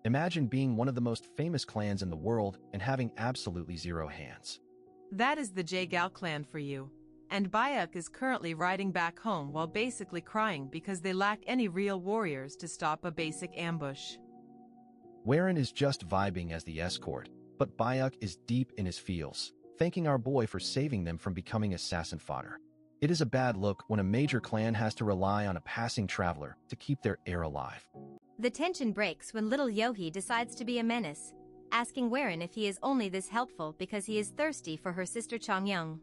Imagine being one of the most famous clans in the world and having absolutely zero hands. That is the Jaegal clan for you. And Bayuk is currently riding back home while basically crying because they lack any real warriors to stop a basic ambush. Warren is just vibing as the escort, but Bayuk is deep in his feels, thanking our boy for saving them from becoming assassin fodder. It is a bad look when a major clan has to rely on a passing traveler to keep their heir alive. The tension breaks when little Yohei decides to be a menace, asking Warren if he is only this helpful because he is thirsty for her sister Changyang.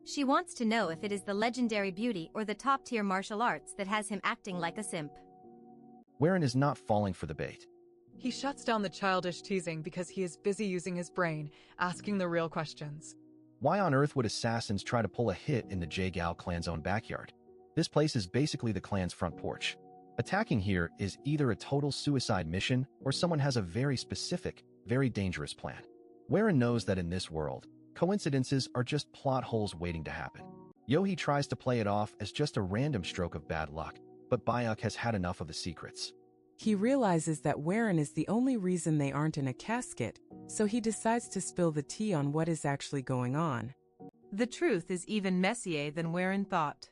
She wants to know if it is the legendary beauty or the top-tier martial arts that has him acting like a simp. Warren is not falling for the bait. He shuts down the childish teasing because he is busy using his brain, asking the real questions. Why on earth would assassins try to pull a hit in the Jaegal clan's own backyard? This place is basically the clan's front porch. Attacking here is either a total suicide mission or someone has a very specific, very dangerous plan. Warren knows that in this world, coincidences are just plot holes waiting to happen. Yohei tries to play it off as just a random stroke of bad luck, but Bayuk has had enough of the secrets. He realizes that Warren is the only reason they aren't in a casket, so he decides to spill the tea on what is actually going on. The truth is even messier than Warren thought.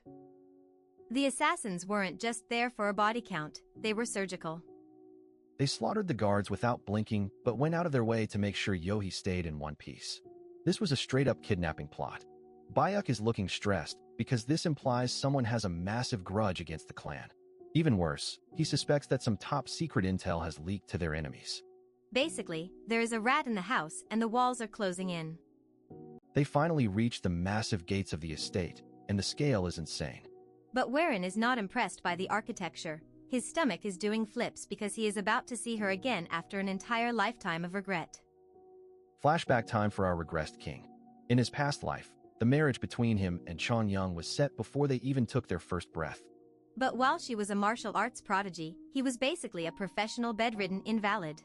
The assassins weren't just there for a body count, they were surgical. They slaughtered the guards without blinking, but went out of their way to make sure Yohei stayed in one piece. This was a straight-up kidnapping plot. Bayuk is looking stressed because this implies someone has a massive grudge against the clan. Even worse, he suspects that some top-secret intel has leaked to their enemies. Basically, there is a rat in the house and the walls are closing in. They finally reach the massive gates of the estate, and the scale is insane. But Warren is not impressed by the architecture. His stomach is doing flips because he is about to see her again after an entire lifetime of regret. Flashback time for our regressed king. In his past life, the marriage between him and Changyang was set before they even took their first breath. But while she was a martial arts prodigy, he was basically a professional bedridden invalid.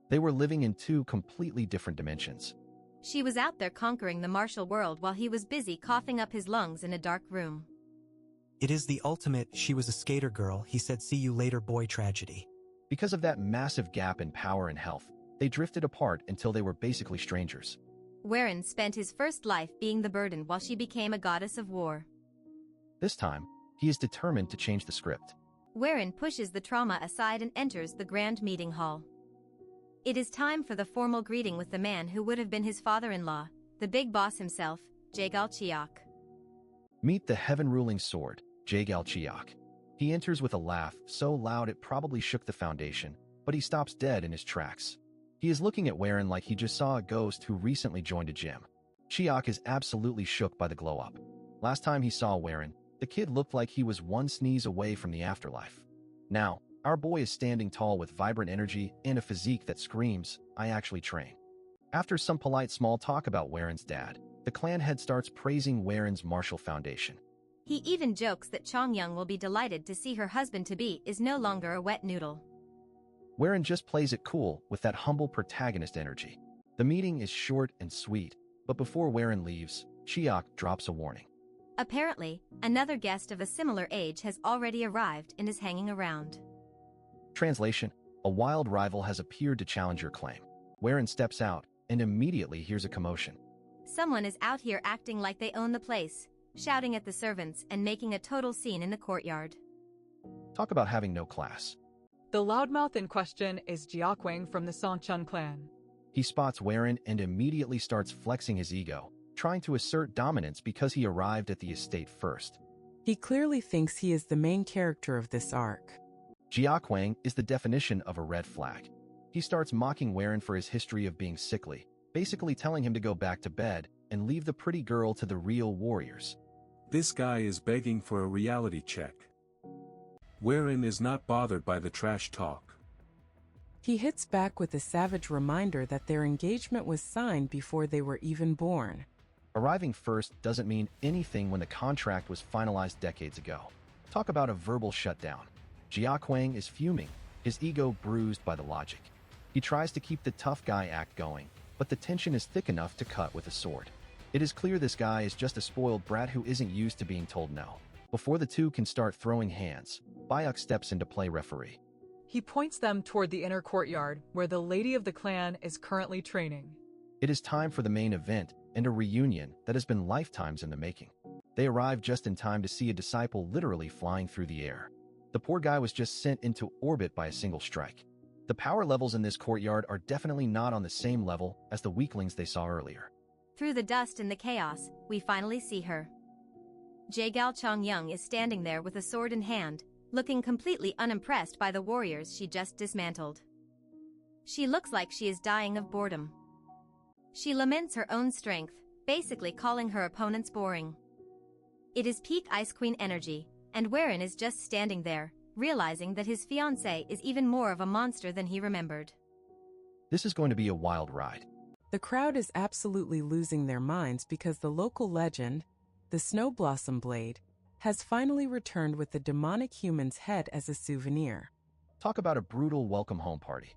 They were living in two completely different dimensions. She was out there conquering the martial world while he was busy coughing up his lungs in a dark room. It is the ultimate she was a skater girl, he said see you later boy tragedy. Because of that massive gap in power and health, they drifted apart until they were basically strangers. Warren spent his first life being the burden while she became a goddess of war. This time, he is determined to change the script. Warren pushes the trauma aside and enters the grand meeting hall. It is time for the formal greeting with the man who would have been his father-in-law, the big boss himself, Jaegal Chiak. Meet the heaven-ruling sword, Jaegal Chiak. He enters with a laugh so loud it probably shook the foundation, but he stops dead in his tracks. He is looking at Warren like he just saw a ghost who recently joined a gym. Chiak is absolutely shook by the glow-up. Last time he saw Warren, the kid looked like he was one sneeze away from the afterlife. Now, our boy is standing tall with vibrant energy and a physique that screams, I actually train. After some polite small talk about Warren's dad, the clan head starts praising Warren's martial foundation. He even jokes that Changyang will be delighted to see her husband-to-be is no longer a wet noodle. Warren just plays it cool with that humble protagonist energy. The meeting is short and sweet, but before Warren leaves, Chiak drops a warning. Apparently, another guest of a similar age has already arrived and is hanging around. Translation: a wild rival has appeared to challenge your claim. Warren steps out and immediately hears a commotion. Someone is out here acting like they own the place, shouting at the servants and making a total scene in the courtyard. Talk about having no class. The loudmouth in question is Jiaquang from the Songchun clan. He spots Warren and immediately starts flexing his ego, trying to assert dominance because he arrived at the estate first. He clearly thinks he is the main character of this arc. Jiaquang is the definition of a red flag. He starts mocking Warren for his history of being sickly, basically telling him to go back to bed and leave the pretty girl to the real warriors. This guy is begging for a reality check. Warren is not bothered by the trash talk. He hits back with a savage reminder that their engagement was signed before they were even born. Arriving first doesn't mean anything when the contract was finalized decades ago. Talk about a verbal shutdown. Jiaquang is fuming, his ego bruised by the logic. He tries to keep the tough guy act going, but the tension is thick enough to cut with a sword. It is clear this guy is just a spoiled brat who isn't used to being told no. Before the two can start throwing hands, Bayuk steps in to play referee. He points them toward the inner courtyard, where the lady of the clan is currently training. It is time for the main event and a reunion that has been lifetimes in the making. They arrive just in time to see a disciple literally flying through the air. The poor guy was just sent into orbit by a single strike. The power levels in this courtyard are definitely not on the same level as the weaklings they saw earlier. Through the dust and the chaos, we finally see her. Jaegal Chongyang is standing there with a sword in hand, looking completely unimpressed by the warriors she just dismantled. She looks like she is dying of boredom. She laments her own strength, basically calling her opponents boring. It is peak Ice Queen energy, and Wherein is just standing there, realizing that his fiancée is even more of a monster than he remembered. This is going to be a wild ride. The crowd is absolutely losing their minds because the local legend, the Snow Blossom Blade, has finally returned with the demonic human's head as a souvenir. Talk about a brutal welcome home party.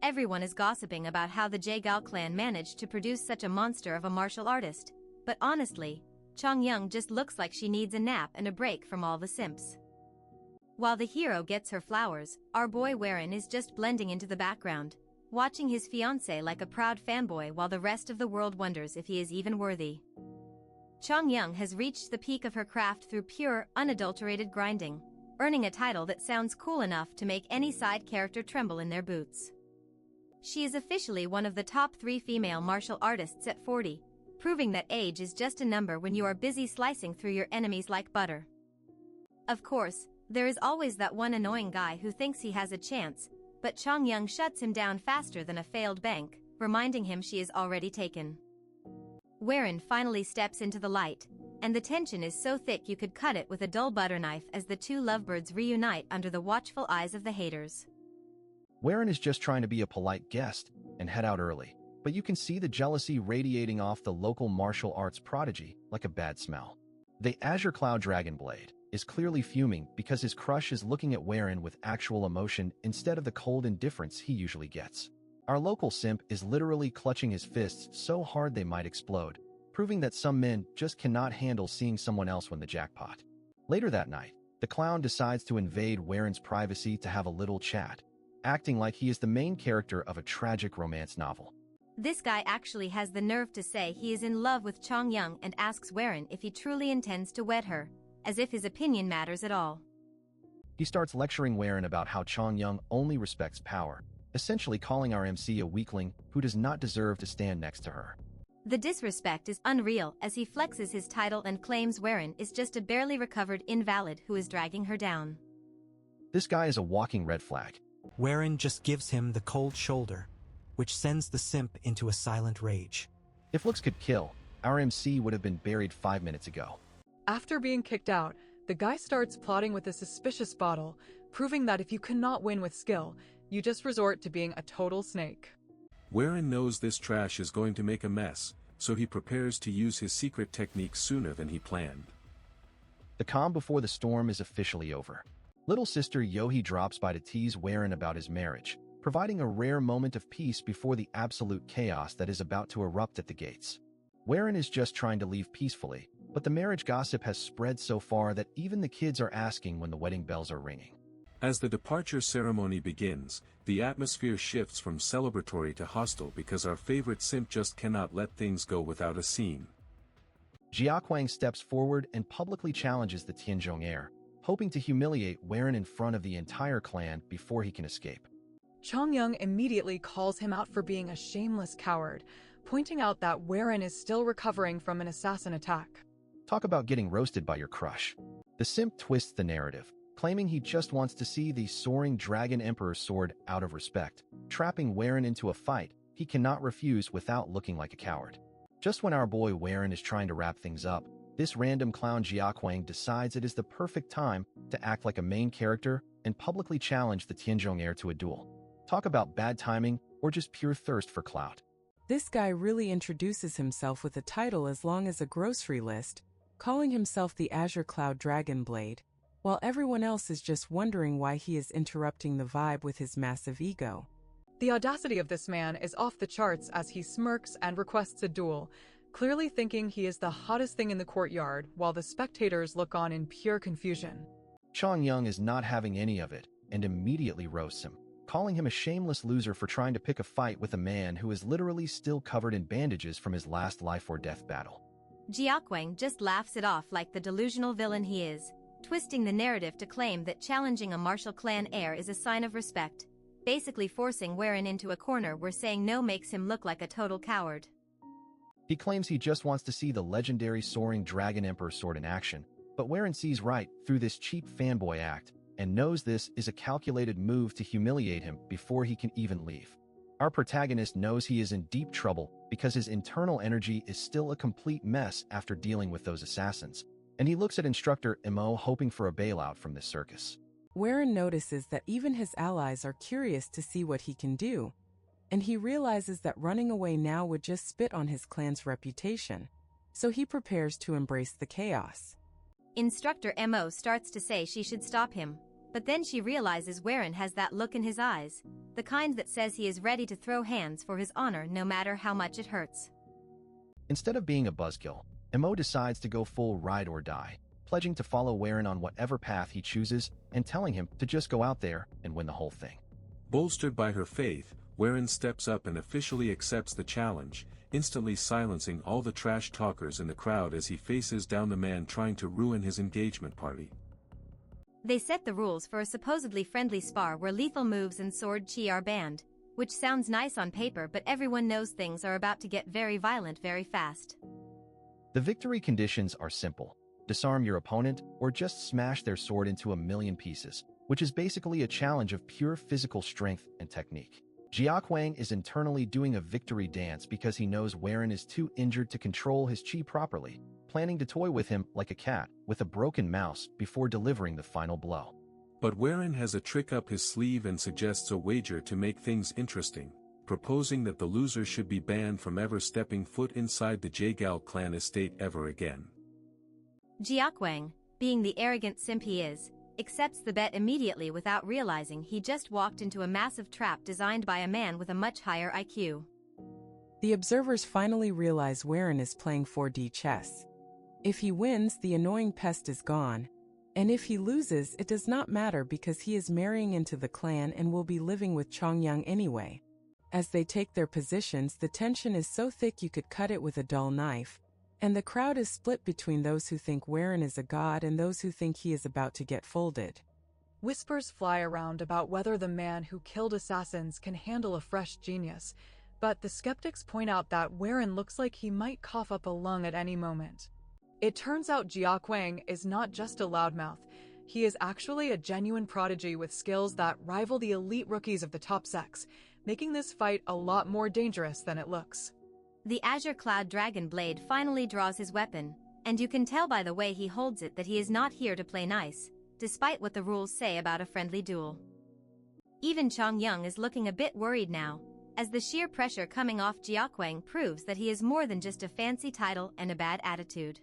Everyone is gossiping about how the Jaegal clan managed to produce such a monster of a martial artist, but honestly, Chongyang just looks like she needs a nap and a break from all the simps. While the hero gets her flowers, our boy Wherein is just blending into the background, watching his fiancée like a proud fanboy while the rest of the world wonders if he is even worthy. Chongyang has reached the peak of her craft through pure, unadulterated grinding, earning a title that sounds cool enough to make any side character tremble in their boots. She is officially one of the top 3 female martial artists at 40, proving that age is just a number when you are busy slicing through your enemies like butter. Of course, there is always that one annoying guy who thinks he has a chance, but Chongyang shuts him down faster than a failed bank, reminding him she is already taken. Wherein finally steps into the light, and the tension is so thick you could cut it with a dull butter knife as the two lovebirds reunite under the watchful eyes of the haters. Wherein is just trying to be a polite guest and head out early, but you can see the jealousy radiating off the local martial arts prodigy like a bad smell. The Azure Cloud Dragon Blade is clearly fuming because his crush is looking at Wherein with actual emotion instead of the cold indifference he usually gets. Our local simp is literally clutching his fists so hard they might explode, proving that some men just cannot handle seeing someone else win the jackpot. Later that night, the clown decides to invade Wherein's privacy to have a little chat, acting like he is the main character of a tragic romance novel. This guy actually has the nerve to say he is in love with Chongyang and asks Wherein if he truly intends to wed her, as if his opinion matters at all. He starts lecturing Wherein about how Chongyang only respects power, essentially calling our MC a weakling who does not deserve to stand next to her. The disrespect is unreal as he flexes his title and claims Wherein is just a barely recovered invalid who is dragging her down. This guy is a walking red flag. Wherein just gives him the cold shoulder, which sends the simp into a silent rage. If looks could kill, our MC would have been buried 5 minutes ago. After being kicked out, the guy starts plotting with a suspicious bottle, proving that if you cannot win with skill, you just resort to being a total snake. Wherein knows this trash is going to make a mess, so he prepares to use his secret technique sooner than he planned. The calm before the storm is officially over. Little sister Yohee drops by to tease Wherein about his marriage, providing a rare moment of peace before the absolute chaos that is about to erupt at the gates. Wherein is just trying to leave peacefully, but the marriage gossip has spread so far that even the kids are asking when the wedding bells are ringing. As the departure ceremony begins, the atmosphere shifts from celebratory to hostile because our favorite simp just cannot let things go without a scene. Jiaquang steps forward and publicly challenges the Tianzhong heir, hoping to humiliate Wherein in front of the entire clan before he can escape. Chongyang immediately calls him out for being a shameless coward, pointing out that Wherein is still recovering from an assassin attack. Talk about getting roasted by your crush. The simp twists the narrative, claiming he just wants to see the soaring Dragon Emperor's sword out of respect, trapping Wherein into a fight he cannot refuse without looking like a coward. Just when our boy Wherein is trying to wrap things up, this random clown Jiaquang decides it is the perfect time to act like a main character and publicly challenge the Tianzhong heir to a duel. Talk about bad timing or just pure thirst for clout. This guy really introduces himself with a title as long as a grocery list, calling himself the Azure Cloud Dragon Blade, while everyone else is just wondering why he is interrupting the vibe with his massive ego. The audacity of this man is off the charts as he smirks and requests a duel, clearly thinking he is the hottest thing in the courtyard while the spectators look on in pure confusion. Chongyang is not having any of it, and immediately roasts him, calling him a shameless loser for trying to pick a fight with a man who is literally still covered in bandages from his last life-or-death battle. Jiaquang just laughs it off like the delusional villain he is, twisting the narrative to claim that challenging a martial clan heir is a sign of respect, basically forcing Warren into a corner where saying no makes him look like a total coward. He claims he just wants to see the legendary soaring Dragon Emperor sword in action, but Warren sees right through this cheap fanboy act and knows this is a calculated move to humiliate him before he can even leave. Our protagonist knows he is in deep trouble because his internal energy is still a complete mess after dealing with those assassins, and he looks at instructor Mo hoping for a bailout from this circus. Warren notices that even his allies are curious to see what he can do, and he realizes that running away now would just spit on his clan's reputation, so he prepares to embrace the chaos. Instructor Mo starts to say she should stop him, but then she realizes Warren has that look in his eyes, the kind that says he is ready to throw hands for his honor no matter how much it hurts. Instead of being a buzzkill, Mo decides to go full ride or die, pledging to follow Warren on whatever path he chooses and telling him to just go out there and win the whole thing. Bolstered by her faith, Warren steps up and officially accepts the challenge, instantly silencing all the trash talkers in the crowd as he faces down the man trying to ruin his engagement party. They set the rules for a supposedly friendly spar where lethal moves and sword chi are banned, which sounds nice on paper, but everyone knows things are about to get very violent very fast. The victory conditions are simple: disarm your opponent or just smash their sword into a million pieces, which is basically a challenge of pure physical strength and technique. Jiaquang is internally doing a victory dance because he knows Warren is too injured to control his chi properly, planning to toy with him like a cat with a broken mouse before delivering the final blow. But Warren has a trick up his sleeve and suggests a wager to make things interesting, proposing that the loser should be banned from ever stepping foot inside the Jaegal clan estate ever again. Jiaquang, being the arrogant simp he is, accepts the bet immediately without realizing he just walked into a massive trap designed by a man with a much higher IQ. The observers finally realize Warren is playing 4D chess. If he wins, the annoying pest is gone, and if he loses, it does not matter because he is marrying into the clan and will be living with Chongyang anyway. As they take their positions, the tension is so thick you could cut it with a dull knife, and the crowd is split between those who think Warren is a god and those who think he is about to get folded. Whispers fly around about whether the man who killed assassins can handle a fresh genius, but the skeptics point out that Warren looks like he might cough up a lung at any moment. It turns out Jiaquang is not just a loudmouth. He is actually a genuine prodigy with skills that rival the elite rookies of the top sex, making this fight a lot more dangerous than it looks. The azure-clad dragon blade finally draws his weapon, and you can tell by the way he holds it that he is not here to play nice, despite what the rules say about a friendly duel. Even Chongyang is looking a bit worried now, as the sheer pressure coming off Jiaquang proves that he is more than just a fancy title and a bad attitude.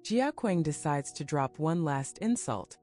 Jiaquang decides to drop one last insult,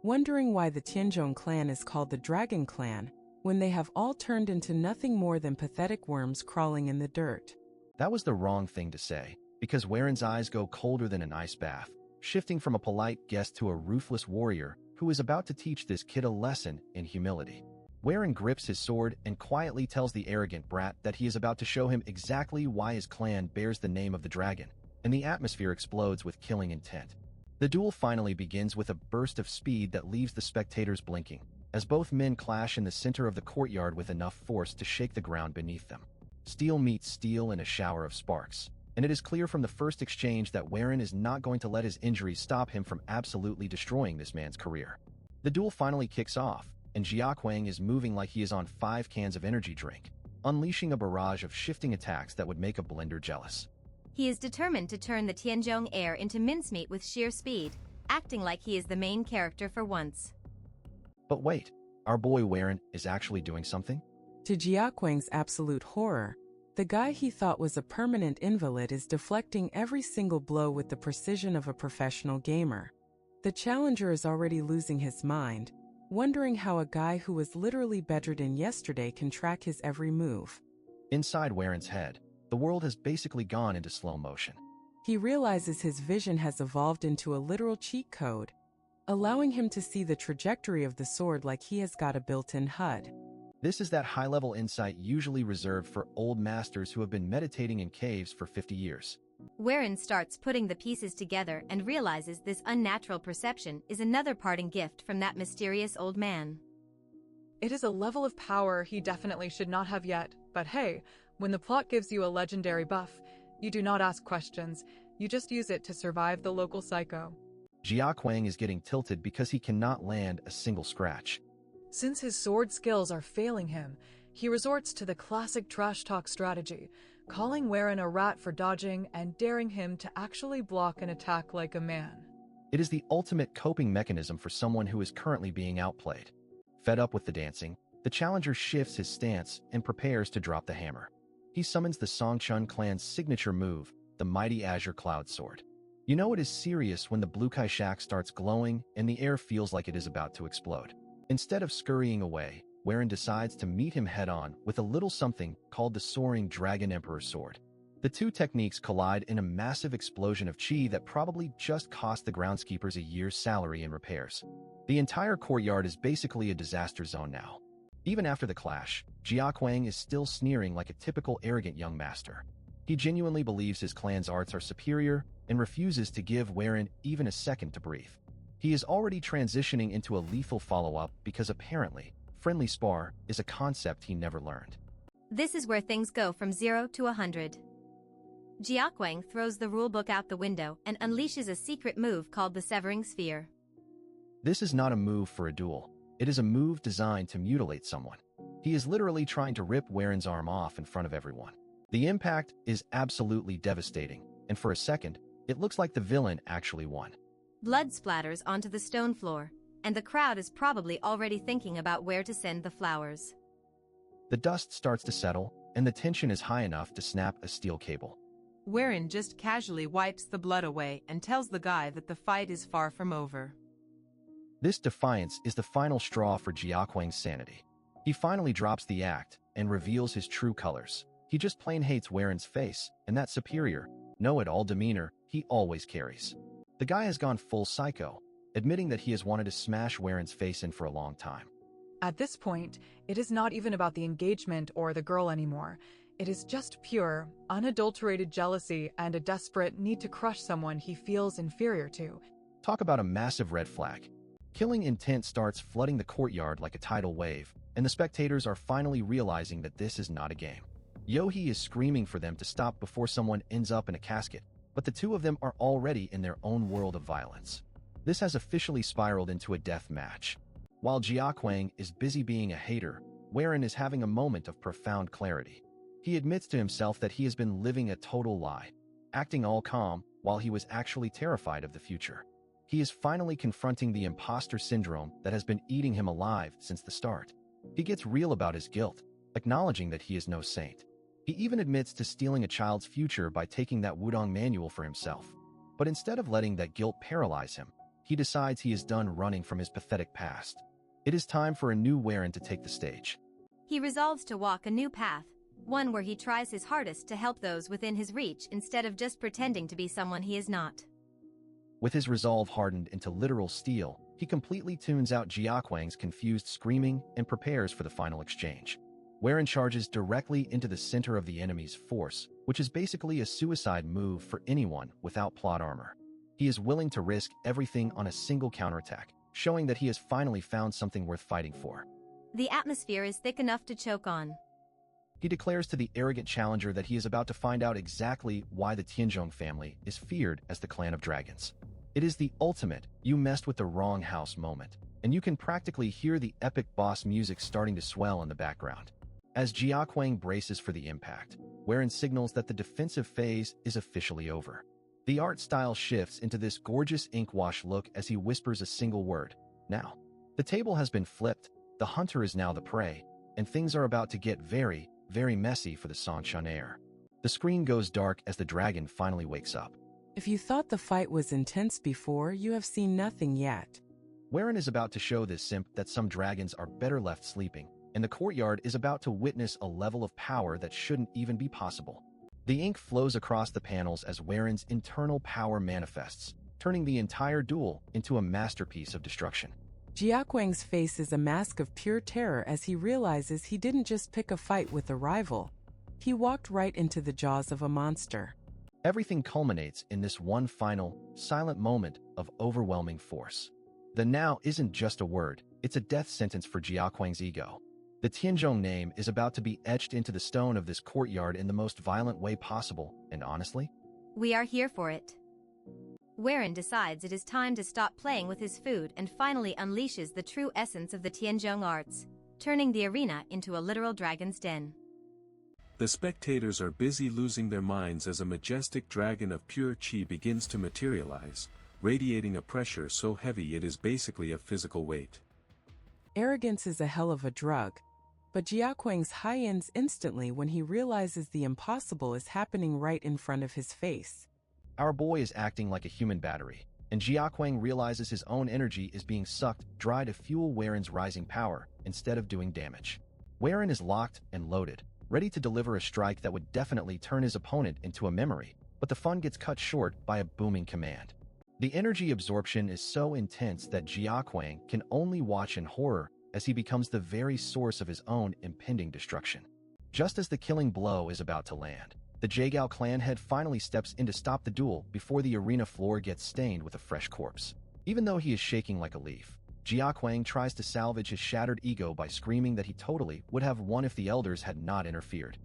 wondering why the Tianzhong clan is called the Dragon Clan, when they have all turned into nothing more than pathetic worms crawling in the dirt. That was the wrong thing to say, because Warren's eyes go colder than an ice bath, shifting from a polite guest to a ruthless warrior who is about to teach this kid a lesson in humility. Warren grips his sword and quietly tells the arrogant brat that he is about to show him exactly why his clan bears the name of the dragon, and the atmosphere explodes with killing intent. The duel finally begins with a burst of speed that leaves the spectators blinking, as both men clash in the center of the courtyard with enough force to shake the ground beneath them. Steel meets steel in a shower of sparks, and it is clear from the first exchange that Warren is not going to let his injuries stop him from absolutely destroying this man's career. The duel finally kicks off, and Jiaquang is moving like he is on 5 cans of energy drink, unleashing a barrage of shifting attacks that would make a blender jealous. He is determined to turn the Tianzhong heir into mincemeat with sheer speed, acting like he is the main character for once. But wait, our boy Warren is actually doing something? To Jiaquang's absolute horror, the guy he thought was a permanent invalid is deflecting every single blow with the precision of a professional gamer. The challenger is already losing his mind, wondering how a guy who was literally bedridden yesterday can track his every move. Inside Warren's head, the world has basically gone into slow motion. He realizes his vision has evolved into a literal cheat code, allowing him to see the trajectory of the sword like he has got a built-in HUD. This is that high-level insight usually reserved for old masters who have been meditating in caves for 50 years. Wherein starts putting the pieces together and realizes this unnatural perception is another parting gift from that mysterious old man. It is a level of power he definitely should not have yet, but hey, when the plot gives you a legendary buff, you do not ask questions, you just use it to survive the local psycho. Jia Quang is getting tilted because he cannot land a single scratch. Since his sword skills are failing him, he resorts to the classic trash talk strategy, calling Wherein a rat for dodging and daring him to actually block an attack like a man. It is the ultimate coping mechanism for someone who is currently being outplayed. Fed up with the dancing, the challenger shifts his stance and prepares to drop the hammer. He summons the Songchun clan's signature move, the mighty Azure Cloud Sword. You know it is serious when the blue Kai Shak starts glowing and the air feels like it is about to explode. Instead of scurrying away, Wherein decides to meet him head-on with a little something called the Soaring Dragon Emperor Sword. The two techniques collide in a massive explosion of chi that probably just cost the groundskeepers a year's salary in repairs. The entire courtyard is basically a disaster zone now. Even after the clash, Jia Quang is still sneering like a typical arrogant young master. He genuinely believes his clan's arts are superior and refuses to give Wherein even a second to breathe. He is already transitioning into a lethal follow-up because apparently, friendly spar is a concept he never learned. This is where things go from 0 to 100. Jia Quang throws the rulebook out the window and unleashes a secret move called the Severing Sphere. This is not a move for a duel. It is a move designed to mutilate someone. He is literally trying to rip Whereon's arm off in front of everyone. The impact is absolutely devastating, and for a second, it looks like the villain actually won. Blood splatters onto the stone floor, and the crowd is probably already thinking about where to send the flowers. The dust starts to settle, and the tension is high enough to snap a steel cable. Wherein just casually wipes the blood away and tells the guy that the fight is far from over. This defiance is the final straw for Jia Quang's sanity. He finally drops the act and reveals his true colors. He just plain hates Whereon's face, and that superior, know-it-all demeanor he always carries. The guy has gone full psycho, admitting that he has wanted to smash Whereon's face in for a long time. At this point, it is not even about the engagement or the girl anymore. It is just pure, unadulterated jealousy and a desperate need to crush someone he feels inferior to. Talk about a massive red flag. Killing intent starts flooding the courtyard like a tidal wave, and the spectators are finally realizing that this is not a game. Yohei is screaming for them to stop before someone ends up in a casket, but the two of them are already in their own world of violence. This has officially spiraled into a death match. While Jia Quang is busy being a hater, Whereon is having a moment of profound clarity. He admits to himself that he has been living a total lie, acting all calm while he was actually terrified of the future. He is finally confronting the imposter syndrome that has been eating him alive since the start. He gets real about his guilt, acknowledging that he is no saint. He even admits to stealing a child's future by taking that Wudong manual for himself. But instead of letting that guilt paralyze him, he decides he is done running from his pathetic past. It is time for a new Whereon to take the stage. He resolves to walk a new path, one where he tries his hardest to help those within his reach instead of just pretending to be someone he is not. With his resolve hardened into literal steel, he completely tunes out Jia Quang's confused screaming and prepares for the final exchange. Whereon charges directly into the center of the enemy's force, which is basically a suicide move for anyone without plot armor. He is willing to risk everything on a single counterattack, showing that he has finally found something worth fighting for. The atmosphere is thick enough to choke on. He declares to the arrogant challenger that he is about to find out exactly why the Tianzhong family is feared as the Clan of Dragons. It is the ultimate "you messed with the wrong house" moment, and you can practically hear the epic boss music starting to swell in the background. As Jia Quang braces for the impact, Whereon signals that the defensive phase is officially over. The art style shifts into this gorgeous ink wash look as he whispers a single word, "Now." The table has been flipped, the hunter is now the prey, and things are about to get very, very messy for the Songchun heir. The screen goes dark as the dragon finally wakes up. If you thought the fight was intense before, you have seen nothing yet. Whereon is about to show this simp that some dragons are better left sleeping, and the courtyard is about to witness a level of power that shouldn't even be possible. The ink flows across the panels as Whereon's internal power manifests, turning the entire duel into a masterpiece of destruction. Jiaquang's face is a mask of pure terror as he realizes he didn't just pick a fight with a rival. He walked right into the jaws of a monster. Everything culminates in this one final, silent moment of overwhelming force. The now isn't just a word, it's a death sentence for Jiaquang's ego. The Tianzhong name is about to be etched into the stone of this courtyard in the most violent way possible, and honestly, We are here for it. Werin decides it is time to stop playing with his food and finally unleashes the true essence of the Tianzhong arts, turning the arena into a literal dragon's den. The spectators are busy losing their minds as a majestic dragon of pure qi begins to materialize, radiating a pressure so heavy it is basically a physical weight. Arrogance is a hell of a drug, but Jiaquang's high ends instantly when he realizes the impossible is happening right in front of his face. our boy is acting like a human battery, and Jiaquang realizes his own energy is being sucked dry to fuel Waren's rising power instead of doing damage. Waren is locked and loaded, ready to deliver a strike that would definitely turn his opponent into a memory, but the fun gets cut short by a booming command. The energy absorption is so intense that Jiaquang can only watch in horror as he becomes the very source of his own impending destruction. Just as the killing blow is about to land, the Jaegao clan head finally steps in to stop the duel before the arena floor gets stained with a fresh corpse. Even though he is shaking like a leaf, Jiaquang tries to salvage his shattered ego by screaming that he totally would have won if the elders had not interfered.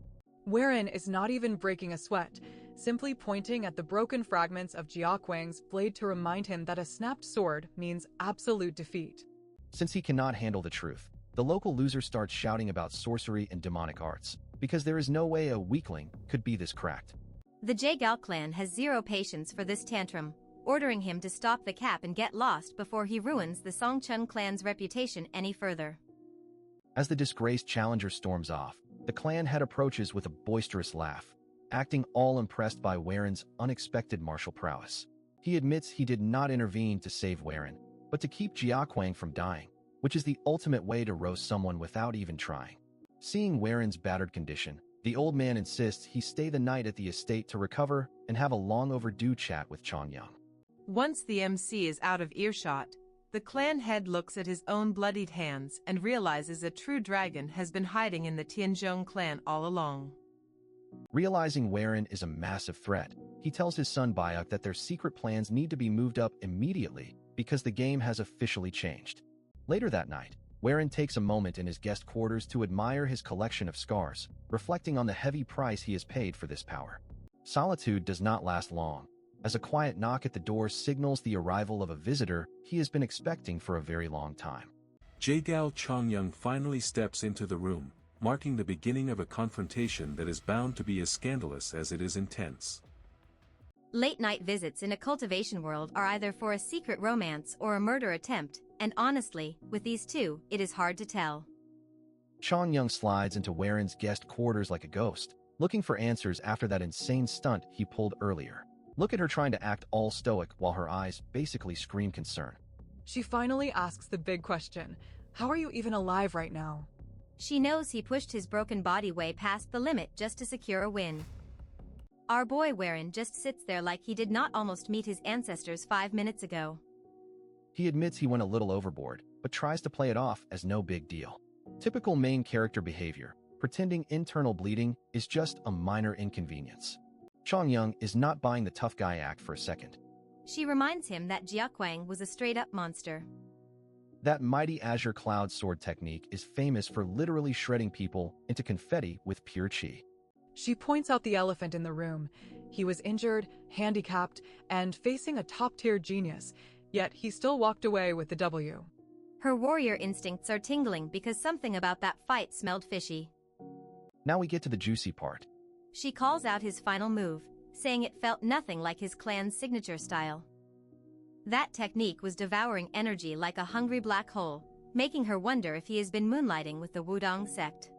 Waren is not even breaking a sweat, simply pointing at the broken fragments of Jiaquang's blade to remind him that a snapped sword means absolute defeat. Since he cannot handle the truth, the local loser starts shouting about sorcery and demonic arts, because there is no way a weakling could be this cracked. The Jaegao clan has zero patience for this tantrum, ordering him to stop the cap and get lost before he ruins the Songchun clan's reputation any further. As the disgraced challenger storms off, the clan head approaches with a boisterous laugh, acting all impressed by Waren's unexpected martial prowess. He admits he did not intervene to save Waren, but to keep Jiaquang from dying, which is the ultimate way to roast someone without even trying. Seeing Waren's battered condition, the old man insists he stay the night at the estate to recover and have a long overdue chat with Chongyang. Once the MC is out of earshot, the clan head looks at his own bloodied hands and realizes a true dragon has been hiding in the Tianzhong clan all along. Realizing Waren is a massive threat, he tells his son Bayuk that their secret plans need to be moved up immediately because the game has officially changed. Later that night, Waren takes a moment in his guest quarters to admire his collection of scars, reflecting on the heavy price he has paid for this power. Solitude does not last long, as a quiet knock at the door signals the arrival of a visitor he has been expecting for a very long time. Jaegao Chongyang finally steps into the room, marking the beginning of a confrontation that is bound to be as scandalous as it is intense. Late-night visits in a cultivation world are either for a secret romance or a murder attempt, and honestly, with these two, it is hard to tell. Chongyang slides into Waren's guest quarters like a ghost, looking for answers after that insane stunt he pulled earlier. Look at her trying to act all stoic while her eyes basically scream concern. She finally asks the big question, how are you even alive right now? She knows he pushed his broken body way past the limit just to secure a win. Our boy Waren just sits there like he did not almost meet his ancestors 5 minutes ago. He admits he went a little overboard, but tries to play it off as no big deal. Typical main character behavior, pretending internal bleeding is just a minor inconvenience. Chongyang is not buying the tough guy act for a second. She reminds him that Jiaquang was a straight-up monster. That mighty azure cloud sword technique is famous for literally shredding people into confetti with pure qi. She points out the elephant in the room. He was injured, handicapped, and facing a top-tier genius, yet he still walked away with the W. Her warrior instincts are tingling because something about that fight smelled fishy. Now we get to the juicy part. She calls out his final move, saying it felt nothing like his clan's signature style. That technique was devouring energy like a hungry black hole, making her wonder if he has been moonlighting with the Wudong sect.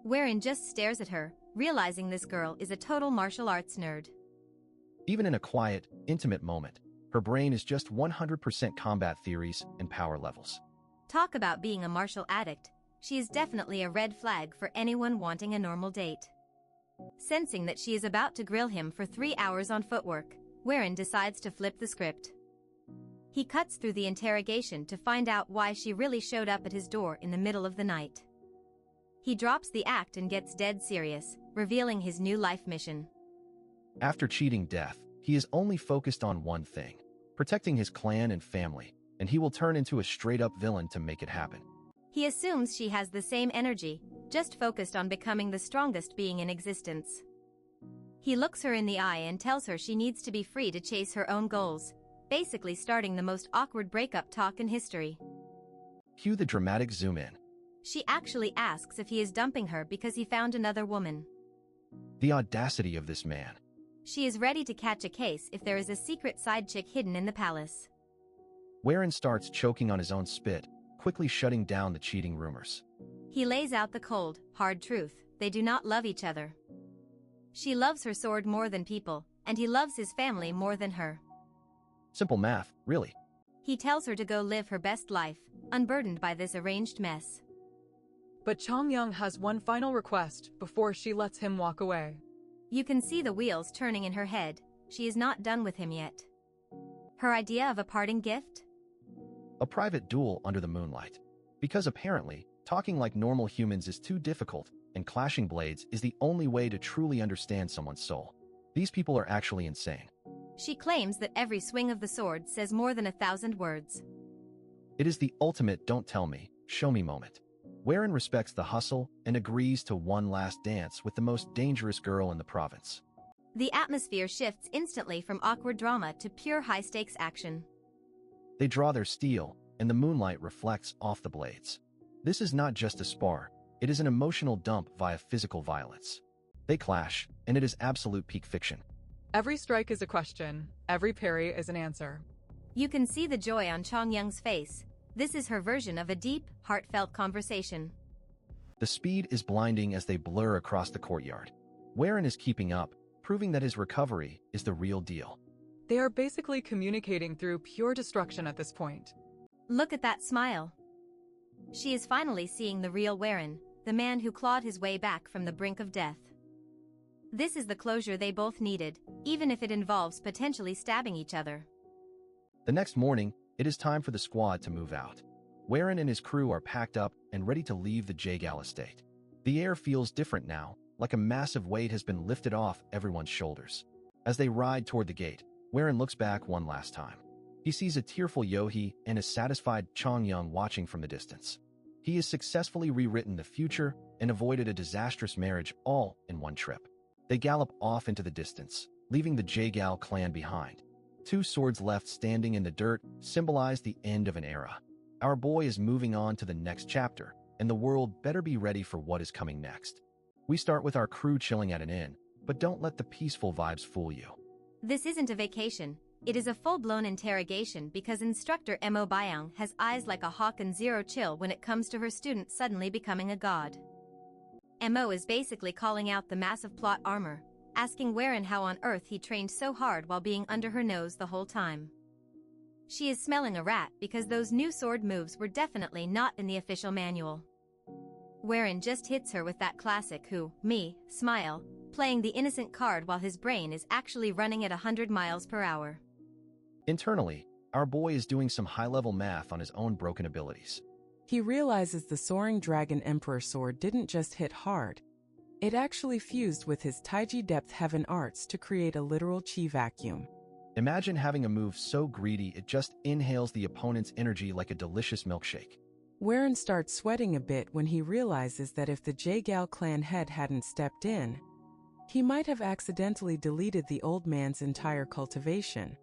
Waren just stares at her, realizing this girl is a total martial arts nerd. Even in a quiet, intimate moment, her brain is just 100% combat theories and power levels. Talk about being a martial addict, she is definitely a red flag for anyone wanting a normal date. Sensing that she is about to grill him for 3 hours on footwork, Wherein decides to flip the script. He cuts through the interrogation to find out why she really showed up at his door in the middle of the night. He drops the act and gets dead serious, revealing his new life mission. After cheating death, he is only focused on one thing: protecting his clan and family, and he will turn into a straight-up villain to make it happen. He assumes she has the same energy, just focused on becoming the strongest being in existence. He looks her in the eye and tells her she needs to be free to chase her own goals, basically starting the most awkward breakup talk in history. Cue the dramatic zoom in. She actually asks if he is dumping her because he found another woman. The audacity of this man. She is ready to catch a case if there is a secret side chick hidden in the palace. Wherein starts choking on his own spit, quickly shutting down the cheating rumors. He lays out the cold, hard truth: they do not love each other. She loves her sword more than people, and he loves his family more than her. Simple math, really. He tells her to go live her best life, unburdened by this arranged mess. But Chongyang has one final request before she lets him walk away. You can see the wheels turning in her head. She is not done with him yet. Her idea of a parting gift? A private duel under the moonlight. Because apparently, talking like normal humans is too difficult, and clashing blades is the only way to truly understand someone's soul. These people are actually insane. She claims that every swing of the sword says more than 1,000 words. It is the ultimate don't tell me, show me moment. Wherein respects the hustle and agrees to one last dance with the most dangerous girl in the province. The atmosphere shifts instantly from awkward drama to pure high-stakes action. They draw their steel, and the moonlight reflects off the blades. This is not just a spar, it is an emotional dump via physical violence. They clash, and it is absolute peak fiction. Every strike is a question, every parry is an answer. You can see the joy on Chongyang's face. This is her version of a deep, heartfelt conversation. The speed is blinding as they blur across the courtyard. Wherein is keeping up, proving that his recovery is the real deal. They are basically communicating through pure destruction at this point. Look at that smile. She is finally seeing the real Wherein, the man who clawed his way back from the brink of death. This is the closure they both needed, even if it involves potentially stabbing each other. The next morning, it is time for the squad to move out. Wherein and his crew are packed up and ready to leave the Jagal estate. The air feels different now, like a massive weight has been lifted off everyone's shoulders. As they ride toward the gate, Wherein looks back one last time. He sees a tearful Yohee and a satisfied Chongyang watching from the distance. He has successfully rewritten the future and avoided a disastrous marriage all in one trip. They gallop off into the distance, leaving the Jagal clan behind. Two swords left standing in the dirt symbolize the end of an era. Our boy is moving on to the next chapter, and the world better be ready for what is coming next. We start with our crew chilling at an inn, but don't let the peaceful vibes fool you. This isn't a vacation. It is a full-blown interrogation because instructor Mo Byung has eyes like a hawk and zero chill when it comes to her student suddenly becoming a god. Mo is basically calling out the massive plot armor, asking Wherein how on earth he trained so hard while being under her nose the whole time. She is smelling a rat because those new sword moves were definitely not in the official manual. Wherein just hits her with that classic me, smile, playing the innocent card while his brain is actually running at 100 miles per hour. Internally, our boy is doing some high-level math on his own broken abilities. He realizes the Soaring Dragon Emperor sword didn't just hit hard. It actually fused with his Taiji Depth Heaven arts to create a literal chi vacuum. Imagine having a move so greedy it just inhales the opponent's energy like a delicious milkshake. Wherein starts sweating a bit when he realizes that if the Jagal clan head hadn't stepped in, he might have accidentally deleted the old man's entire cultivation.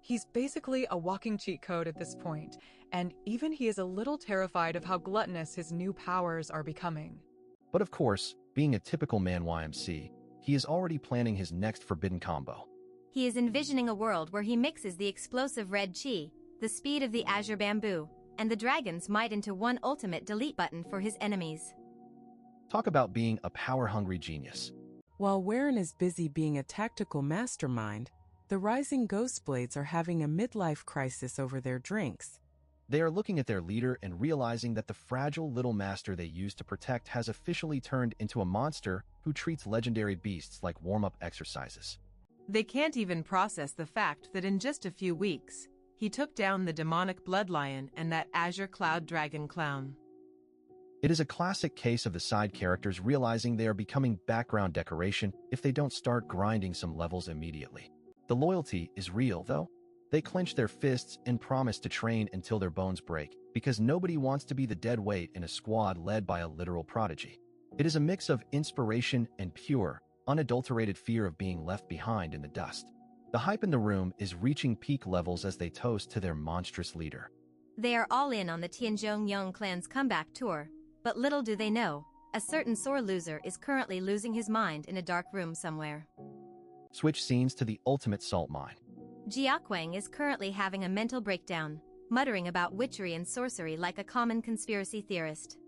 He's basically a walking cheat code at this point, and even he is a little terrified of how gluttonous his new powers are becoming. But of course, being a typical Manhwa MC, he is already planning his next forbidden combo. He is envisioning a world where he mixes the explosive red chi, the speed of the azure bamboo, and the dragon's might into one ultimate delete button for his enemies. Talk about being a power-hungry genius. While Wherein is busy being a tactical mastermind, the rising Ghost Blades are having a midlife crisis over their drinks. They are looking at their leader and realizing that the fragile little master they used to protect has officially turned into a monster who treats legendary beasts like warm-up exercises. They can't even process the fact that in just a few weeks, he took down the demonic blood lion and that azure cloud dragon clown. It is a classic case of the side characters realizing they are becoming background decoration if they don't start grinding some levels immediately. The loyalty is real, though. They clench their fists and promise to train until their bones break, because nobody wants to be the dead weight in a squad led by a literal prodigy. It is a mix of inspiration and pure, unadulterated fear of being left behind in the dust. The hype in the room is reaching peak levels as they toast to their monstrous leader. They are all in on the Tianzhong clan's comeback tour, but little do they know, a certain sore loser is currently losing his mind in a dark room somewhere. Switch scenes to the ultimate salt mine. Jiaquang is currently having a mental breakdown, muttering about witchery and sorcery like a common conspiracy theorist.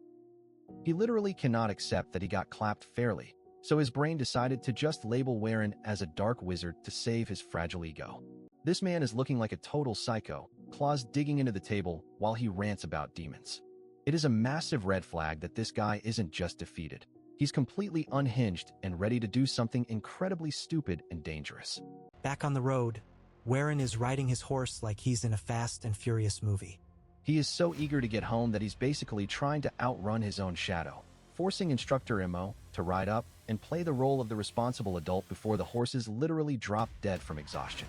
He literally cannot accept that he got clapped fairly, so his brain decided to just label Warren as a dark wizard to save his fragile ego. This man is looking like a total psycho, claws digging into the table while he rants about demons. It is a massive red flag that this guy isn't just defeated. He's completely unhinged and ready to do something incredibly stupid and dangerous. Back on the road, Warren is riding his horse like he's in a Fast and Furious movie. He is so eager to get home that he's basically trying to outrun his own shadow, forcing instructor Mo to ride up and play the role of the responsible adult before the horses literally drop dead from exhaustion.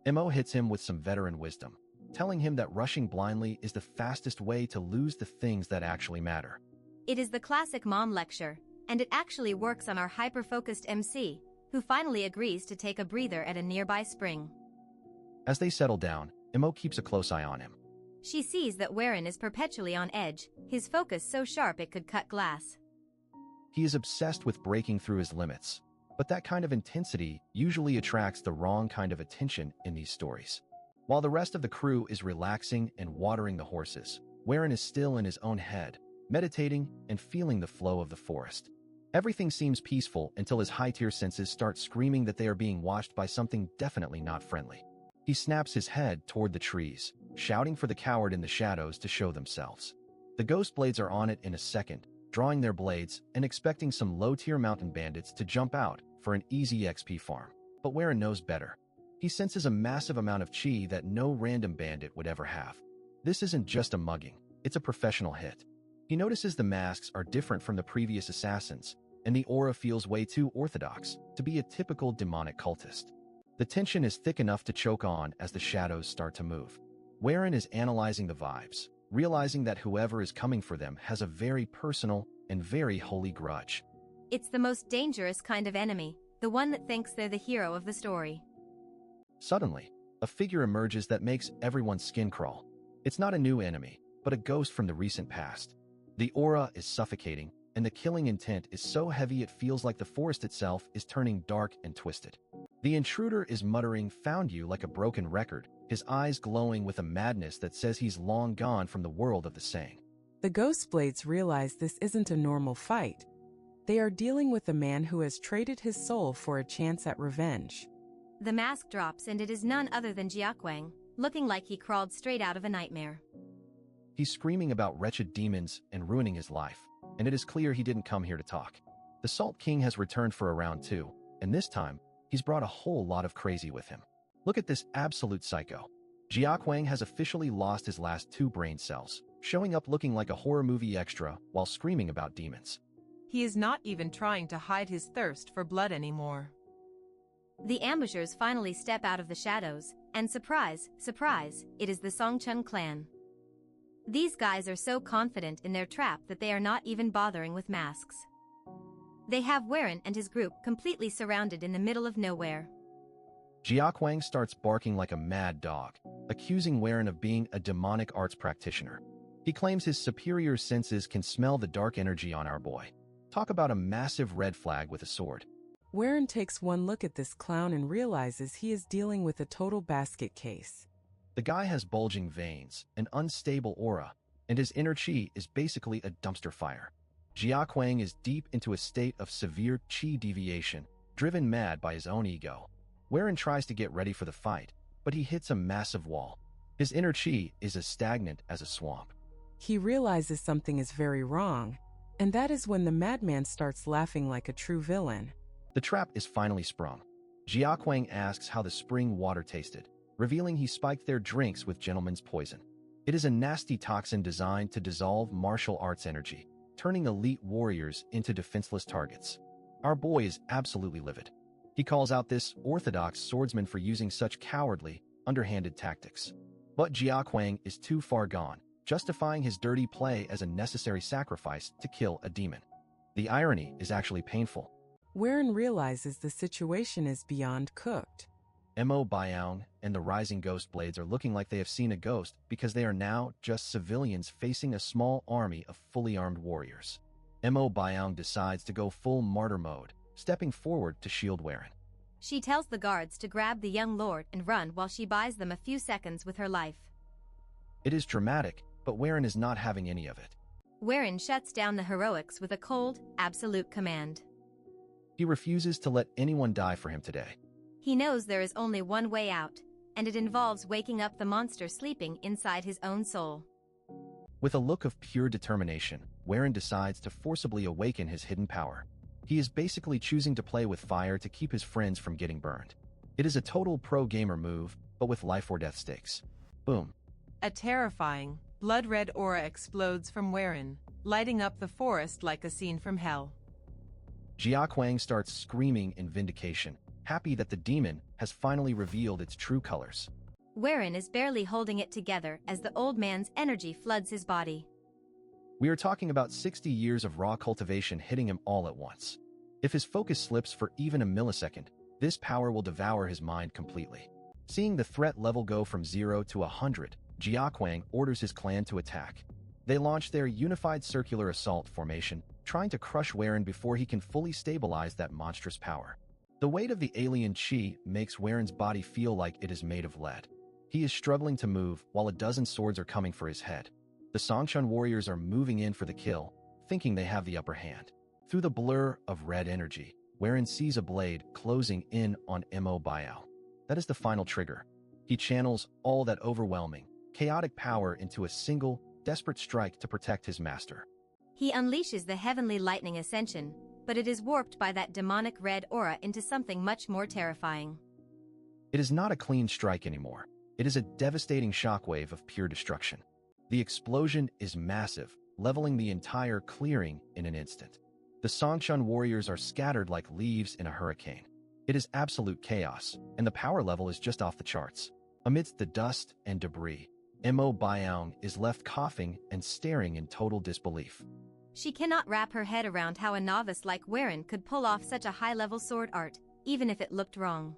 Mo hits him with some veteran wisdom, telling him that rushing blindly is the fastest way to lose the things that actually matter. It is the classic mom lecture, and it actually works on our hyper-focused MC, who finally agrees to take a breather at a nearby spring. As they settle down, Mo keeps a close eye on him. She sees that Warren is perpetually on edge, his focus so sharp it could cut glass. He is obsessed with breaking through his limits, but that kind of intensity usually attracts the wrong kind of attention in these stories. While the rest of the crew is relaxing and watering the horses, Warren is still in his own head, meditating and feeling the flow of the forest. Everything seems peaceful until his high-tier senses start screaming that they are being watched by something definitely not friendly. He snaps his head toward the trees, shouting for the coward in the shadows to show themselves. The ghost blades are on it in a second, drawing their blades and expecting some low-tier mountain bandits to jump out for an easy XP farm. But Warren knows better. He senses a massive amount of chi that no random bandit would ever have. This isn't just a mugging, it's a professional hit. He notices the masks are different from the previous assassins, and the aura feels way too orthodox to be a typical demonic cultist. The tension is thick enough to choke on as the shadows start to move. Warren is analyzing the vibes, realizing that whoever is coming for them has a very personal and very holy grudge. It's the most dangerous kind of enemy, the one that thinks they're the hero of the story. Suddenly, a figure emerges that makes everyone's skin crawl. It's not a new enemy, but a ghost from the recent past. The aura is suffocating, and the killing intent is so heavy it feels like the forest itself is turning dark and twisted. The intruder is muttering "found you" like a broken record, his eyes glowing with a madness that says he's long gone from the world of the saying. The Ghost Blades realize this isn't a normal fight. They are dealing with a man who has traded his soul for a chance at revenge. The mask drops and it is none other than Jiaquang, looking like he crawled straight out of a nightmare. He's screaming about wretched demons and ruining his life, and it is clear he didn't come here to talk. The Salt King has returned for a round 2, and this time, he's brought a whole lot of crazy with him. Look at this absolute psycho. Jiaquang has officially lost his last 2 brain cells, showing up looking like a horror movie extra while screaming about demons. He is not even trying to hide his thirst for blood anymore. The ambushers finally step out of the shadows, and surprise, surprise, it is the Songcheng clan. These guys are so confident in their trap that they are not even bothering with masks. They have Warren and his group completely surrounded in the middle of nowhere. Jiaquang starts barking like a mad dog, accusing Warren of being a demonic arts practitioner. He claims his superior senses can smell the dark energy on our boy. Talk about a massive red flag with a sword. Warren takes one look at this clown and realizes he is dealing with a total basket case. The guy has bulging veins, an unstable aura, and his inner chi is basically a dumpster fire. Jiaquang is deep into a state of severe chi deviation, driven mad by his own ego. Warren tries to get ready for the fight, but he hits a massive wall. His inner chi is as stagnant as a swamp. He realizes something is very wrong, and that is when the madman starts laughing like a true villain. The trap is finally sprung. Jiaquang asks how the spring water tasted, revealing he spiked their drinks with gentleman's poison. It is a nasty toxin designed to dissolve martial arts energy, turning elite warriors into defenseless targets. Our boy is absolutely livid. He calls out this orthodox swordsman for using such cowardly, underhanded tactics. But Jiaquang is too far gone, justifying his dirty play as a necessary sacrifice to kill a demon. The irony is actually painful. Wherein realizes the situation is beyond cooked. Mo Biaong and the Rising Ghost Blades are looking like they have seen a ghost because they are now just civilians facing a small army of fully armed warriors. Mo Biaong decides to go full martyr mode, stepping forward to shield Weren. She tells the guards to grab the young lord and run while she buys them a few seconds with her life. It is dramatic, but Weren is not having any of it. Weren shuts down the heroics with a cold, absolute command. He refuses to let anyone die for him today. He knows there is only one way out, and it involves waking up the monster sleeping inside his own soul. With a look of pure determination, Weren decides to forcibly awaken his hidden power. He is basically choosing to play with fire to keep his friends from getting burned. It is a total pro-gamer move, but with life-or-death stakes. Boom. A terrifying, blood-red aura explodes from Weren, lighting up the forest like a scene from hell. Jiaquang starts screaming in vindication, happy that the demon has finally revealed its true colors. Weren is barely holding it together as the old man's energy floods his body. We are talking about 60 years of raw cultivation hitting him all at once. If his focus slips for even a millisecond, this power will devour his mind completely. Seeing the threat level go from 0 to 100, Jiaquang orders his clan to attack. They launch their unified circular assault formation, trying to crush Weren before he can fully stabilize that monstrous power. The weight of the alien chi makes Weren's body feel like it is made of lead. He is struggling to move while a dozen swords are coming for his head. The Songchun warriors are moving in for the kill, thinking they have the upper hand. Through the blur of red energy, Weren sees a blade closing in on Mo Biao. That is the final trigger. He channels all that overwhelming, chaotic power into a single, desperate strike to protect his master. He unleashes the heavenly lightning ascension, but it is warped by that demonic red aura into something much more terrifying. It is not a clean strike anymore. It is a devastating shockwave of pure destruction. The explosion is massive, leveling the entire clearing in an instant. The Songchun warriors are scattered like leaves in a hurricane. It is absolute chaos, and the power level is just off the charts. Amidst the dust and debris, Mo Biaong is left coughing and staring in total disbelief. She cannot wrap her head around how a novice like Weren could pull off such a high-level sword art, even if it looked wrong.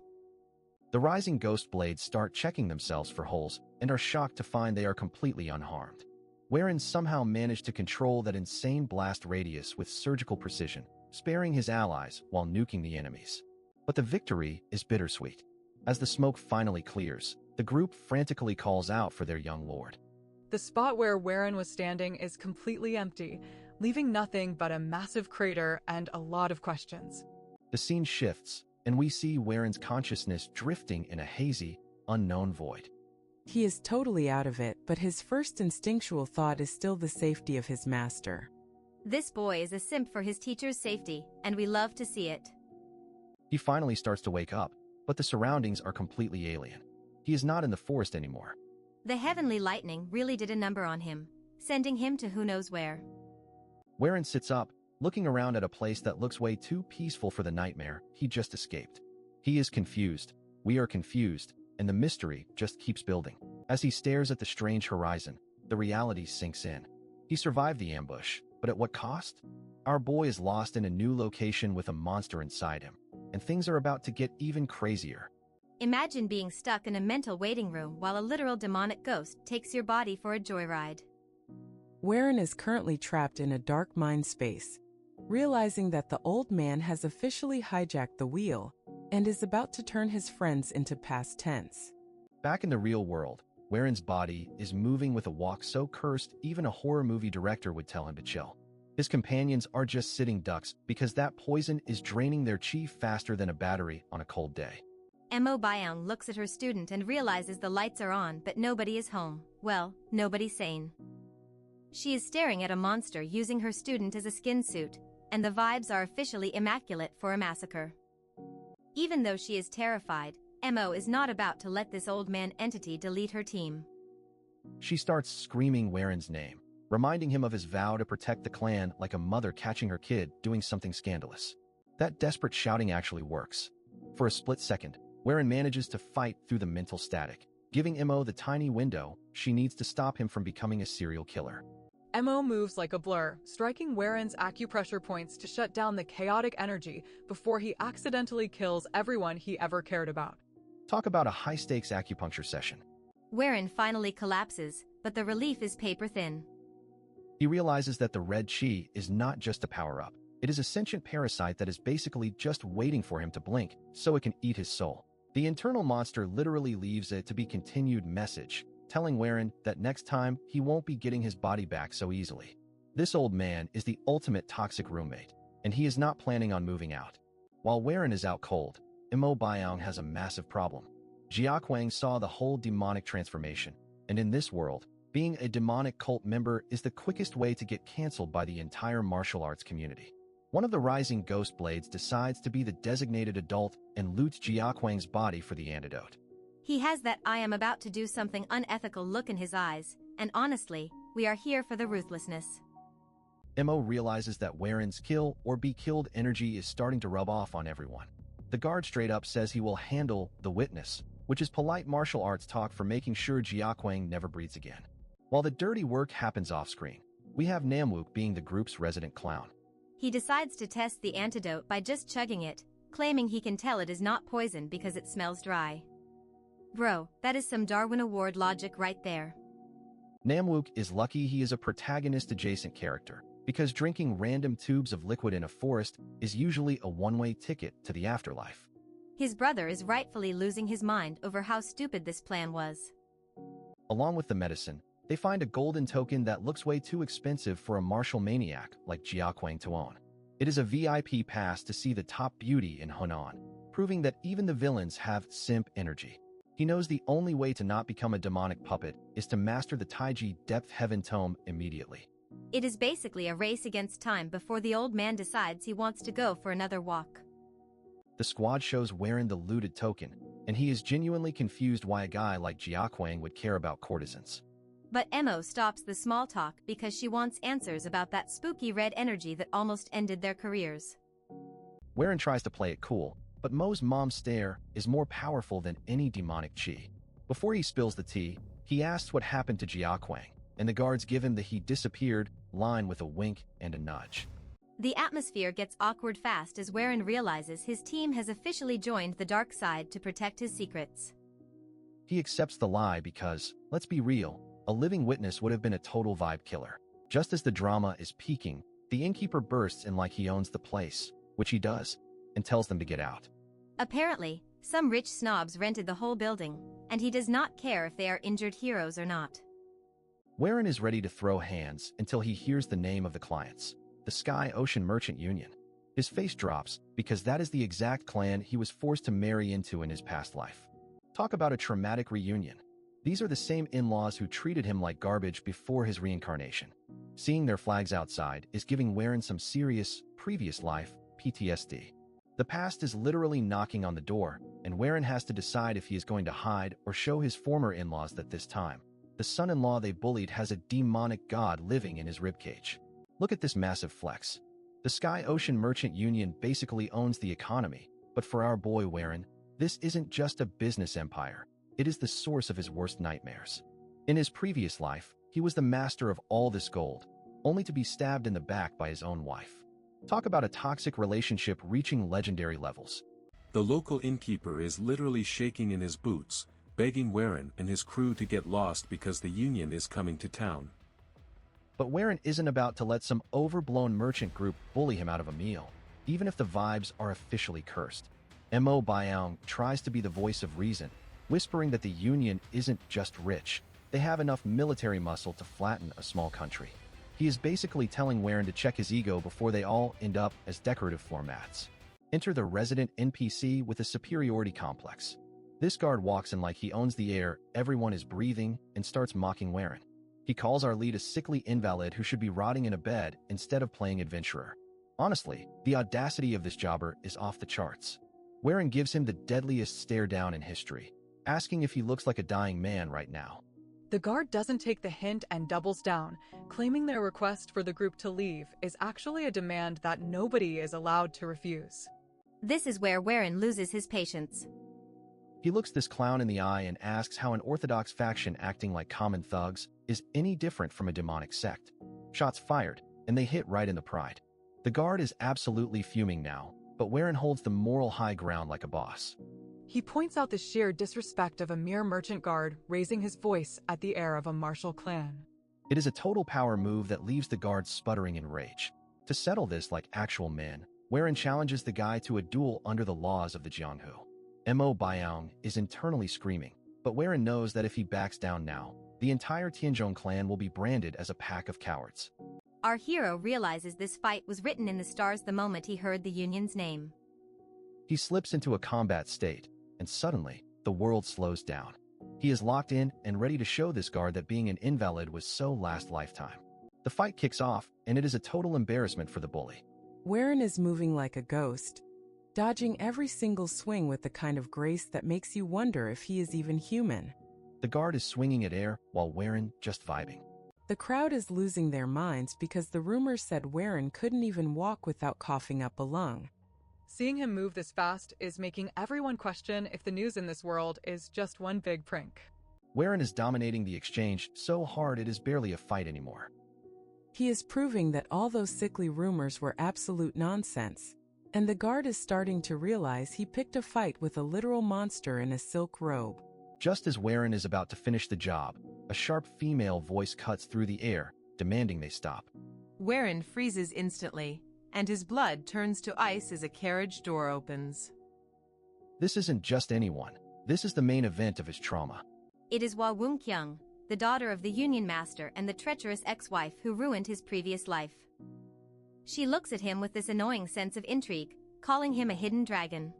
The Rising Ghost Blades start checking themselves for holes and are shocked to find they are completely unharmed. Weren somehow managed to control that insane blast radius with surgical precision, sparing his allies while nuking the enemies. But the victory is bittersweet. As the smoke finally clears, the group frantically calls out for their young lord. The spot where Weren was standing is completely empty, leaving nothing but a massive crater and a lot of questions. The scene shifts, and we see Weren's consciousness drifting in a hazy, unknown void. He is totally out of it, but his first instinctual thought is still the safety of his master. This boy is a simp for his teacher's safety, and we love to see it. He finally starts to wake up, but the surroundings are completely alien. He is not in the forest anymore. The heavenly lightning really did a number on him, sending him to who knows where. Weren sits up, looking around at a place that looks way too peaceful for the nightmare he just escaped. He is confused, we are confused, and the mystery just keeps building. As he stares at the strange horizon, the reality sinks in. He survived the ambush, but at what cost? Our boy is lost in a new location with a monster inside him, and things are about to get even crazier. Imagine being stuck in a mental waiting room while a literal demonic ghost takes your body for a joyride. Weren is currently trapped in a dark mind space, realizing that the old man has officially hijacked the wheel and is about to turn his friends into past tense. Back in the real world, Weren's body is moving with a walk so cursed even a horror movie director would tell him to chill. His companions are just sitting ducks because that poison is draining their chi faster than a battery on a cold day. Mo Biaong looks at her student and realizes the lights are on but nobody is home. Well, nobody's sane. She is staring at a monster using her student as a skin suit, and the vibes are officially immaculate for a massacre. Even though she is terrified, Mo is not about to let this old man entity delete her team. She starts screaming Waren's name, reminding him of his vow to protect the clan like a mother catching her kid doing something scandalous. That desperate shouting actually works. For a split second, Waren manages to fight through the mental static, giving Mo the tiny window she needs to stop him from becoming a serial killer. Mo moves like a blur, striking Waren's acupressure points to shut down the chaotic energy before he accidentally kills everyone he ever cared about. Talk about a high-stakes acupuncture session. Waren finally collapses, but the relief is paper-thin. He realizes that the red chi is not just a power-up. It is a sentient parasite that is basically just waiting for him to blink so it can eat his soul. The internal monster literally leaves a to be continued message, telling Waren that next time he won't be getting his body back so easily. This old man is the ultimate toxic roommate, and he is not planning on moving out. While Waren is out cold, Mo Byong has a massive problem. Jiaquang saw the whole demonic transformation, and in this world, being a demonic cult member is the quickest way to get cancelled by the entire martial arts community. One of the rising ghost blades decides to be the designated adult and loots Jiaquang's body for the antidote. He has that I am about to do something unethical look in his eyes, and honestly, we are here for the ruthlessness. Mo realizes that Waren's kill or be killed energy is starting to rub off on everyone. The guard straight up says he will handle the witness, which is polite martial arts talk for making sure Jiaquang never breathes again. While the dirty work happens off-screen, we have Namwook being the group's resident clown. He decides to test the antidote by just chugging it, claiming he can tell it is not poison because it smells dry. Bro, that is some Darwin Award logic right there. Namwook is lucky he is a protagonist-adjacent character, because drinking random tubes of liquid in a forest is usually a one-way ticket to the afterlife. His brother is rightfully losing his mind over how stupid this plan was. Along with the medicine, they find a golden token that looks way too expensive for a martial maniac like Jiaquang to own. It is a VIP pass to see the top beauty in Hunan, proving that even the villains have simp energy. He knows the only way to not become a demonic puppet is to master the Taiji Depth Heaven Tome immediately. It is basically a race against time before the old man decides he wants to go for another walk. The squad shows Waren the looted token, and he is genuinely confused why a guy like Jiaquang would care about courtesans. But Mo stops the small talk because she wants answers about that spooky red energy that almost ended their careers. Waren tries to play it cool, but Mo's mom's stare is more powerful than any demonic chi. Before he spills the tea, he asks what happened to Jiaquang, and the guards give him the "he disappeared" line with a wink and a nudge. The atmosphere gets awkward fast as Waren realizes his team has officially joined the dark side to protect his secrets. He accepts the lie because, let's be real, a living witness would have been a total vibe killer. Just as the drama is peaking, the innkeeper bursts in like he owns the place, which he does, and tells them to get out. Apparently, some rich snobs rented the whole building, and he does not care if they are injured heroes or not. Waren is ready to throw hands until he hears the name of the clients, the Sky Ocean Merchant Union. His face drops because that is the exact clan he was forced to marry into in his past life. Talk about a traumatic reunion. These are the same in-laws who treated him like garbage before his reincarnation. Seeing their flags outside is giving Waren some serious, previous life, PTSD. The past is literally knocking on the door, and Waren has to decide if he is going to hide or show his former in-laws that this time, the son-in-law they bullied has a demonic god living in his ribcage. Look at this massive flex. The Sky Ocean Merchant Union basically owns the economy, but for our boy Waren, this isn't just a business empire. It is the source of his worst nightmares. In his previous life, he was the master of all this gold, only to be stabbed in the back by his own wife. Talk about a toxic relationship reaching legendary levels. The local innkeeper is literally shaking in his boots, begging Waren and his crew to get lost because the union is coming to town. But Waren isn't about to let some overblown merchant group bully him out of a meal, even if the vibes are officially cursed. Mo Byong tries to be the voice of reason, whispering that the union isn't just rich, they have enough military muscle to flatten a small country. He is basically telling Waren to check his ego before they all end up as decorative floor mats. Enter the resident NPC with a superiority complex. This guard walks in like he owns the air everyone is breathing and starts mocking Waren. He calls our lead a sickly invalid who should be rotting in a bed instead of playing adventurer. Honestly, the audacity of this jobber is off the charts. Warren gives him the deadliest stare down in history, asking if he looks like a dying man right now. The guard doesn't take the hint and doubles down, claiming their request for the group to leave is actually a demand that nobody is allowed to refuse. This is where Warren loses his patience. He looks this clown in the eye and asks how an orthodox faction acting like common thugs is any different from a demonic sect. Shots fired, and they hit right in the pride. The guard is absolutely fuming now, but Warren holds the moral high ground like a boss. He points out the sheer disrespect of a mere merchant guard raising his voice at the heir of a martial clan. It is a total power move that leaves the guard sputtering in rage. To settle this like actual men, Warren challenges the guy to a duel under the laws of the Jianghu. Mo Baiyang is internally screaming, but Warren knows that if he backs down now, the entire Tianzhong clan will be branded as a pack of cowards. Our hero realizes this fight was written in the stars the moment he heard the Union's name. He slips into a combat state, and suddenly, the world slows down. He is locked in and ready to show this guard that being an invalid was so last lifetime. The fight kicks off, and it is a total embarrassment for the bully. Warren is moving like a ghost, dodging every single swing with the kind of grace that makes you wonder if he is even human. The guard is swinging at air while Warren just vibing. The crowd is losing their minds because the rumors said Warren couldn't even walk without coughing up a lung. Seeing him move this fast is making everyone question if the news in this world is just one big prank. Warren is dominating the exchange so hard it is barely a fight anymore. He is proving that all those sickly rumors were absolute nonsense, and the guard is starting to realize he picked a fight with a literal monster in a silk robe. Just as Warren is about to finish the job, a sharp female voice cuts through the air, demanding they stop. Warren freezes instantly, and his blood turns to ice as a carriage door opens. This isn't just anyone. This is the main event of his trauma. It is Hua Wungkyung, the daughter of the Union Master and the treacherous ex-wife who ruined his previous life. She looks at him with this annoying sense of intrigue, calling him a hidden dragon.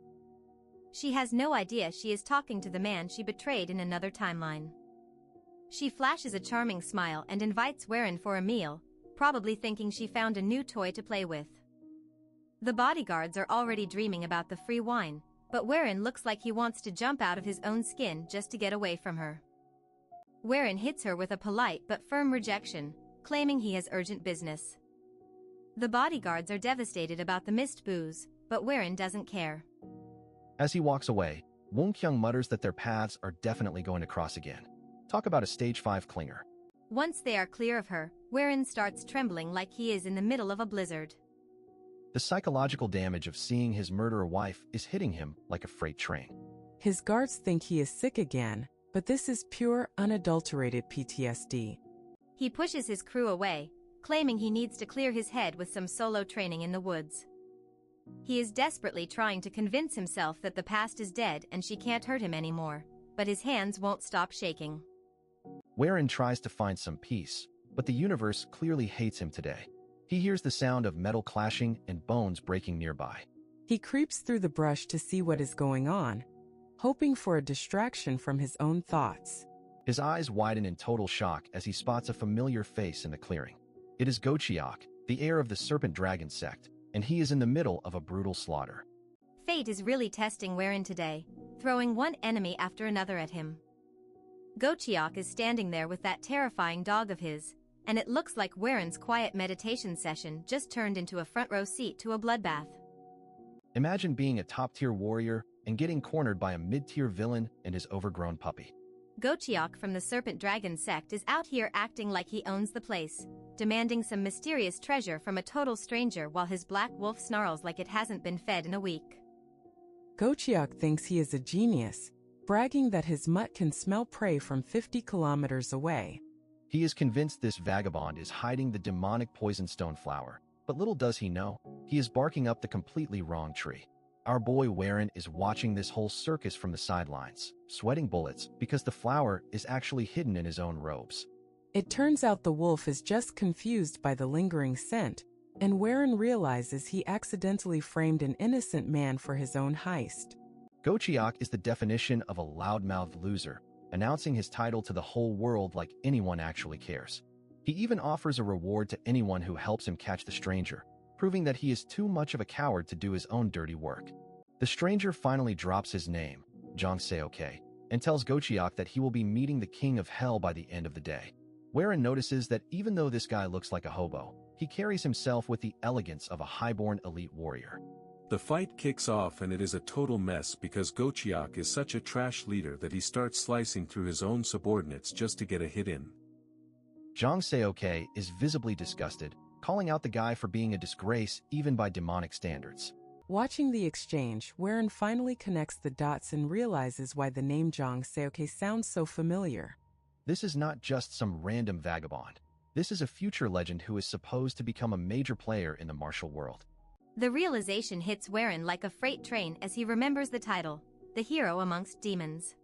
She has no idea she is talking to the man she betrayed in another timeline. She flashes a charming smile and invites Warren for a meal, probably thinking she found a new toy to play with. The bodyguards are already dreaming about the free wine, but Warren looks like he wants to jump out of his own skin just to get away from her. Warren hits her with a polite but firm rejection, claiming he has urgent business. The bodyguards are devastated about the missed booze, but Warren doesn't care. As he walks away, Wungkyung mutters that their paths are definitely going to cross again. Talk about a stage 5 clinger. Once they are clear of her, Warren starts trembling like he is in the middle of a blizzard. The psychological damage of seeing his murderer wife is hitting him like a freight train. His guards think he is sick again, but this is pure, unadulterated PTSD. He pushes his crew away, claiming he needs to clear his head with some solo training in the woods. He is desperately trying to convince himself that the past is dead and she can't hurt him anymore, but his hands won't stop shaking. Warren tries to find some peace, but the universe clearly hates him today. He hears the sound of metal clashing and bones breaking nearby. He creeps through the brush to see what is going on, hoping for a distraction from his own thoughts. His eyes widen in total shock as he spots a familiar face in the clearing. It is Gochiok, the heir of the Serpent Dragon sect, and he is in the middle of a brutal slaughter. Fate is really testing Warren today, throwing one enemy after another at him. Gochiok is standing there with that terrifying dog of his, and it looks like Warren's quiet meditation session just turned into a front-row seat to a bloodbath. Imagine being a top-tier warrior and getting cornered by a mid-tier villain and his overgrown puppy. Gochiok from the Serpent Dragon sect is out here acting like he owns the place, demanding some mysterious treasure from a total stranger while his black wolf snarls like it hasn't been fed in a week. Gochiok thinks he is a genius, bragging that his mutt can smell prey from 50 kilometers away. He is convinced this vagabond is hiding the demonic poison stone flower, but little does he know, he is barking up the completely wrong tree. Our boy Warren is watching this whole circus from the sidelines, sweating bullets because the flower is actually hidden in his own robes. It turns out the wolf is just confused by the lingering scent, and Warren realizes he accidentally framed an innocent man for his own heist. Gochiok is the definition of a loudmouthed loser, announcing his title to the whole world like anyone actually cares. He even offers a reward to anyone who helps him catch the stranger, proving that he is too much of a coward to do his own dirty work. The stranger finally drops his name, Jong Seok, and tells Gochiok that he will be meeting the king of hell by the end of the day. Wherein notices that even though this guy looks like a hobo, he carries himself with the elegance of a highborn elite warrior. The fight kicks off and it is a total mess because Gochiok is such a trash leader that he starts slicing through his own subordinates just to get a hit in. Jong Seok is visibly disgusted, calling out the guy for being a disgrace even by demonic standards. Watching the exchange, Wherein finally connects the dots and realizes why the name Jong Seok sounds so familiar. This is not just some random vagabond. This is a future legend who is supposed to become a major player in the martial world. The realization hits Wherein like a freight train as he remembers the title, the hero amongst demons.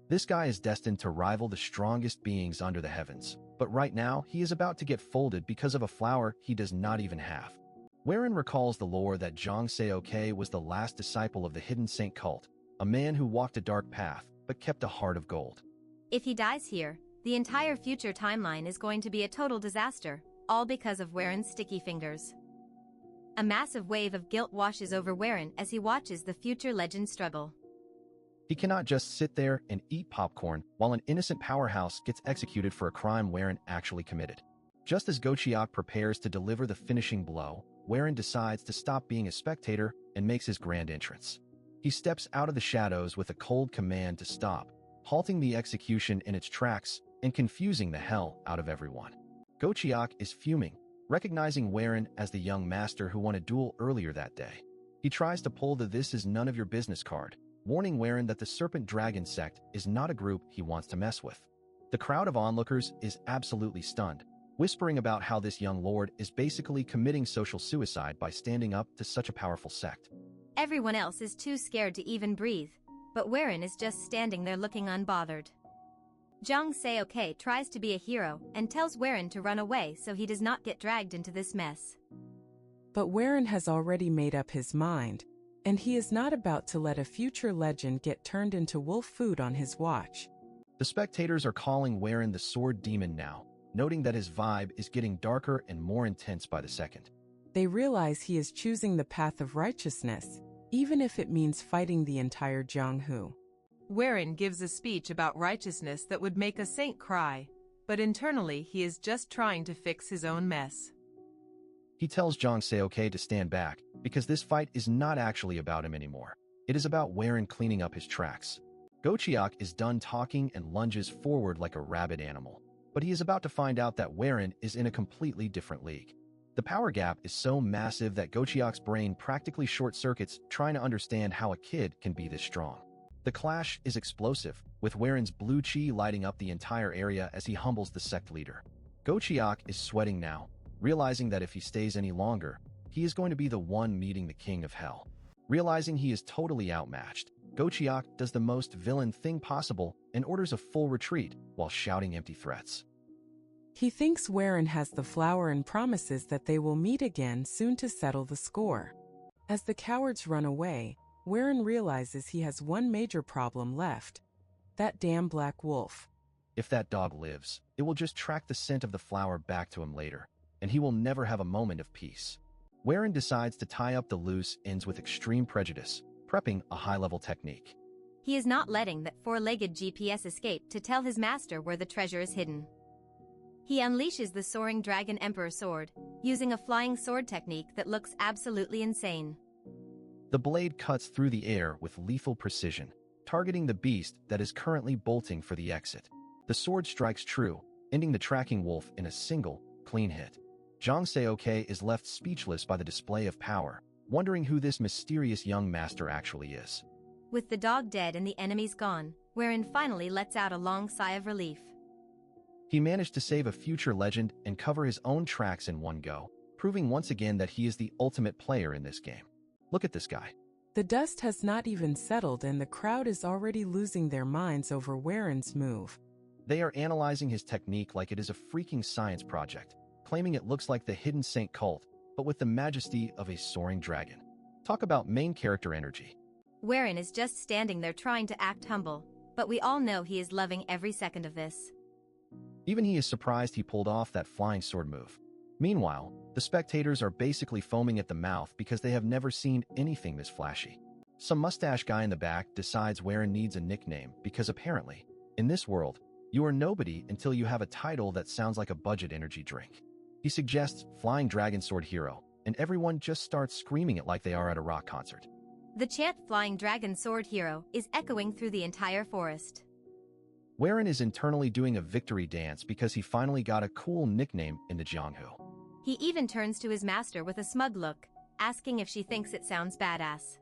This guy is destined to rival the strongest beings under the heavens, but right now he is about to get folded because of a flower he does not even have. Wherein recalls the lore that Jong Seok was the last disciple of the hidden saint cult, a man who walked a dark path but kept a heart of gold. If he dies here, the entire future timeline is going to be a total disaster, all because of Whereин's sticky fingers. A massive wave of guilt washes over Wherein as he watches the future legend struggle. He cannot just sit there and eat popcorn while an innocent powerhouse gets executed for a crime Wherein actually committed. Just as Gochiok prepares to deliver the finishing blow, Wherein decides to stop being a spectator and makes his grand entrance. He steps out of the shadows with a cold command to stop, halting the execution in its tracks and confusing the hell out of everyone. Gochiok is fuming, recognizing Wherein as the young master who won a duel earlier that day. He tries to pull the "this is none of your business" card, warning Wherein that the Serpent Dragon sect is not a group he wants to mess with. The crowd of onlookers is absolutely stunned, whispering about how this young lord is basically committing social suicide by standing up to such a powerful sect. Everyone else is too scared to even breathe, but Wherein is just standing there looking unbothered. Jong Seok tries to be a hero and tells Wherein to run away so he does not get dragged into this mess. But Wherein has already made up his mind, and he is not about to let a future legend get turned into wolf food on his watch. The spectators are calling Wherein the Sword Demon now, noting that his vibe is getting darker and more intense by the second. They realize he is choosing the path of righteousness, even if it means fighting the entire Jianghu. Wherein gives a speech about righteousness that would make a saint cry, but internally he is just trying to fix his own mess. He tells Jong Seok to stand back, because this fight is not actually about him anymore. It is about Wherein cleaning up his tracks. Gochiok is done talking and lunges forward like a rabid animal, but he is about to find out that Wherein is in a completely different league. The power gap is so massive that Gochiok's brain practically short-circuits trying to understand how a kid can be this strong. The clash is explosive, with Wherein's blue chi lighting up the entire area as he humbles the sect leader. Gochiok is sweating now, realizing that if he stays any longer, he is going to be the one meeting the king of hell. Realizing he is totally outmatched, Gochiok does the most villain thing possible and orders a full retreat while shouting empty threats. He thinks Wherein has the flower and promises that they will meet again soon to settle the score. As the cowards run away, Wherein realizes he has one major problem left: that damn black wolf. If that dog lives, it will just track the scent of the flower back to him later, and he will never have a moment of peace. Wherein decides to tie up the loose ends with extreme prejudice, prepping a high-level technique. He is not letting that four-legged GPS escape to tell his master where the treasure is hidden. He unleashes the Soaring Dragon Emperor Sword, using a flying sword technique that looks absolutely insane. The blade cuts through the air with lethal precision, targeting the beast that is currently bolting for the exit. The sword strikes true, ending the tracking wolf in a single, clean hit. Jong Seok is left speechless by the display of power, wondering who this mysterious young master actually is. With the dog dead and the enemies gone, Wherein finally lets out a long sigh of relief. He managed to save a future legend and cover his own tracks in one go, proving once again that he is the ultimate player in this game. Look at this guy. The dust has not even settled and the crowd is already losing their minds over Whereин's move. They are analyzing his technique like it is a freaking science project, claiming it looks like the hidden saint cult, but with the majesty of a soaring dragon. Talk about main character energy. Wherein is just standing there trying to act humble, but we all know he is loving every second of this. Even he is surprised he pulled off that flying sword move. Meanwhile, the spectators are basically foaming at the mouth because they have never seen anything this flashy. Some mustache guy in the back decides Warren needs a nickname because apparently, in this world, you are nobody until you have a title that sounds like a budget energy drink. He suggests Flying Dragon Sword Hero, and everyone just starts screaming it like they are at a rock concert. The chant Flying Dragon Sword Hero is echoing through the entire forest. Warren is internally doing a victory dance because he finally got a cool nickname in the Jianghu. He even turns to his master with a smug look, asking if she thinks it sounds badass.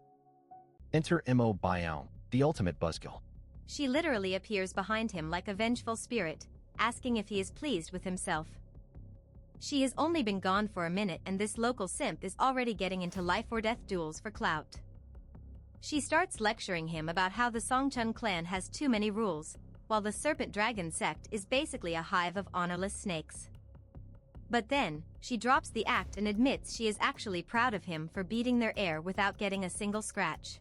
Enter Mo Biao, the ultimate buzzkill. She literally appears behind him like a vengeful spirit, asking if he is pleased with himself. She has only been gone for a minute and this local simp is already getting into life-or-death duels for clout. She starts lecturing him about how the Songchun clan has too many rules, while the Serpent Dragon sect is basically a hive of honorless snakes. But then, she drops the act and admits she is actually proud of him for beating their heir without getting a single scratch.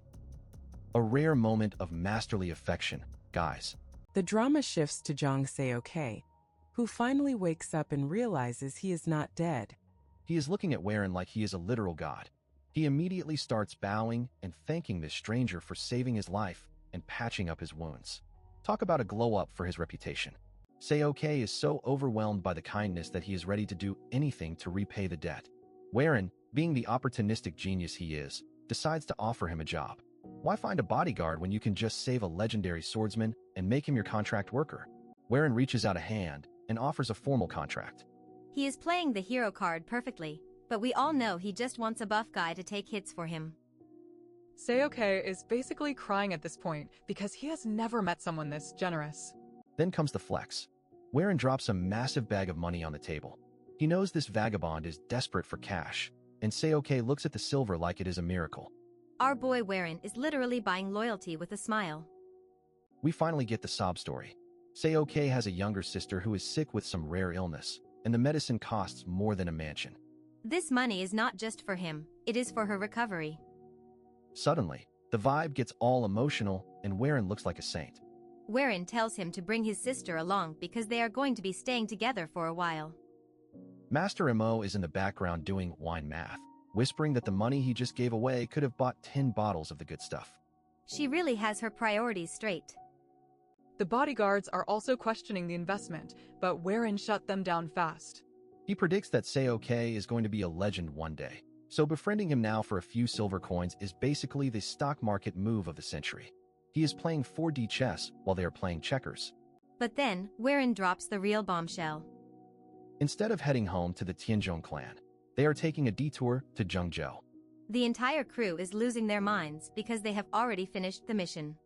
A rare moment of masterly affection, guys. The drama shifts to Jong Se-ok, who finally wakes up and realizes he is not dead. He is looking at Warren like he is a literal god. He immediately starts bowing and thanking this stranger for saving his life and patching up his wounds. Talk about a glow-up for his reputation. Se-ok is so overwhelmed by the kindness that he is ready to do anything to repay the debt. Warren, being the opportunistic genius he is, decides to offer him a job. Why find a bodyguard when you can just save a legendary swordsman and make him your contract worker? Warren reaches out a hand and offers a formal contract. He is playing the hero card perfectly, but we all know he just wants a buff guy to take hits for him. Se-ok is basically crying at this point because he has never met someone this generous. Then comes the flex. Warren drops a massive bag of money on the table. He knows this vagabond is desperate for cash, and Se-ok looks at the silver like it is a miracle. Our boy Warren is literally buying loyalty with a smile. We finally get the sob story. Se-ok has a younger sister who is sick with some rare illness, and the medicine costs more than a mansion. This money is not just for him, it is for her recovery. Suddenly, the vibe gets all emotional, and Warren looks like a saint. Warren tells him to bring his sister along because they are going to be staying together for a while. Master Mo is in the background doing wine math, whispering that the money he just gave away could have bought 10 bottles of the good stuff. She really has her priorities straight. The bodyguards are also questioning the investment, but Warren shut them down fast. He predicts that Se-ok is going to be a legend one day, so befriending him now for a few silver coins is basically the stock market move of the century. He is playing 4D chess while they are playing checkers. But then, Warren drops the real bombshell. Instead of heading home to the Tianzhong clan, they are taking a detour to Zhengzhou. The entire crew is losing their minds because they have already finished the mission.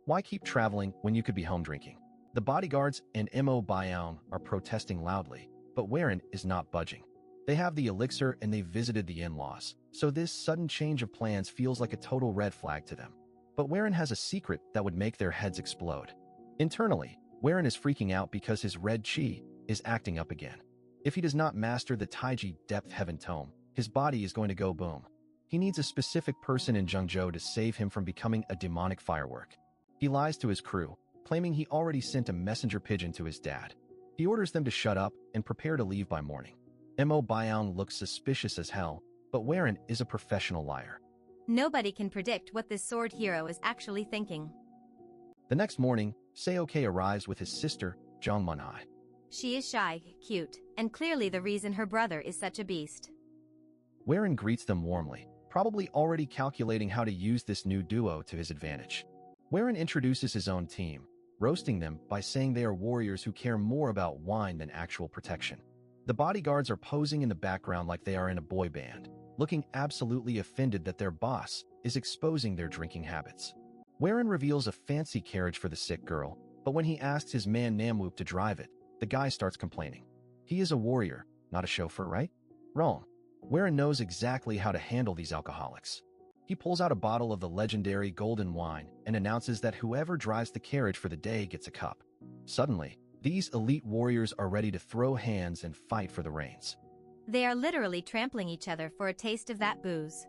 Why keep traveling when you could be home drinking? The bodyguards and Mo Biao are protesting loudly, but Warren is not budging. They have the elixir and they visited the in-laws, so this sudden change of plans feels like a total red flag to them. But Warren has a secret that would make their heads explode. Internally, Warren is freaking out because his red chi is acting up again. If he does not master the Taiji Depth Heaven Tome, his body is going to go boom. He needs a specific person in Zhengzhou to save him from becoming a demonic firework. He lies to his crew, claiming he already sent a messenger pigeon to his dad. He orders them to shut up and prepare to leave by morning. Mo Biao looks suspicious as hell, but Warren is a professional liar. Nobody can predict what this sword hero is actually thinking. The next morning, Se-ok arrives with his sister, Zhang Munhai. She is shy, cute, and clearly the reason her brother is such a beast. Warren greets them warmly, probably already calculating how to use this new duo to his advantage. Warren introduces his own team, roasting them by saying they are warriors who care more about wine than actual protection. The bodyguards are posing in the background like they are in a boy band, looking absolutely offended that their boss is exposing their drinking habits. Warren reveals a fancy carriage for the sick girl, but when he asks his man Namwoop to drive it, the guy starts complaining. He is a warrior, not a chauffeur, right? Wrong. Warren knows exactly how to handle these alcoholics. He pulls out a bottle of the legendary golden wine and announces that whoever drives the carriage for the day gets a cup. Suddenly, these elite warriors are ready to throw hands and fight for the reins. They are literally trampling each other for a taste of that booze.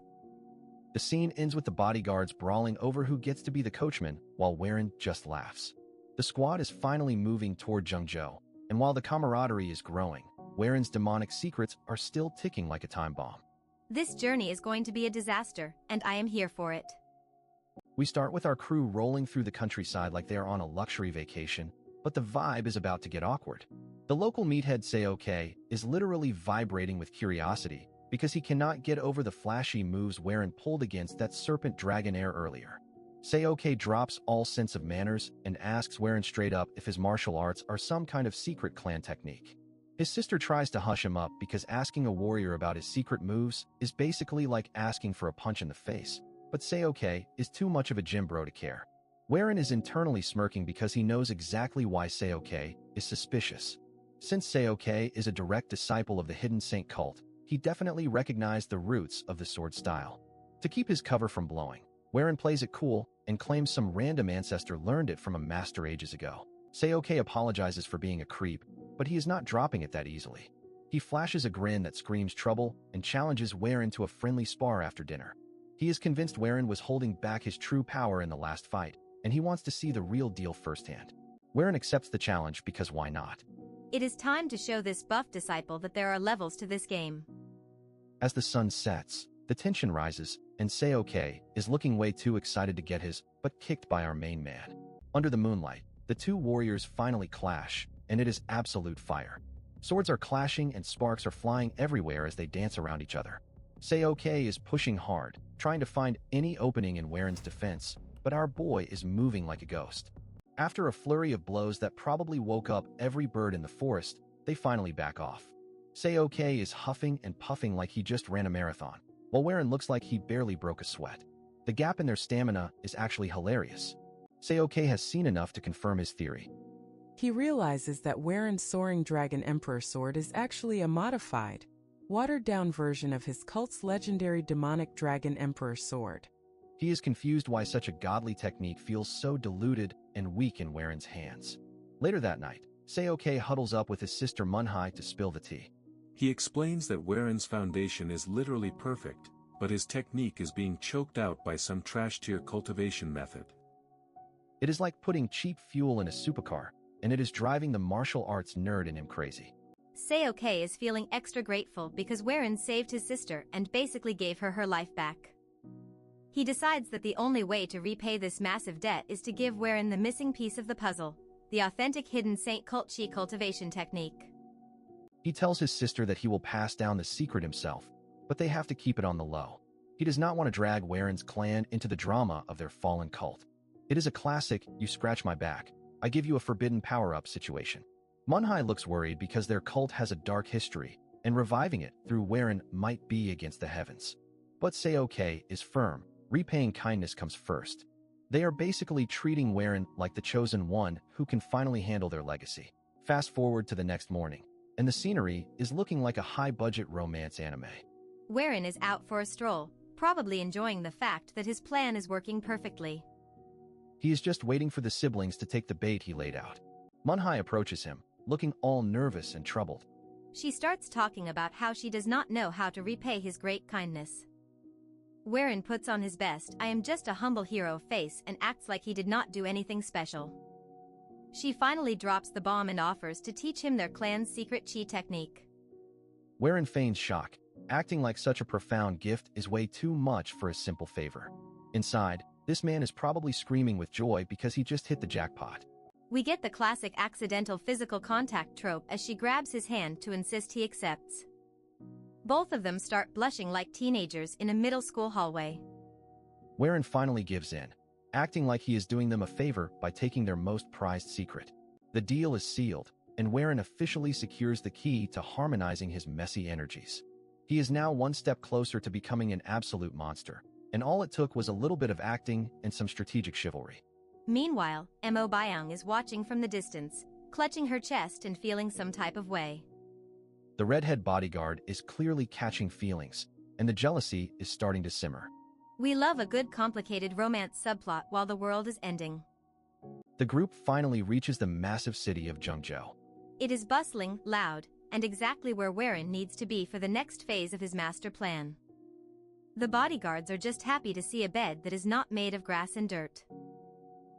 The scene ends with the bodyguards brawling over who gets to be the coachman, while Warren just laughs. The squad is finally moving toward Zhengzhou, and while the camaraderie is growing, Warren's demonic secrets are still ticking like a time bomb. This journey is going to be a disaster, and I am here for it. We start with our crew rolling through the countryside like they are on a luxury vacation, but the vibe is about to get awkward. The local meathead Seok is literally vibrating with curiosity because he cannot get over the flashy moves Warren pulled against that serpent dragon heir earlier. Seok drops all sense of manners and asks Warren straight up if his martial arts are some kind of secret clan technique. His sister tries to hush him up because asking a warrior about his secret moves is basically like asking for a punch in the face, but Seok is too much of a gym bro to care. Warren is internally smirking because he knows exactly why Seok is suspicious. Since Seok is a direct disciple of the Hidden Saint cult, he definitely recognized the roots of the sword style. To keep his cover from blowing, Warren plays it cool and claims some random ancestor learned it from a master ages ago. Seok apologizes for being a creep, but he is not dropping it that easily. He flashes a grin that screams trouble and challenges Warren to a friendly spar after dinner. He is convinced Warren was holding back his true power in the last fight, and he wants to see the real deal firsthand. Warren accepts the challenge because why not? It is time to show this buff disciple that there are levels to this game. As the sun sets, the tension rises, and Seok is looking way too excited to get his butt kicked by our main man. Under the moonlight, the two warriors finally clash, and it is absolute fire. Swords are clashing and sparks are flying everywhere as they dance around each other. Seok is pushing hard, trying to find any opening in Warren's defense, but our boy is moving like a ghost. After a flurry of blows that probably woke up every bird in the forest, they finally back off. Seok is huffing and puffing like he just ran a marathon, while Warren looks like he barely broke a sweat. The gap in their stamina is actually hilarious. Seok has seen enough to confirm his theory. He realizes that Warren's Soaring Dragon Emperor sword is actually a modified, watered-down version of his cult's legendary demonic Dragon Emperor sword. He is confused why such a godly technique feels so diluted and weak in Warren's hands. Later that night, Seok huddles up with his sister Manhwa to spill the tea. He explains that Warren's foundation is literally perfect, but his technique is being choked out by some trash-tier cultivation method. It is like putting cheap fuel in a supercar, and it is driving the martial arts nerd in him crazy. Seok is feeling extra grateful because Warren saved his sister and basically gave her life back. He decides that the only way to repay this massive debt is to give Warren the missing piece of the puzzle, the authentic Hidden Saint cult chi cultivation technique. He tells his sister that he will pass down the secret himself, but they have to keep it on the low. He does not want to drag Warren's clan into the drama of their fallen cult. It is a classic, you scratch my back, I give you a forbidden power-up situation. Manhwa looks worried because their cult has a dark history, and reviving it through Warren might be against the heavens. But Seok is firm, repaying kindness comes first. They are basically treating Warren like the chosen one who can finally handle their legacy. Fast forward to the next morning, and the scenery is looking like a high-budget romance anime. Warren is out for a stroll, probably enjoying the fact that his plan is working perfectly. He is just waiting for the siblings to take the bait he laid out. Manhwa approaches him, looking all nervous and troubled. She starts talking about how she does not know how to repay his great kindness. Warren puts on his best I am just a humble hero face and acts like he did not do anything special. She finally drops the bomb and offers to teach him their clan's secret chi technique. Warren feigns shock, acting like such a profound gift is way too much for a simple favor. Inside, this man is probably screaming with joy because he just hit the jackpot. We get the classic accidental physical contact trope as she grabs his hand to insist he accepts. Both of them start blushing like teenagers in a middle school hallway. Warren finally gives in, acting like he is doing them a favor by taking their most prized secret. The deal is sealed, and Warren officially secures the key to harmonizing his messy energies. He is now one step closer to becoming an absolute monster, and all it took was a little bit of acting and some strategic chivalry. Meanwhile, Mo Byung is watching from the distance, clutching her chest and feeling some type of way. The redhead bodyguard is clearly catching feelings, and the jealousy is starting to simmer. We love a good complicated romance subplot while the world is ending. The group finally reaches the massive city of Zhengzhou. It is bustling, loud, and exactly where Warren needs to be for the next phase of his master plan. The bodyguards are just happy to see a bed that is not made of grass and dirt.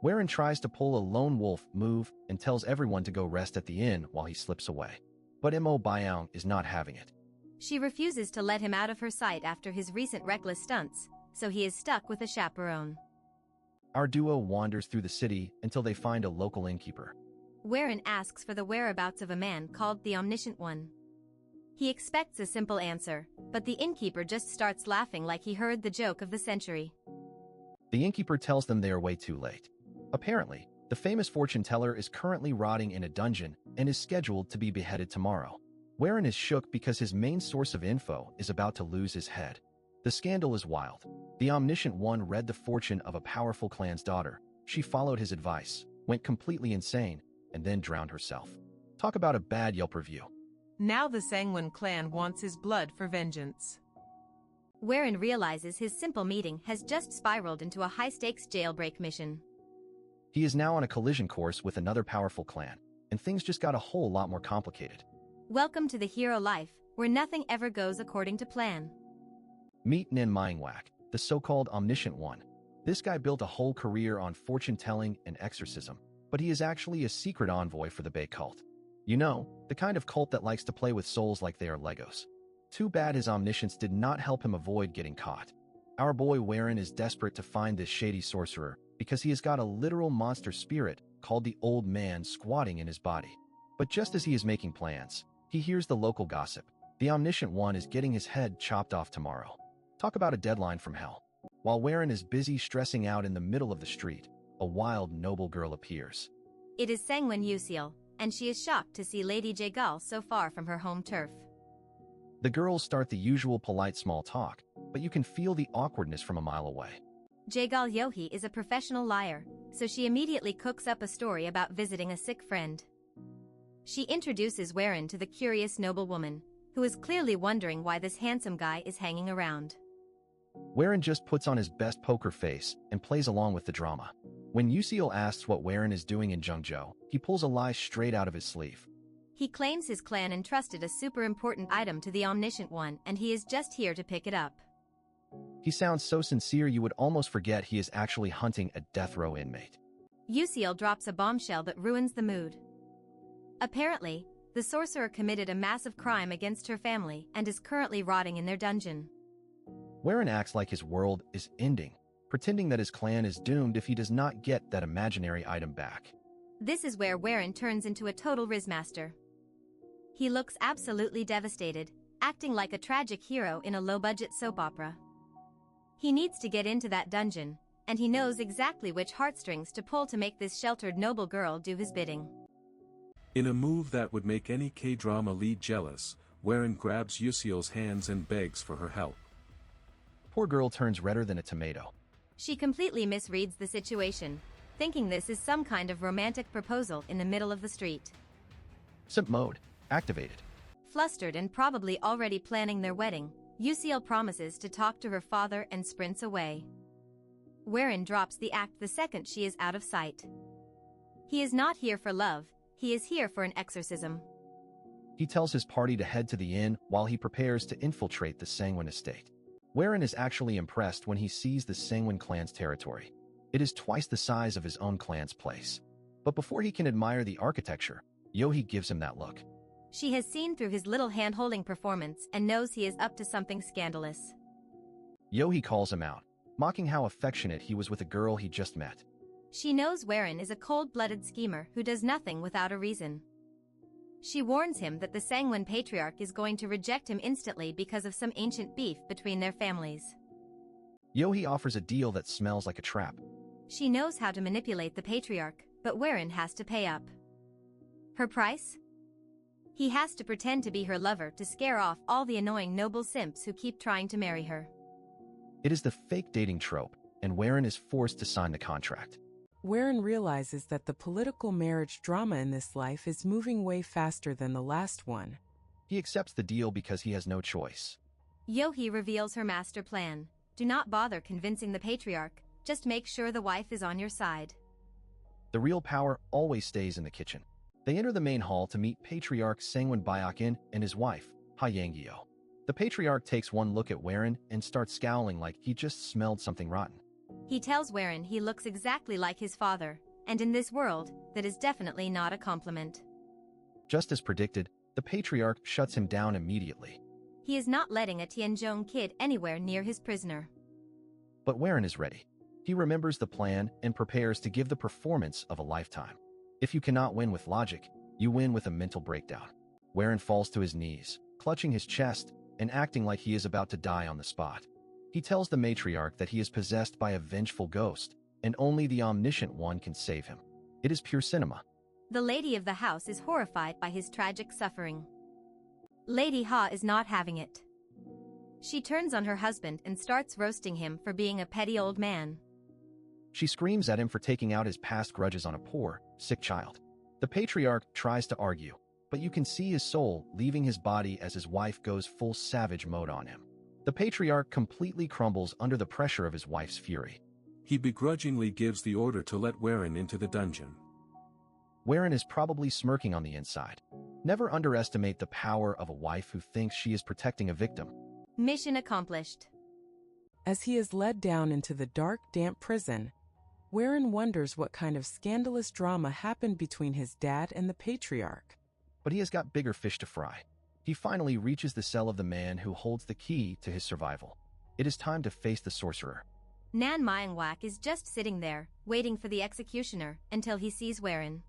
Warren tries to pull a lone wolf move and tells everyone to go rest at the inn while he slips away. But Mo Byung is not having it. She refuses to let him out of her sight after his recent reckless stunts, so he is stuck with a chaperone. Our duo wanders through the city until they find a local innkeeper. Wherein asks for the whereabouts of a man called the Omniscient One. He expects a simple answer, but the innkeeper just starts laughing like he heard the joke of the century. The innkeeper tells them they are way too late. Apparently, the famous fortune teller is currently rotting in a dungeon and is scheduled to be beheaded tomorrow. Wherein is shook because his main source of info is about to lose his head. The scandal is wild. The Omniscient One read the fortune of a powerful clan's daughter. She followed his advice, went completely insane, and then drowned herself. Talk about a bad Yelp review. Now the Sangwon clan wants his blood for vengeance. Wherein realizes his simple meeting has just spiraled into a high-stakes jailbreak mission. He is now on a collision course with another powerful clan, and things just got a whole lot more complicated. Welcome to the hero life, where nothing ever goes according to plan. Meet Nin Myingwak, the so-called Omniscient One. This guy built a whole career on fortune-telling and exorcism, but he is actually a secret envoy for the Bae cult. You know, the kind of cult that likes to play with souls like they are Legos. Too bad his omniscience did not help him avoid getting caught. Our boy Wherein is desperate to find this shady sorcerer because he has got a literal monster spirit called the Old Man squatting in his body. But just as he is making plans, he hears the local gossip. The Omniscient One is getting his head chopped off tomorrow. Talk about a deadline from hell. While Wherein is busy stressing out in the middle of the street, a wild noble girl appears. It is Sangwon Yuseol, and she is shocked to see Lady Jaegal so far from her home turf. The girls start the usual polite small talk, but you can feel the awkwardness from a mile away. Jaegal Yohee is a professional liar, so she immediately cooks up a story about visiting a sick friend. She introduces Wherein to the curious noblewoman, who is clearly wondering why this handsome guy is hanging around. Wherein just puts on his best poker face and plays along with the drama. When Yuseol asks what Wherein is doing in Zhengzhou, he pulls a lie straight out of his sleeve. He claims his clan entrusted a super important item to the Omniscient One and he is just here to pick it up. He sounds so sincere you would almost forget he is actually hunting a death row inmate. Yuseol drops a bombshell that ruins the mood. Apparently, the sorcerer committed a massive crime against her family and is currently rotting in their dungeon. Wherein acts like his world is ending, pretending that his clan is doomed if he does not get that imaginary item back. This is where Wherein turns into a total rizmaster. He looks absolutely devastated, acting like a tragic hero in a low-budget soap opera. He needs to get into that dungeon, and he knows exactly which heartstrings to pull to make this sheltered noble girl do his bidding. In a move that would make any K-drama lead jealous, Wherein grabs Yuseol's hands and begs for her help. Poor girl turns redder than a tomato. She completely misreads the situation, thinking this is some kind of romantic proposal in the middle of the street. Simp mode activated. Flustered and probably already planning their wedding, Yuseol promises to talk to her father and sprints away. Wherein drops the act the second she is out of sight. He is not here for love, he is here for an exorcism. He tells his party to head to the inn while he prepares to infiltrate the Sangwon estate. Wherein is actually impressed when he sees the Sangwon clan's territory. It is twice the size of his own clan's place. But before he can admire the architecture, Yohee gives him that look. She has seen through his little hand-holding performance and knows he is up to something scandalous. Yohee calls him out, mocking how affectionate he was with a girl he just met. She knows Wherein is a cold-blooded schemer who does nothing without a reason. She warns him that the Sangwon patriarch is going to reject him instantly because of some ancient beef between their families. Yohee offers a deal that smells like a trap. She knows how to manipulate the patriarch, but Wherein has to pay up. Her price? He has to pretend to be her lover to scare off all the annoying noble simps who keep trying to marry her. It is the fake dating trope, and Wherein is forced to sign the contract. Wherein realizes that the political marriage drama in this life is moving way faster than the last one. He accepts the deal because he has no choice. Yohee reveals her master plan. Do not bother convincing the patriarch, just make sure the wife is on your side. The real power always stays in the kitchen. They enter the main hall to meet Patriarch Sangwon Byakin and his wife, Ha Yanggyo. The patriarch takes one look at Wherein and starts scowling like he just smelled something rotten. He tells Wherein he looks exactly like his father, and in this world, that is definitely not a compliment. Just as predicted, the patriarch shuts him down immediately. He is not letting a Tianzhong kid anywhere near his prisoner. But Wherein is ready. He remembers the plan and prepares to give the performance of a lifetime. If you cannot win with logic, you win with a mental breakdown. Wherein falls to his knees, clutching his chest and acting like he is about to die on the spot. He tells the matriarch that he is possessed by a vengeful ghost, and only the omniscient one can save him. It is pure cinema. The lady of the house is horrified by his tragic suffering. Lady Ha is not having it. She turns on her husband and starts roasting him for being a petty old man. She screams at him for taking out his past grudges on a poor, sick child. The patriarch tries to argue, but you can see his soul leaving his body as his wife goes full savage mode on him. The patriarch completely crumbles under the pressure of his wife's fury. He begrudgingly gives the order to let Wherein into the dungeon. Wherein is probably smirking on the inside. Never underestimate the power of a wife who thinks she is protecting a victim. Mission accomplished. As he is led down into the dark, damp prison, Wherein wonders what kind of scandalous drama happened between his dad and the patriarch. But he has got bigger fish to fry. He finally reaches the cell of the man who holds the key to his survival. It is time to face the sorcerer. Nan Myingwak is just sitting there, waiting for the executioner, until he sees Wherein.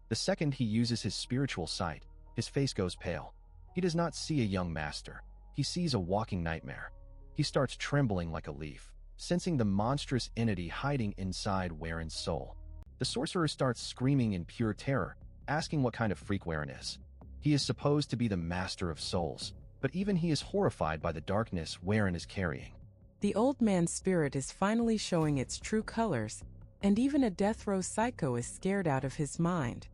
The second he uses his spiritual sight, his face goes pale. He does not see a young master. He sees a walking nightmare. He starts trembling like a leaf, sensing the monstrous entity hiding inside Whereин's soul. The sorcerer starts screaming in pure terror, asking what kind of freak Wherein is. He is supposed to be the master of souls, but even he is horrified by the darkness Wherein is carrying. The old man's spirit is finally showing its true colors, and even a death row psycho is scared out of his mind.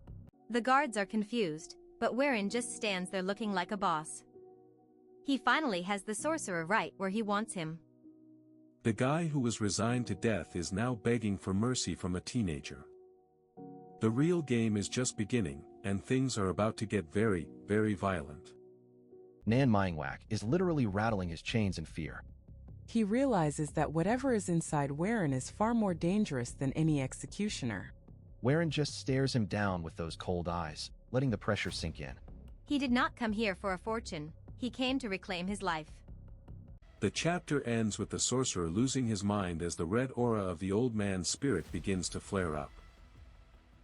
The guards are confused, but Wherein just stands there looking like a boss. He finally has the sorcerer right where he wants him. The guy who was resigned to death is now begging for mercy from a teenager. The real game is just beginning, and things are about to get very, very violent. Nan Myingwak is literally rattling his chains in fear. He realizes that whatever is inside Wherein is far more dangerous than any executioner. Wherein just stares him down with those cold eyes, letting the pressure sink in. He did not come here for a fortune. He came to reclaim his life. The chapter ends with the sorcerer losing his mind as the red aura of the old man's spirit begins to flare up.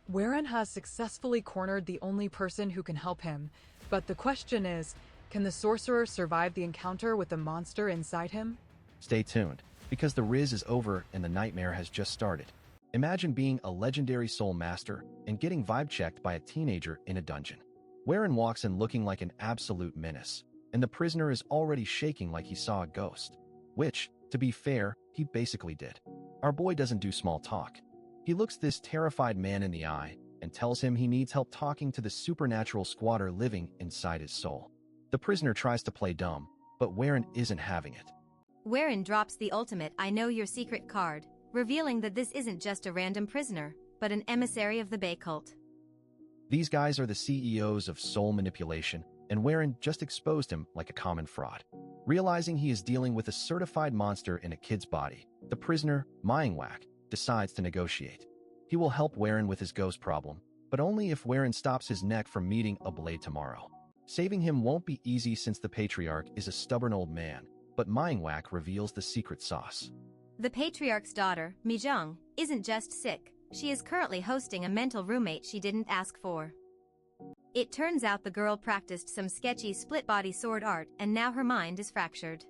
Wherein has successfully cornered the only person who can help him, but the question is, can the sorcerer survive the encounter with the monster inside him? Stay tuned, because the Riz is over and the nightmare has just started. Imagine being a legendary soul master and getting vibe checked by a teenager in a dungeon. Wherein walks in looking like an absolute menace, and the prisoner is already shaking like he saw a ghost. Which, to be fair, he basically did. Our boy doesn't do small talk. He looks this terrified man in the eye and tells him he needs help talking to the supernatural squatter living inside his soul. The prisoner tries to play dumb, but Wherein isn't having it. Wherein drops the ultimate "I know your secret" card, revealing that this isn't just a random prisoner, but an emissary of the Bay cult. These guys are the CEOs of soul manipulation, and Wherein just exposed him like a common fraud. Realizing he is dealing with a certified monster in a kid's body, the prisoner, Myingwak, decides to negotiate. He will help Wherein with his ghost problem, but only if Wherein stops his neck from meeting a blade tomorrow. Saving him won't be easy since the patriarch is a stubborn old man, but Myingwak reveals the secret sauce. The patriarch's daughter, Mijong, isn't just sick, she is currently hosting a mental roommate she didn't ask for. It turns out the girl practiced some sketchy split-body sword art and now her mind is fractured.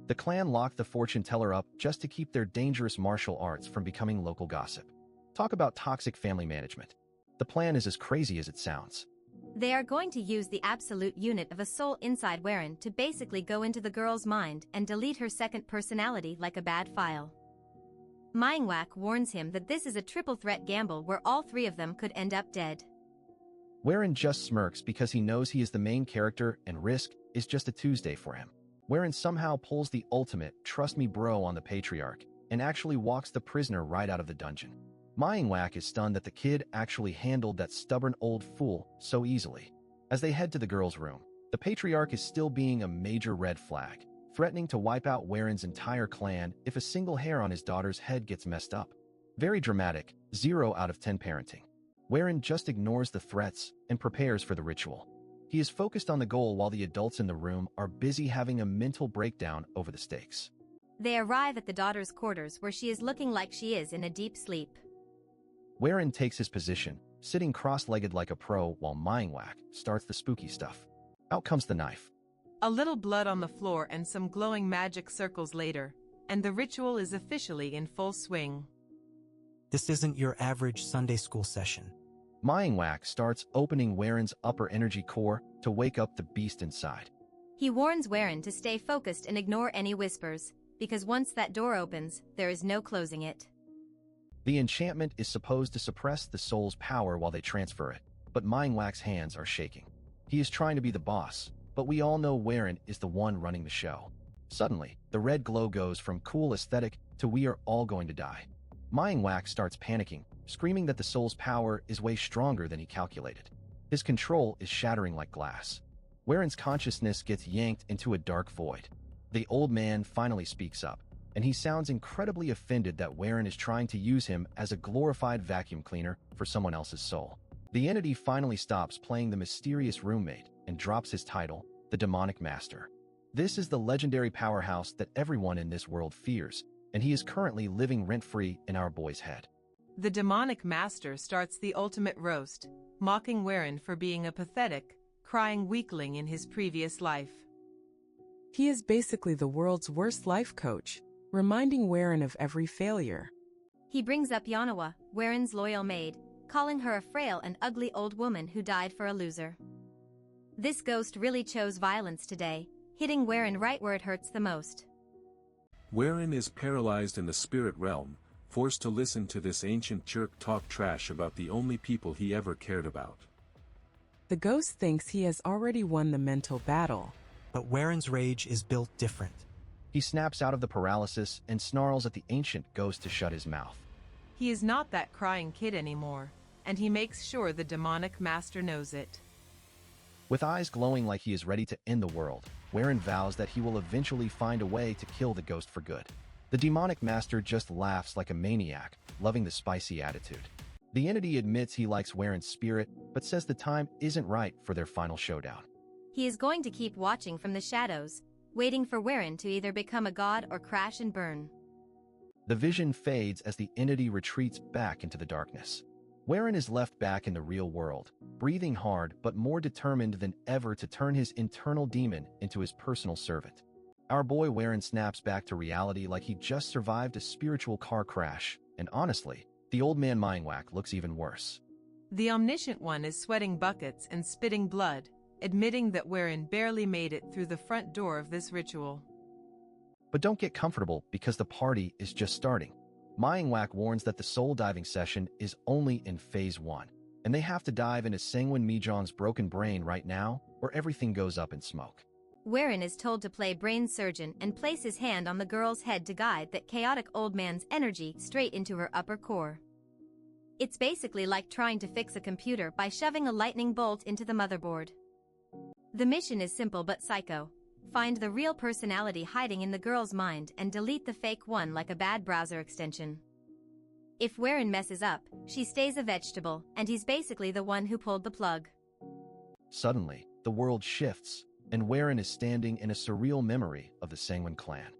The clan locked the fortune teller up just to keep their dangerous martial arts from becoming local gossip. Talk about toxic family management. The plan is as crazy as it sounds. They are going to use the absolute unit of a soul inside Wherein to basically go into the girl's mind and delete her second personality like a bad file. Myingwak warns him that this is a triple threat gamble where all three of them could end up dead. Wherein just smirks because he knows he is the main character and risk is just a Tuesday for him. Wherein somehow pulls the ultimate "trust me bro" on the patriarch and actually walks the prisoner right out of the dungeon. Myingwak is stunned that the kid actually handled that stubborn old fool so easily. As they head to the girl's room, the patriarch is still being a major red flag, threatening to wipe out Whereин's entire clan if a single hair on his daughter's head gets messed up. Very dramatic, 0 out of 10 parenting. Wherein just ignores the threats and prepares for the ritual. He is focused on the goal while the adults in the room are busy having a mental breakdown over the stakes. They arrive at the daughter's quarters where she is looking like she is in a deep sleep. Wherein takes his position, sitting cross-legged like a pro while Manhwa starts the spooky stuff. Out comes the knife. A little blood on the floor and some glowing magic circles later, and the ritual is officially in full swing. This isn't your average Sunday school session. Manhwa starts opening Waren's upper energy core to wake up the beast inside. He warns Waren to stay focused and ignore any whispers, because once that door opens, there is no closing it. The enchantment is supposed to suppress the soul's power while they transfer it, but Manhwa's hands are shaking. He is trying to be the boss, but we all know Waren is the one running the show. Suddenly, the red glow goes from cool aesthetic to we are all going to die. Manhwa starts panicking, screaming that the soul's power is way stronger than he calculated. His control is shattering like glass. Waren's consciousness gets yanked into a dark void. The old man finally speaks up, and he sounds incredibly offended that Waren is trying to use him as a glorified vacuum cleaner for someone else's soul. The entity finally stops playing the mysterious roommate and drops his title, the Demonic Master. This is the legendary powerhouse that everyone in this world fears, and he is currently living rent-free in our boy's head. The demonic master starts the ultimate roast, mocking Waren for being a pathetic, crying weakling in his previous life. He is basically the world's worst life coach, reminding Waren of every failure. He brings up Yanawa, Waren's loyal maid, calling her a frail and ugly old woman who died for a loser. This ghost really chose violence today, hitting Waren right where it hurts the most. Waren is paralyzed in the spirit realm, forced to listen to this ancient jerk talk trash about the only people he ever cared about. The ghost thinks he has already won the mental battle. But Waren's rage is built different. He snaps out of the paralysis and snarls at the ancient ghost to shut his mouth. He is not that crying kid anymore, and he makes sure the demonic master knows it. With eyes glowing like he is ready to end the world, Waren vows that he will eventually find a way to kill the ghost for good. The demonic master just laughs like a maniac, loving the spicy attitude. The entity admits he likes Waren's spirit, but says the time isn't right for their final showdown. He is going to keep watching from the shadows, waiting for Waren to either become a god or crash and burn. The vision fades as the entity retreats back into the darkness. Waren is left back in the real world, breathing hard but more determined than ever to turn his internal demon into his personal servant. Our boy Waren snaps back to reality like he just survived a spiritual car crash, and honestly, the old man Manhwa looks even worse. The omniscient one is sweating buckets and spitting blood, admitting that Waren barely made it through the front door of this ritual. But don't get comfortable because the party is just starting. Manhwa warns that the soul diving session is only in phase 1, and they have to dive into Sangwon Mijong's broken brain right now, or everything goes up in smoke. Waren is told to play brain surgeon and place his hand on the girl's head to guide that chaotic old man's energy straight into her upper core. It's basically like trying to fix a computer by shoving a lightning bolt into the motherboard. The mission is simple but psycho. Find the real personality hiding in the girl's mind and delete the fake one like a bad browser extension. If Waren messes up, she stays a vegetable, and he's basically the one who pulled the plug. Suddenly, the world shifts, and Waren is standing in a surreal memory of the Sangwon clan.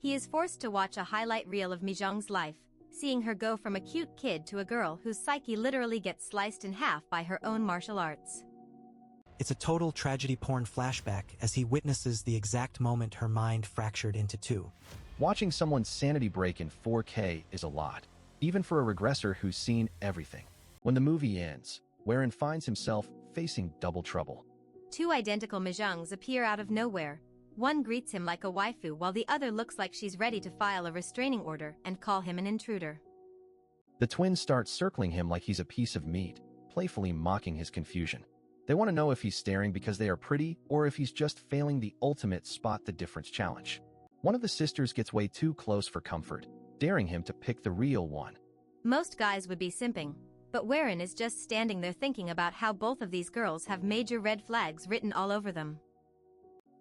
He is forced to watch a highlight reel of Mijong's life, seeing her go from a cute kid to a girl whose psyche literally gets sliced in half by her own martial arts. It's a total tragedy porn flashback as he witnesses the exact moment her mind fractured into two. Watching someone's sanity break in 4K is a lot, even for a regressor who's seen everything. When the movie ends, Waren finds himself facing double trouble. Two identical Mijongs appear out of nowhere. One greets him like a waifu while the other looks like she's ready to file a restraining order and call him an intruder. The twins start circling him like he's a piece of meat, playfully mocking his confusion. They want to know if he's staring because they are pretty or if he's just failing the ultimate spot the difference challenge. One of the sisters gets way too close for comfort, daring him to pick the real one. Most guys would be simping, but Waren is just standing there thinking about how both of these girls have major red flags written all over them.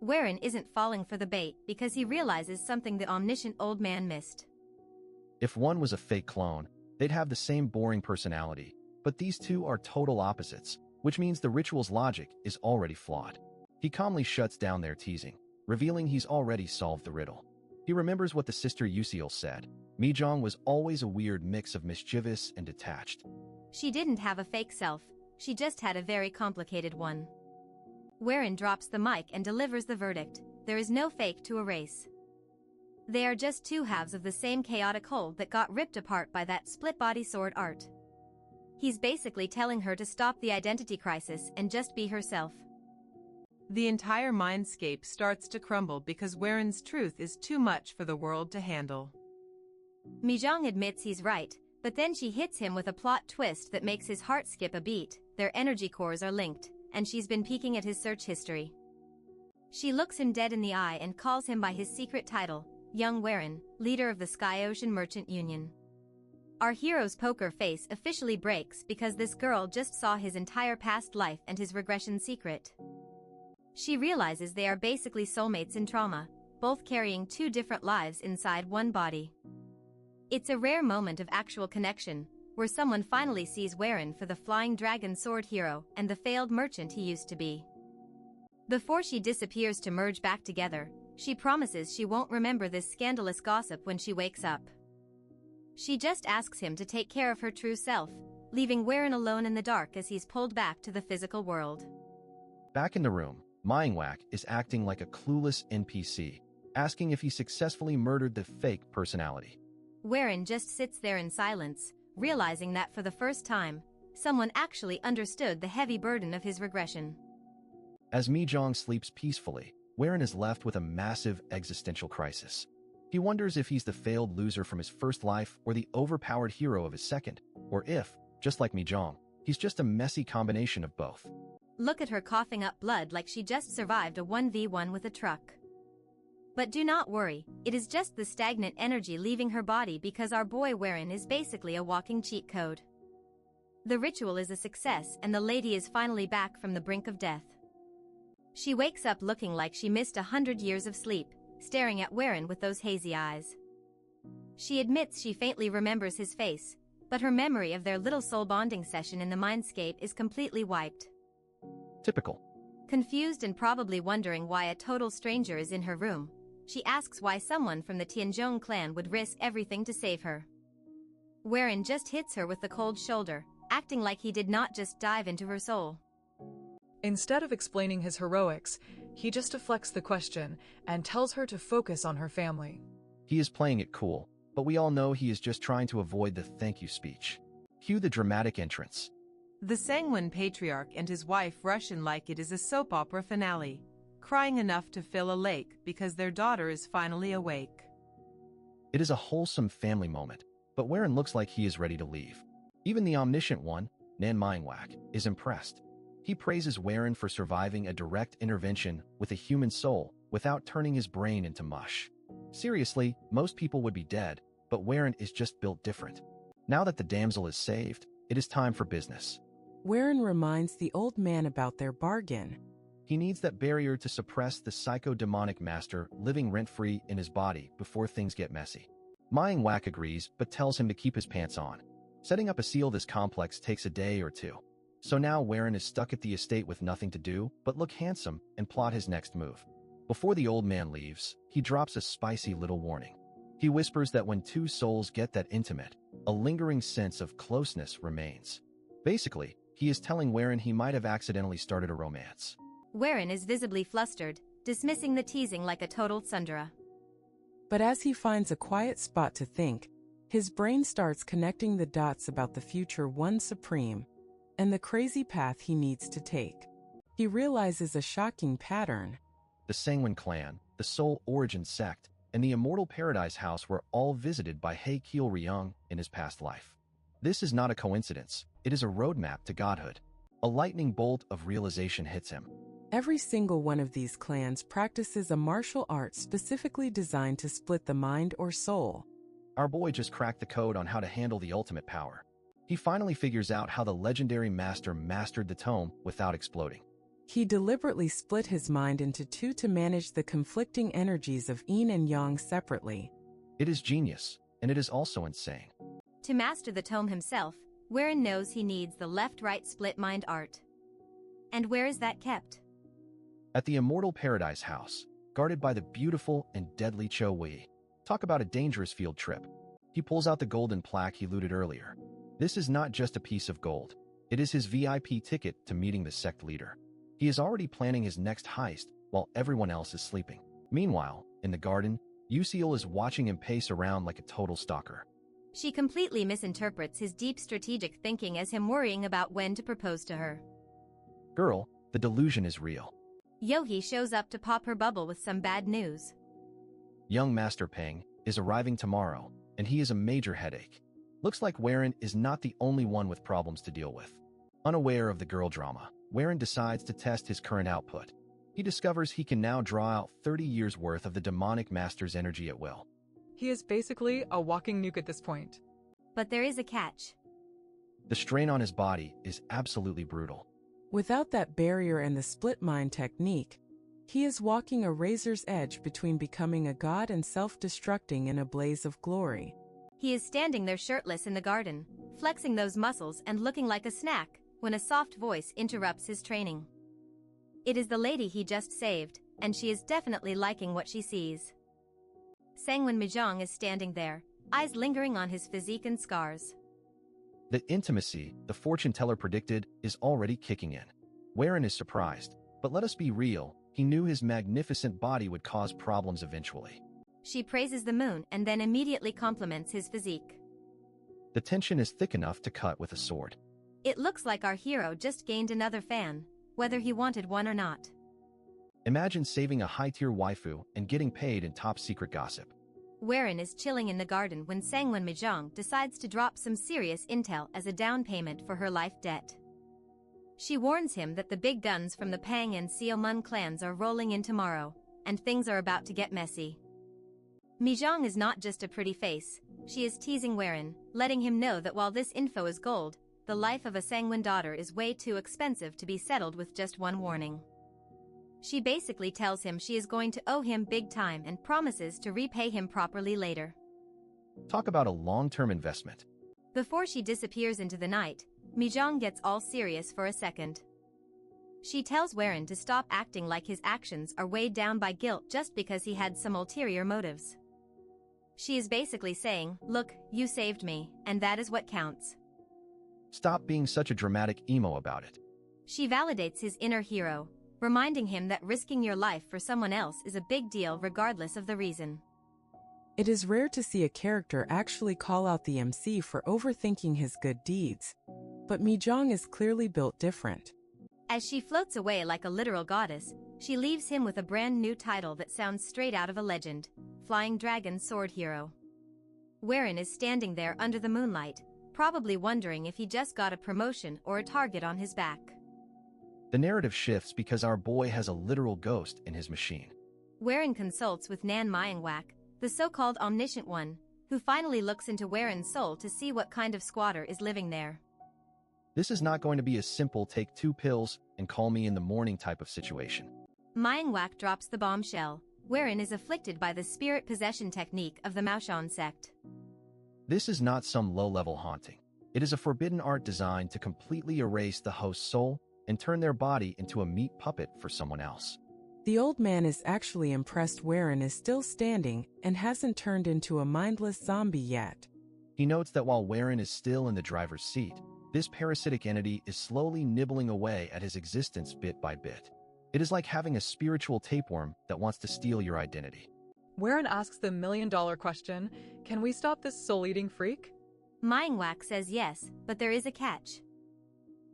Waren isn't falling for the bait because he realizes something the omniscient old man missed. If one was a fake clone, they'd have the same boring personality, but these two are total opposites, which means the ritual's logic is already flawed. He calmly shuts down their teasing, revealing he's already solved the riddle. He remembers what the sister Yusiel said. Mijong was always a weird mix of mischievous and detached. She didn't have a fake self, she just had a very complicated one. Wherein drops the mic and delivers the verdict: there is no fake to erase. They are just two halves of the same chaotic whole that got ripped apart by that split-body sword art. He's basically telling her to stop the identity crisis and just be herself. The entire mindscape starts to crumble because Waren's truth is too much for the world to handle. Mijong admits he's right, but then she hits him with a plot twist that makes his heart skip a beat. Their energy cores are linked, and she's been peeking at his search history. She looks him dead in the eye and calls him by his secret title, Young Waren, leader of the Sky Ocean Merchant Union. Our hero's poker face officially breaks because this girl just saw his entire past life and his regression secret. She realizes they are basically soulmates in trauma, both carrying two different lives inside one body. It's a rare moment of actual connection, where someone finally sees Waren for the flying dragon sword hero and the failed merchant he used to be. Before she disappears to merge back together, she promises she won't remember this scandalous gossip when she wakes up. She just asks him to take care of her true self, leaving Waren alone in the dark as he's pulled back to the physical world. Back in the room, Manhwa is acting like a clueless NPC, asking if he successfully murdered the fake personality. Waren just sits there in silence, realizing that for the first time, someone actually understood the heavy burden of his regression. As Mijong sleeps peacefully, Waren is left with a massive existential crisis. He wonders if he's the failed loser from his first life or the overpowered hero of his second, or if, just like Mijong, he's just a messy combination of both. Look at her coughing up blood like she just survived a 1v1 with a truck. But do not worry, it is just the stagnant energy leaving her body because our boy Waren is basically a walking cheat code. The ritual is a success and the lady is finally back from the brink of death. She wakes up looking like she missed 100 years of sleep, staring at Waren with those hazy eyes. She admits she faintly remembers his face, but her memory of their little soul bonding session in the mindscape is completely wiped. Typical. Confused and probably wondering why a total stranger is in her room, she asks why someone from the Tianzhong clan would risk everything to save her. Waren just hits her with the cold shoulder, acting like he did not just dive into her soul. Instead of explaining his heroics, he just deflects the question and tells her to focus on her family. He is playing it cool, but we all know he is just trying to avoid the thank you speech. Cue the dramatic entrance. The sanguine patriarch and his wife rush in like it is a soap opera finale, crying enough to fill a lake because their daughter is finally awake. It is a wholesome family moment, but Waren looks like he is ready to leave. Even the omniscient one, Manhwa, is impressed. He praises Waren for surviving a direct intervention with a human soul without turning his brain into mush. Seriously, most people would be dead, but Waren is just built different. Now that the damsel is saved, it is time for business. Waren reminds the old man about their bargain. He needs that barrier to suppress the psycho-demonic master living rent-free in his body before things get messy. Manhwa agrees but tells him to keep his pants on. Setting up a seal this complex takes a day or two. So now Waren is stuck at the estate with nothing to do but look handsome and plot his next move. Before the old man leaves, he drops a spicy little warning. He whispers that when two souls get that intimate, a lingering sense of closeness remains. Basically, he is telling Waren he might have accidentally started a romance. Waren is visibly flustered, dismissing the teasing like a total tsundere. But as he finds a quiet spot to think, his brain starts connecting the dots about the future one supreme and the crazy path he needs to take. He realizes a shocking pattern. The Sanguine clan, the Soul Origin sect, and the Immortal Paradise House were all visited by He Kiel Ryung in his past life. This is not a coincidence, it is a roadmap to godhood. A lightning bolt of realization hits him. Every single one of these clans practices a martial art specifically designed to split the mind or soul. Our boy just cracked the code on how to handle the ultimate power. He finally figures out how the legendary master mastered the tome without exploding. He deliberately split his mind into two to manage the conflicting energies of yin and yang separately. It is genius, and it is also insane. To master the tome himself, Waren knows he needs the left-right split mind art. And where is that kept? At the Immortal Paradise House, guarded by the beautiful and deadly Cho Wei. Talk about a dangerous field trip. He pulls out the golden plaque he looted earlier. This is not just a piece of gold. It is his VIP ticket to meeting the sect leader. He is already planning his next heist while everyone else is sleeping. Meanwhile, in the garden, Yusiel is watching him pace around like a total stalker. She completely misinterprets his deep strategic thinking as him worrying about when to propose to her. Girl, the delusion is real. Yohi shows up to pop her bubble with some bad news. Young Master Peng is arriving tomorrow, and he is a major headache. Looks like Warren is not the only one with problems to deal with. Unaware of the girl drama, Warren decides to test his current output. He discovers he can now draw out 30 years' worth of the demonic master's energy at will. He is basically a walking nuke at this point. But there is a catch. The strain on his body is absolutely brutal. Without that barrier and the split mind technique, he is walking a razor's edge between becoming a god and self-destructing in a blaze of glory. He is standing there shirtless in the garden, flexing those muscles and looking like a snack, when a soft voice interrupts his training. It is the lady he just saved, and she is definitely liking what she sees. Sangwon Mijong is standing there, eyes lingering on his physique and scars. The intimacy the fortune teller predicted is already kicking in. Warren is surprised, but let us be real, he knew his magnificent body would cause problems eventually. She praises the moon and then immediately compliments his physique. The tension is thick enough to cut with a sword. It looks like our hero just gained another fan, whether he wanted one or not. Imagine saving a high-tier waifu and getting paid in top-secret gossip. Warren is chilling in the garden when Sangwon Mijong decides to drop some serious intel as a down payment for her life debt. She warns him that the big guns from the Pang and Seomun clans are rolling in tomorrow, and things are about to get messy. Mijong is not just a pretty face, she is teasing Warren, letting him know that while this info is gold, the life of a Sangwon daughter is way too expensive to be settled with just one warning. She basically tells him she is going to owe him big time and promises to repay him properly later. Talk about a long-term investment. Before she disappears into the night, Mijong gets all serious for a second. She tells Warren to stop acting like his actions are weighed down by guilt just because he had some ulterior motives. She is basically saying, look, you saved me, and that is what counts. Stop being such a dramatic emo about it. She validates his inner hero, reminding him that risking your life for someone else is a big deal regardless of the reason. It is rare to see a character actually call out the MC for overthinking his good deeds, but Mijong is clearly built different. As she floats away like a literal goddess, she leaves him with a brand new title that sounds straight out of a legend, Flying Dragon Sword Hero. Warren is standing there under the moonlight, probably wondering if he just got a promotion or a target on his back. The narrative shifts because our boy has a literal ghost in his machine. Warren consults with Nan Myingwak, the so-called omniscient one, who finally looks into Warren's soul to see what kind of squatter is living there. This is not going to be a simple take 2 pills and call me in the morning type of situation. Myingwak drops the bombshell. Warren is afflicted by the spirit possession technique of the Maoshan sect. This is not some low-level haunting. It is a forbidden art designed to completely erase the host's soul and turn their body into a meat puppet for someone else. The old man is actually impressed Warren is still standing and hasn't turned into a mindless zombie yet. He notes that while Warren is still in the driver's seat, this parasitic entity is slowly nibbling away at his existence bit by bit. It is like having a spiritual tapeworm that wants to steal your identity. Warren asks the million-dollar question, can we stop this soul-eating freak? Myingwak says yes, but there is a catch.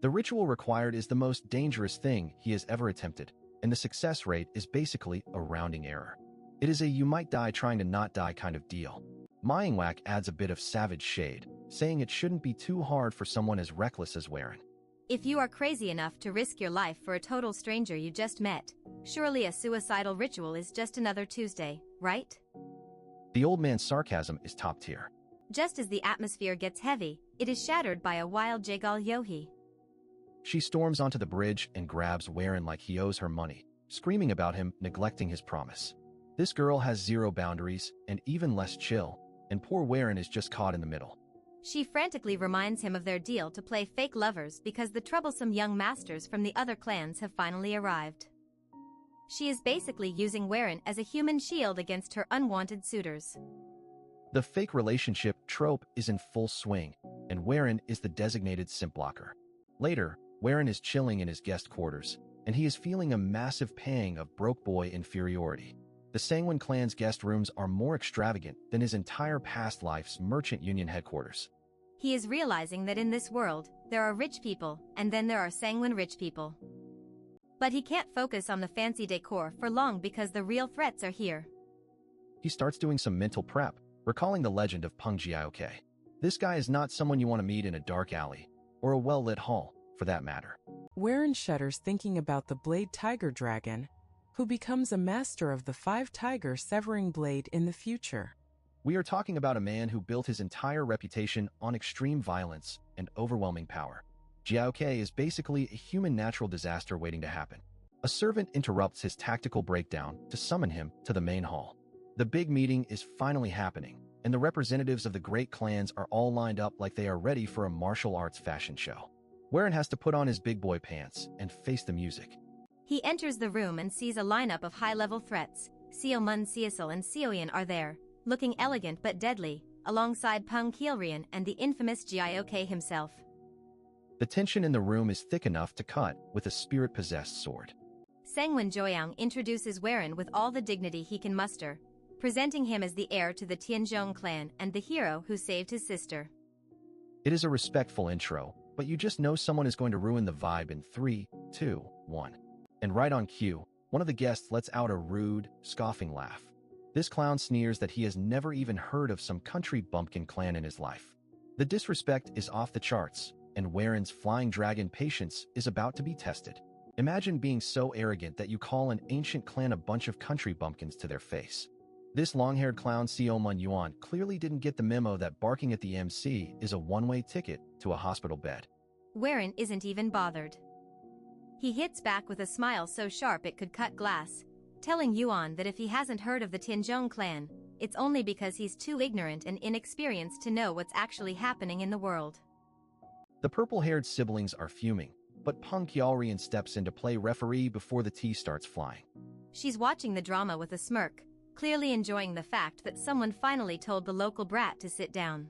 The ritual required is the most dangerous thing he has ever attempted, and the success rate is basically a rounding error. It is a you might die trying to not die kind of deal. Myingwak adds a bit of savage shade, saying it shouldn't be too hard for someone as reckless as Warren. If you are crazy enough to risk your life for a total stranger you just met, surely a suicidal ritual is just another Tuesday, right? The old man's sarcasm is top tier. Just as the atmosphere gets heavy, it is shattered by a wild Jagal Yohi. She storms onto the bridge and grabs Warren like he owes her money, screaming about him neglecting his promise. This girl has zero boundaries and even less chill, and poor Warren is just caught in the middle. She frantically reminds him of their deal to play fake lovers because the troublesome young masters from the other clans have finally arrived. She is basically using Weren as a human shield against her unwanted suitors. The fake relationship trope is in full swing, and Weren is the designated simp blocker. Later, Weren is chilling in his guest quarters, and he is feeling a massive pang of broke boy inferiority. The Sangwon clan's guest rooms are more extravagant than his entire past life's merchant union headquarters. He is realizing that in this world, there are rich people, and then there are Sangwon rich people. But he can't focus on the fancy decor for long because the real threats are here. He starts doing some mental prep, recalling the legend of Peng Jiaoke. This guy is not someone you want to meet in a dark alley, or a well-lit hall, for that matter. Weren shudders thinking about the Blade Tiger Dragon, who becomes a master of the 5-tiger severing blade in the future. We are talking about a man who built his entire reputation on extreme violence and overwhelming power. Jiaoke is basically a human natural disaster waiting to happen. A servant interrupts his tactical breakdown to summon him to the main hall. The big meeting is finally happening, and the representatives of the great clans are all lined up like they are ready for a martial arts fashion show. Weren has to put on his big boy pants and face the music. He enters the room and sees a lineup of high-level threats. Seo Mun Seosul and Seoyan are there, looking elegant but deadly, alongside Peng Kielrian and the infamous Jiaoke himself. The tension in the room is thick enough to cut with a spirit-possessed sword. Sangwon Joyang introduces Weren with all the dignity he can muster, presenting him as the heir to the Tianzhong clan and the hero who saved his sister. It is a respectful intro, but you just know someone is going to ruin the vibe in 3, 2, 1. And right on cue, one of the guests lets out a rude, scoffing laugh. This clown sneers that he has never even heard of some country bumpkin clan in his life. The disrespect is off the charts, and Weren's flying dragon patience is about to be tested. Imagine being so arrogant that you call an ancient clan a bunch of country bumpkins to their face. This long-haired clown Seo Mun Yuan clearly didn't get the memo that barking at the MC is a one-way ticket to a hospital bed. Weren isn't even bothered. He hits back with a smile so sharp it could cut glass, telling Yuan that if he hasn't heard of the Tianzhong clan, it's only because he's too ignorant and inexperienced to know what's actually happening in the world. The purple-haired siblings are fuming, but Peng Kielrian steps in to play referee before the tea starts flying. She's watching the drama with a smirk, clearly enjoying the fact that someone finally told the local brat to sit down.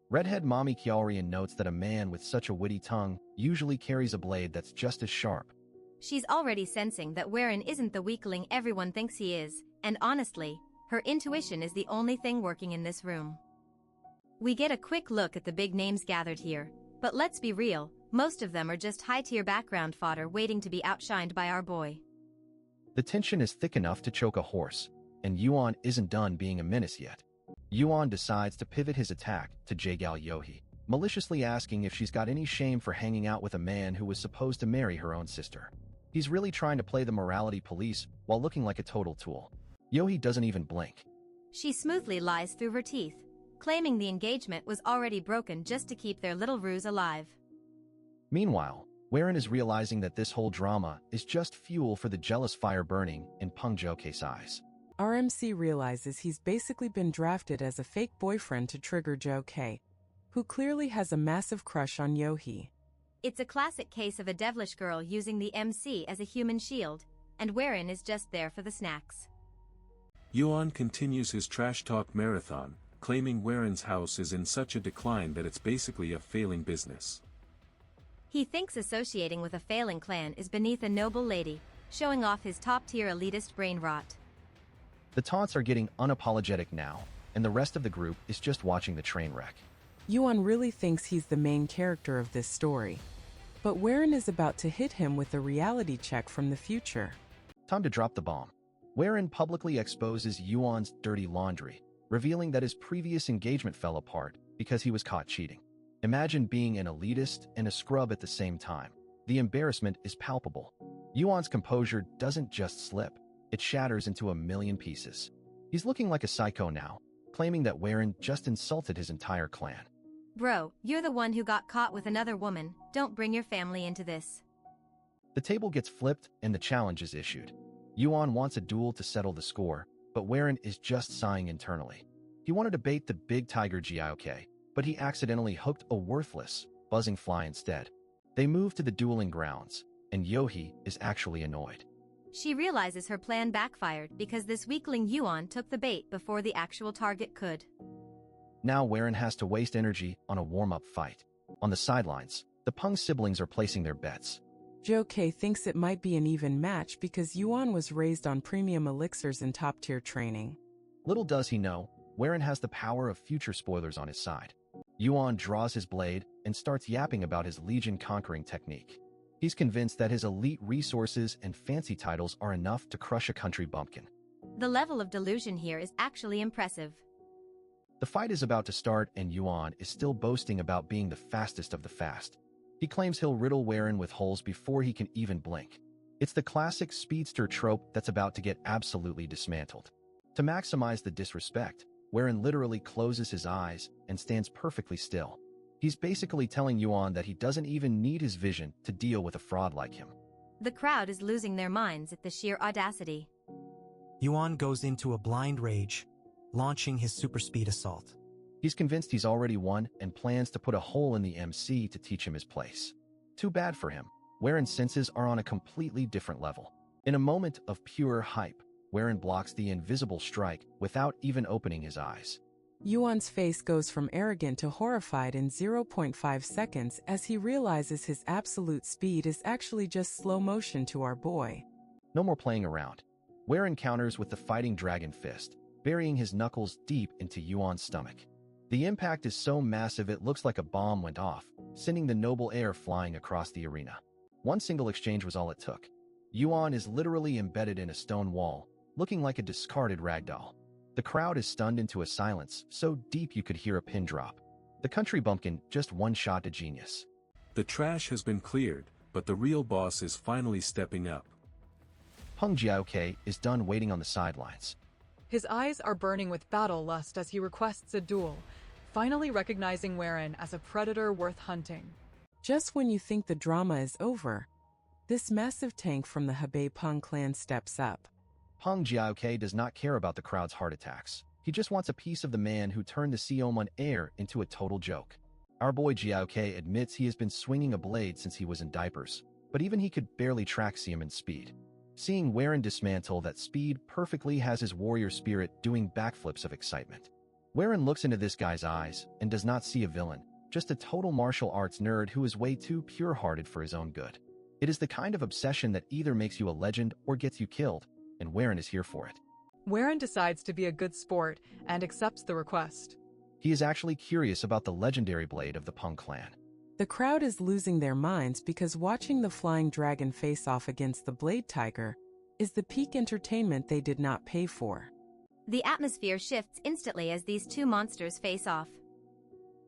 Redhead Mommy Kielrian notes that a man with such a witty tongue usually carries a blade that's just as sharp. She's already sensing that Weren isn't the weakling everyone thinks he is, and honestly, her intuition is the only thing working in this room. We get a quick look at the big names gathered here, but let's be real, most of them are just high-tier background fodder waiting to be outshined by our boy. The tension is thick enough to choke a horse, and Yuan isn't done being a menace yet. Yuan decides to pivot his attack to Jaegal Yohee, maliciously asking if she's got any shame for hanging out with a man who was supposed to marry her own sister. He's really trying to play the morality police while looking like a total tool. Yohee doesn't even blink. She smoothly lies through her teeth, claiming the engagement was already broken just to keep their little ruse alive. Meanwhile, Weren is realizing that this whole drama is just fuel for the jealous fire burning in Peng Joke's eyes. RMC realizes he's basically been drafted as a fake boyfriend to trigger Joke, who clearly has a massive crush on Yohee. It's a classic case of a devilish girl using the MC as a human shield, and Weren is just there for the snacks. Yuan continues his trash talk marathon, claiming Weren's house is in such a decline that it's basically a failing business. He thinks associating with a failing clan is beneath a noble lady, showing off his top-tier elitist brain rot. The taunts are getting unapologetic now, and the rest of the group is just watching the train wreck. Yuan really thinks he's the main character of this story, but Weren is about to hit him with a reality check from the future. Time to drop the bomb. Weren publicly exposes Yuan's dirty laundry, revealing that his previous engagement fell apart because he was caught cheating. Imagine being an elitist and a scrub at the same time. The embarrassment is palpable. Yuan's composure doesn't just slip, it shatters into a million pieces. He's looking like a psycho now, claiming that Weren just insulted his entire clan. Bro, you're the one who got caught with another woman, don't bring your family into this. The table gets flipped and the challenge is issued. Yuan wants a duel to settle the score, but Weren is just sighing internally. He wanted to bait the big tiger Jiaoke, but he accidentally hooked a worthless, buzzing fly instead. They move to the dueling grounds, and Yohee is actually annoyed. She realizes her plan backfired because this weakling Yuan took the bait before the actual target could. Now Warren has to waste energy on a warm-up fight. On the sidelines, the Peng siblings are placing their bets. Joe-K thinks it might be an even match because Yuan was raised on premium elixirs and top-tier training. Little does he know, Warren has the power of future spoilers on his side. Yuan draws his blade and starts yapping about his legion conquering technique. He's convinced that his elite resources and fancy titles are enough to crush a country bumpkin. The level of delusion here is actually impressive. The fight is about to start and Yuan is still boasting about being the fastest of the fast. He claims he'll riddle Warren with holes before he can even blink. It's the classic speedster trope that's about to get absolutely dismantled. To maximize the disrespect, Warren literally closes his eyes and stands perfectly still. He's basically telling Yuan that he doesn't even need his vision to deal with a fraud like him. The crowd is losing their minds at the sheer audacity. Yuan goes into a blind rage, launching his super speed assault. He's convinced he's already won and plans to put a hole in the MC to teach him his place. Too bad for him. Warren's senses are on a completely different level. In a moment of pure hype, Warren blocks the invisible strike without even opening his eyes. Yuan's face goes from arrogant to horrified in 0.5 seconds as he realizes his absolute speed is actually just slow motion to our boy. No more playing around. Warren counters with the fighting dragon fist, burying his knuckles deep into Yuan's stomach. The impact is so massive it looks like a bomb went off, sending the noble heir flying across the arena. One single exchange was all it took. Yuan is literally embedded in a stone wall, looking like a discarded ragdoll. The crowd is stunned into a silence so deep you could hear a pin drop. The country bumpkin just one-shot a genius. The trash has been cleared, but the real boss is finally stepping up. Peng Jiaoke is done waiting on the sidelines. His eyes are burning with battle lust as he requests a duel, finally recognizing Warren as a predator worth hunting. Just when you think the drama is over, this massive tank from the Hebei Peng clan steps up. Peng Jiaoke does not care about the crowd's heart attacks. He just wants a piece of the man who turned the Xiaoman heir into a total joke. Our boy Jiaoke admits he has been swinging a blade since he was in diapers, but even he could barely track Xiaoman's speed. Seeing Warren dismantle that speed perfectly has his warrior spirit doing backflips of excitement. Warren looks into this guy's eyes and does not see a villain, just a total martial arts nerd who is way too pure-hearted for his own good. It is the kind of obsession that either makes you a legend or gets you killed, and Warren is here for it. Warren decides to be a good sport and accepts the request. He is actually curious about the legendary blade of the Peng clan. The crowd is losing their minds because watching the flying dragon face off against the Blade Tiger is the peak entertainment they did not pay for. The atmosphere shifts instantly as these two monsters face off.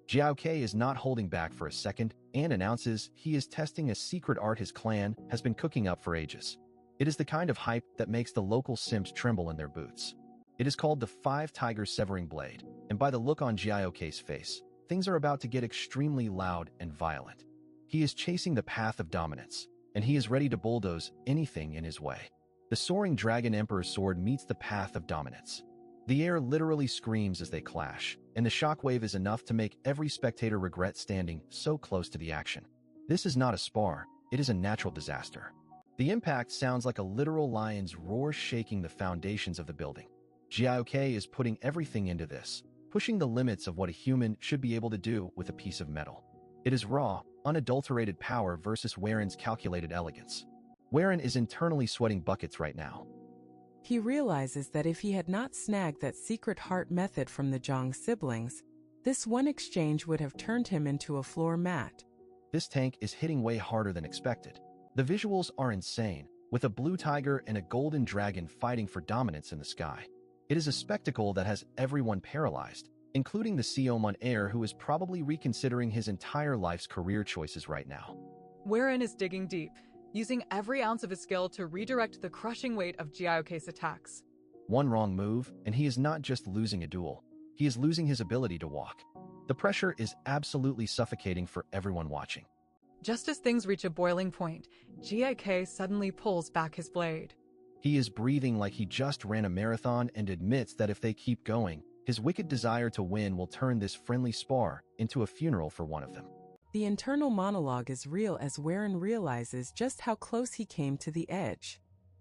Jiaoke is not holding back for a second and announces he is testing a secret art his clan has been cooking up for ages. It is the kind of hype that makes the local simps tremble in their boots. It is called the Five Tigers Severing Blade, and by the look on Jiaoke's face, things are about to get extremely loud and violent. He is chasing the path of dominance, and he is ready to bulldoze anything in his way. The soaring Dragon Emperor's sword meets the path of dominance. The air literally screams as they clash, and the shockwave is enough to make every spectator regret standing so close to the action. This is not a spar, it is a natural disaster. The impact sounds like a literal lion's roar shaking the foundations of the building. Jiaoke is putting everything into this, pushing the limits of what a human should be able to do with a piece of metal. It is raw, unadulterated power versus Warren's calculated elegance. Warren is internally sweating buckets right now. He realizes that if he had not snagged that secret heart method from the Zhang siblings, this one exchange would have turned him into a floor mat. This tank is hitting way harder than expected. The visuals are insane, with a blue tiger and a golden dragon fighting for dominance in the sky. It is a spectacle that has everyone paralyzed, including the Xiaoman heir who is probably reconsidering his entire life's career choices right now. Warren is digging deep, using every ounce of his skill to redirect the crushing weight of Jiaoke's attacks. One wrong move, and he is not just losing a duel, he is losing his ability to walk. The pressure is absolutely suffocating for everyone watching. Just as things reach a boiling point, Jiaoke suddenly pulls back his blade. He is breathing like he just ran a marathon and admits that if they keep going, his wicked desire to win will turn this friendly spar into a funeral for one of them. The internal monologue is real as Warren realizes just how close he came to the edge.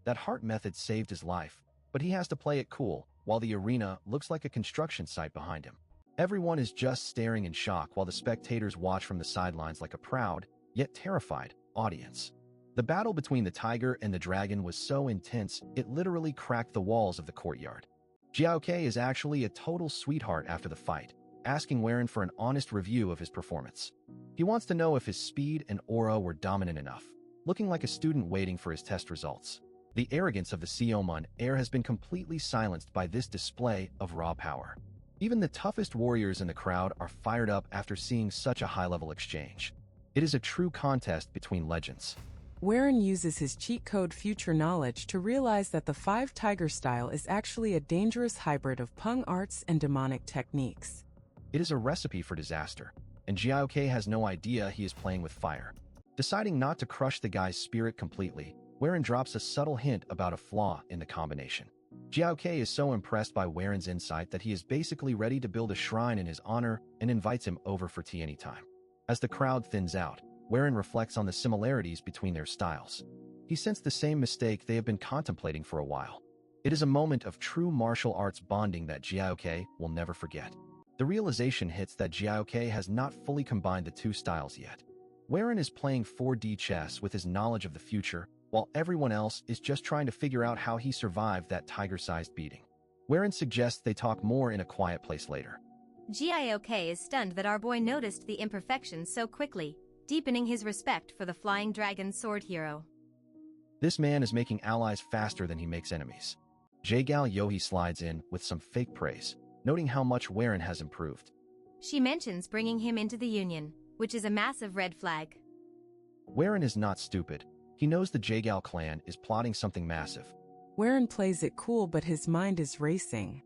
That heart method saved his life, but he has to play it cool, while the arena looks like a construction site behind him. Everyone is just staring in shock while the spectators watch from the sidelines like a proud, yet terrified, audience. The battle between the tiger and the dragon was so intense, it literally cracked the walls of the courtyard. Jiaoke is actually a total sweetheart after the fight, asking Weren for an honest review of his performance. He wants to know if his speed and aura were dominant enough, looking like a student waiting for his test results. The arrogance of the Seomon heir has been completely silenced by this display of raw power. Even the toughest warriors in the crowd are fired up after seeing such a high-level exchange. It is a true contest between legends. Weren uses his cheat code future knowledge to realize that the 5 Tiger style is actually a dangerous hybrid of Pung arts and demonic techniques. It is a recipe for disaster, and Jiaoke has no idea he is playing with fire. Deciding not to crush the guy's spirit completely, Weren drops a subtle hint about a flaw in the combination. Jiaoke is so impressed by Weren's insight that he is basically ready to build a shrine in his honor and invites him over for tea anytime. As the crowd thins out, Weren reflects on the similarities between their styles. He sensed the same mistake they have been contemplating for a while. It is a moment of true martial arts bonding that Jiaoke will never forget. The realization hits that Jiaoke has not fully combined the two styles yet. Weren is playing 4D chess with his knowledge of the future, while everyone else is just trying to figure out how he survived that tiger-sized beating. Weren suggests they talk more in a quiet place later. Jiaoke is stunned that our boy noticed the imperfections so quickly, deepening his respect for the flying dragon sword hero. This man is making allies faster than he makes enemies. Jaegal Yohi slides in with some fake praise, noting how much Weren has improved. She mentions bringing him into the Union, which is a massive red flag. Weren is not stupid. He knows the Jaegal clan is plotting something massive. Weren plays it cool, but his mind is racing.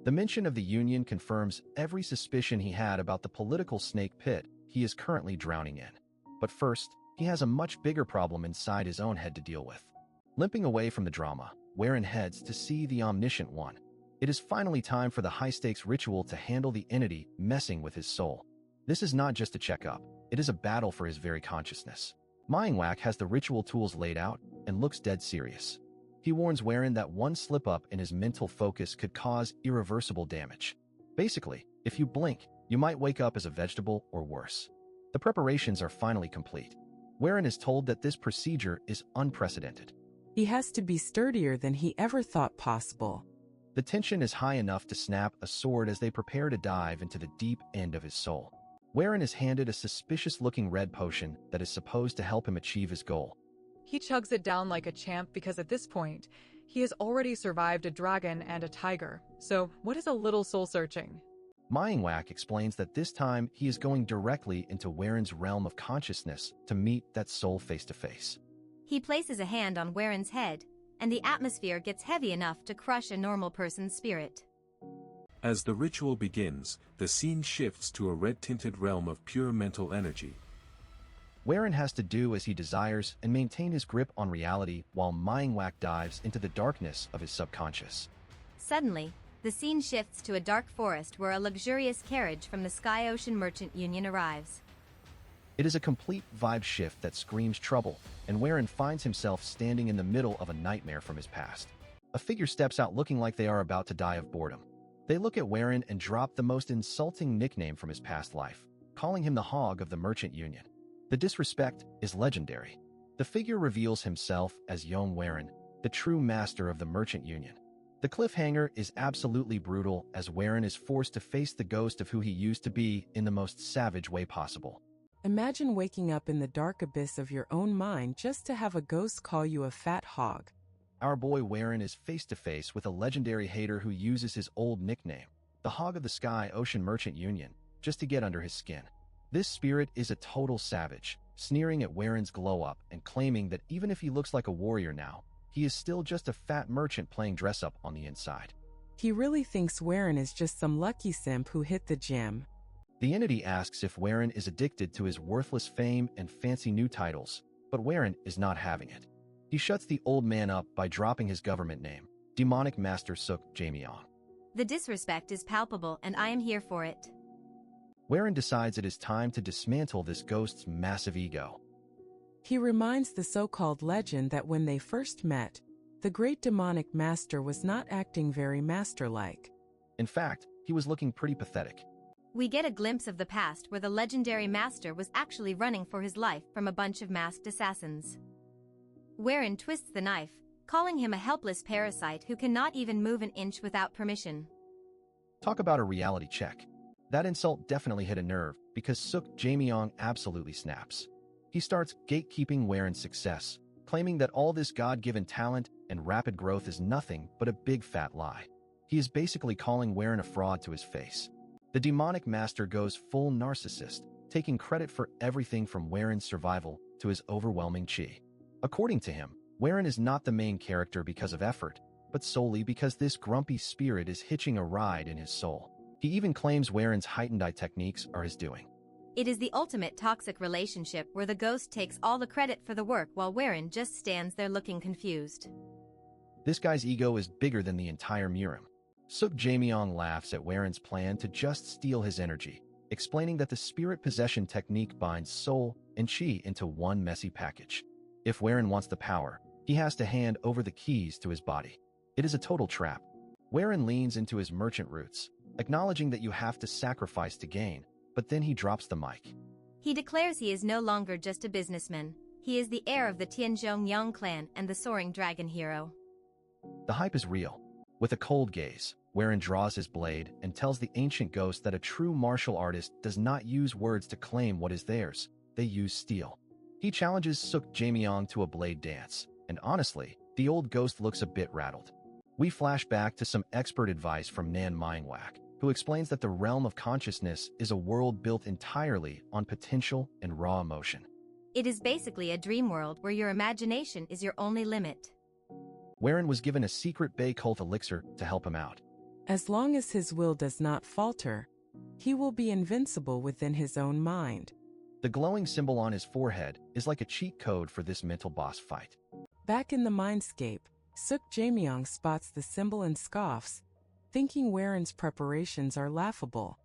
The mention of the Union confirms every suspicion he had about the political snake pit he is currently drowning in. But first, he has a much bigger problem inside his own head to deal with. Limping away from the drama, Weren heads to see the Omniscient One. It is finally time for the high-stakes ritual to handle the entity messing with his soul. This is not just a checkup, it is a battle for his very consciousness. Manhwa has the ritual tools laid out and looks dead serious. He warns Weren that one slip-up in his mental focus could cause irreversible damage. Basically, if you blink, you might wake up as a vegetable or worse. The preparations are finally complete. Weren is told that this procedure is unprecedented. He has to be sturdier than he ever thought possible. The tension is high enough to snap a sword as they prepare to dive into the deep end of his soul. Weren is handed a suspicious-looking red potion that is supposed to help him achieve his goal. He chugs it down like a champ because at this point, he has already survived a dragon and a tiger. So what is a little soul-searching? Manhwa explains that this time he is going directly into Weren's realm of consciousness to meet that soul face-to-face. He places a hand on Weren's head, and the atmosphere gets heavy enough to crush a normal person's spirit. As the ritual begins, the scene shifts to a red-tinted realm of pure mental energy. Weren has to do as he desires and maintain his grip on reality while Manhwa dives into the darkness of his subconscious. Suddenly, the scene shifts to a dark forest where a luxurious carriage from the Sky Ocean Merchant Union arrives. It is a complete vibe shift that screams trouble, and Weren finds himself standing in the middle of a nightmare from his past. A figure steps out looking like they are about to die of boredom. They look at Weren and drop the most insulting nickname from his past life, calling him the Hog of the Merchant Union. The disrespect is legendary. The figure reveals himself as Yong Weren, the true master of the Merchant Union. The cliffhanger is absolutely brutal as Weren is forced to face the ghost of who he used to be in the most savage way possible. Imagine waking up in the dark abyss of your own mind just to have a ghost call you a fat hog. Our boy Weren is face-to-face with a legendary hater who uses his old nickname, the Hog of the Sky Ocean Merchant Union, just to get under his skin. This spirit is a total savage, sneering at Weren's glow-up and claiming that even if he looks like a warrior now, he is still just a fat merchant playing dress-up on the inside. He really thinks Weren is just some lucky simp who hit the gym. The entity asks if Weren is addicted to his worthless fame and fancy new titles, but Weren is not having it. He shuts the old man up by dropping his government name, Demonic Master Suk Jamyong. The disrespect is palpable and I am here for it. Weren decides it is time to dismantle this ghost's massive ego. He reminds the so-called legend that when they first met, The great demonic master was not acting very master-like. In fact, he was looking pretty pathetic. We get a glimpse of the past where the legendary master was actually running for his life from a bunch of masked assassins. Wherein twists the knife, calling him a helpless parasite who cannot even move an inch without permission. Talk about a reality check. That insult definitely hit a nerve because Suk Jae-myung absolutely snaps. He starts gatekeeping Waren's success, claiming that all this God-given talent and rapid growth is nothing but a big fat lie. He is basically calling Waren a fraud to his face. The demonic master goes full narcissist, taking credit for everything from Waren's survival to his overwhelming chi. According to him, Waren is not the main character because of effort, but solely because this grumpy spirit is hitching a ride in his soul. He even claims Waren's heightened eye techniques are his doing. It is the ultimate toxic relationship where the ghost takes all the credit for the work while Waren just stands there looking confused. This guy's ego is bigger than the entire Murim. Suk Jae-myung laughs at Waren's plan to just steal his energy, explaining that the spirit possession technique binds soul and chi into one messy package. If Waren wants the power, he has to hand over the keys to his body. It is a total trap. Waren leans into his merchant roots, acknowledging that you have to sacrifice to gain, but then he drops the mic. He declares he is no longer just a businessman. He is the heir of the Tianzhong clan and the soaring dragon hero. The hype is real. With a cold gaze, Waren draws his blade and tells the ancient ghost that a true martial artist does not use words to claim what is theirs, they use steel. He challenges Suk Jae-myung to a blade dance, and honestly, the old ghost looks a bit rattled. We flash back to some expert advice from Nan Mingwak, who explains that the realm of consciousness is a world built entirely on potential and raw emotion. It is basically a dream world where your imagination is your only limit. Waren was given a secret Bay cult elixir to help him out. As long as his will does not falter, he will be invincible within his own mind. The glowing symbol on his forehead is like a cheat code for this mental boss fight. Back in the mindscape, Suk Jae-myung spots the symbol and scoffs, thinking Waren's preparations are laughable.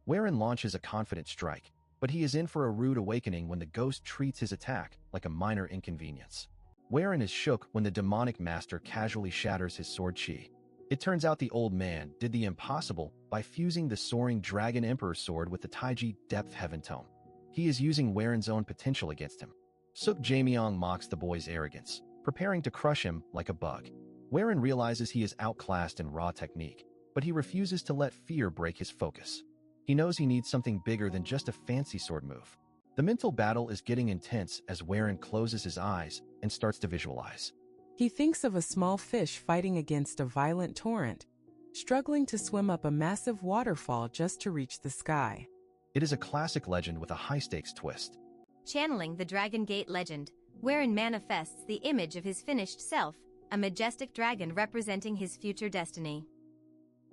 Waren launches a confident strike, but he is in for a rude awakening when the ghost treats his attack like a minor inconvenience. Waren is shook when the demonic master casually shatters his sword chi. It turns out the old man did the impossible by fusing the soaring Dragon Emperor sword with the Taiji Depth Heaven Tome. He is using Waren's own potential against him. Suk Jae-myung mocks the boy's arrogance, preparing to crush him like a bug. Waren realizes he is outclassed in raw technique, but he refuses to let fear break his focus. He knows he needs something bigger than just a fancy sword move. The mental battle is getting intense as Waren closes his eyes and starts to visualize. He thinks of a small fish fighting against a violent torrent, struggling to swim up a massive waterfall just to reach the sky. It is a classic legend with a high-stakes twist. Channeling the Dragon Gate legend, Waren manifests the image of his finished self, a majestic dragon representing his future destiny.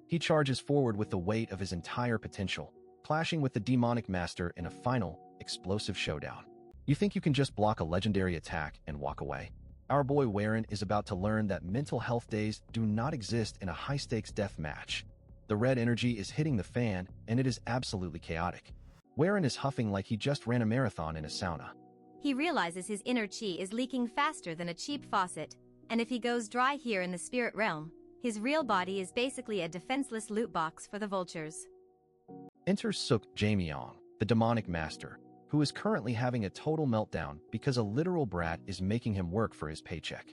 He charges forward with the weight of his entire potential, clashing with the demonic master in a final, explosive showdown. You think you can just block a legendary attack and walk away? Our boy Waren is about to learn that mental health days do not exist in a high-stakes death match. The red energy is hitting the fan, and it is absolutely chaotic. Waren is huffing like he just ran a marathon in a sauna. He realizes his inner chi is leaking faster than a cheap faucet, and if he goes dry here in the spirit realm, his real body is basically a defenseless loot box for the vultures. Enter Suk Jae-myung, the demonic master, who is currently having a total meltdown because a literal brat is making him work for his paycheck.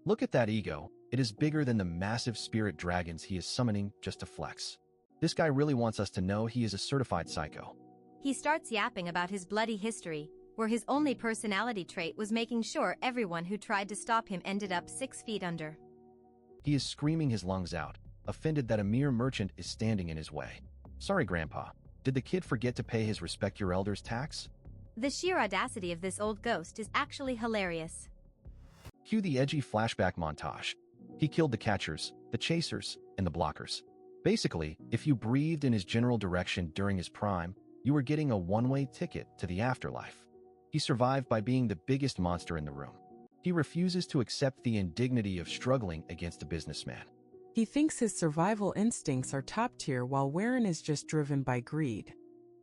Look at that ego. It is bigger than the massive spirit dragons he is summoning just to flex. This guy really wants us to know he is a certified psycho. He starts yapping about his bloody history, where his only personality trait was making sure everyone who tried to stop him ended up 6 feet under. He is screaming his lungs out, offended that a mere merchant is standing in his way. Sorry, Grandpa. Did the kid forget to pay his respect your elders tax? The sheer audacity of this old ghost is actually hilarious. Cue the edgy flashback montage. He killed the catchers, the chasers, and the blockers. Basically, if you breathed in his general direction during his prime, you were getting a one-way ticket to the afterlife. He survived by being the biggest monster in the room. He refuses to accept the indignity of struggling against a businessman. He thinks his survival instincts are top tier while Waren is just driven by greed.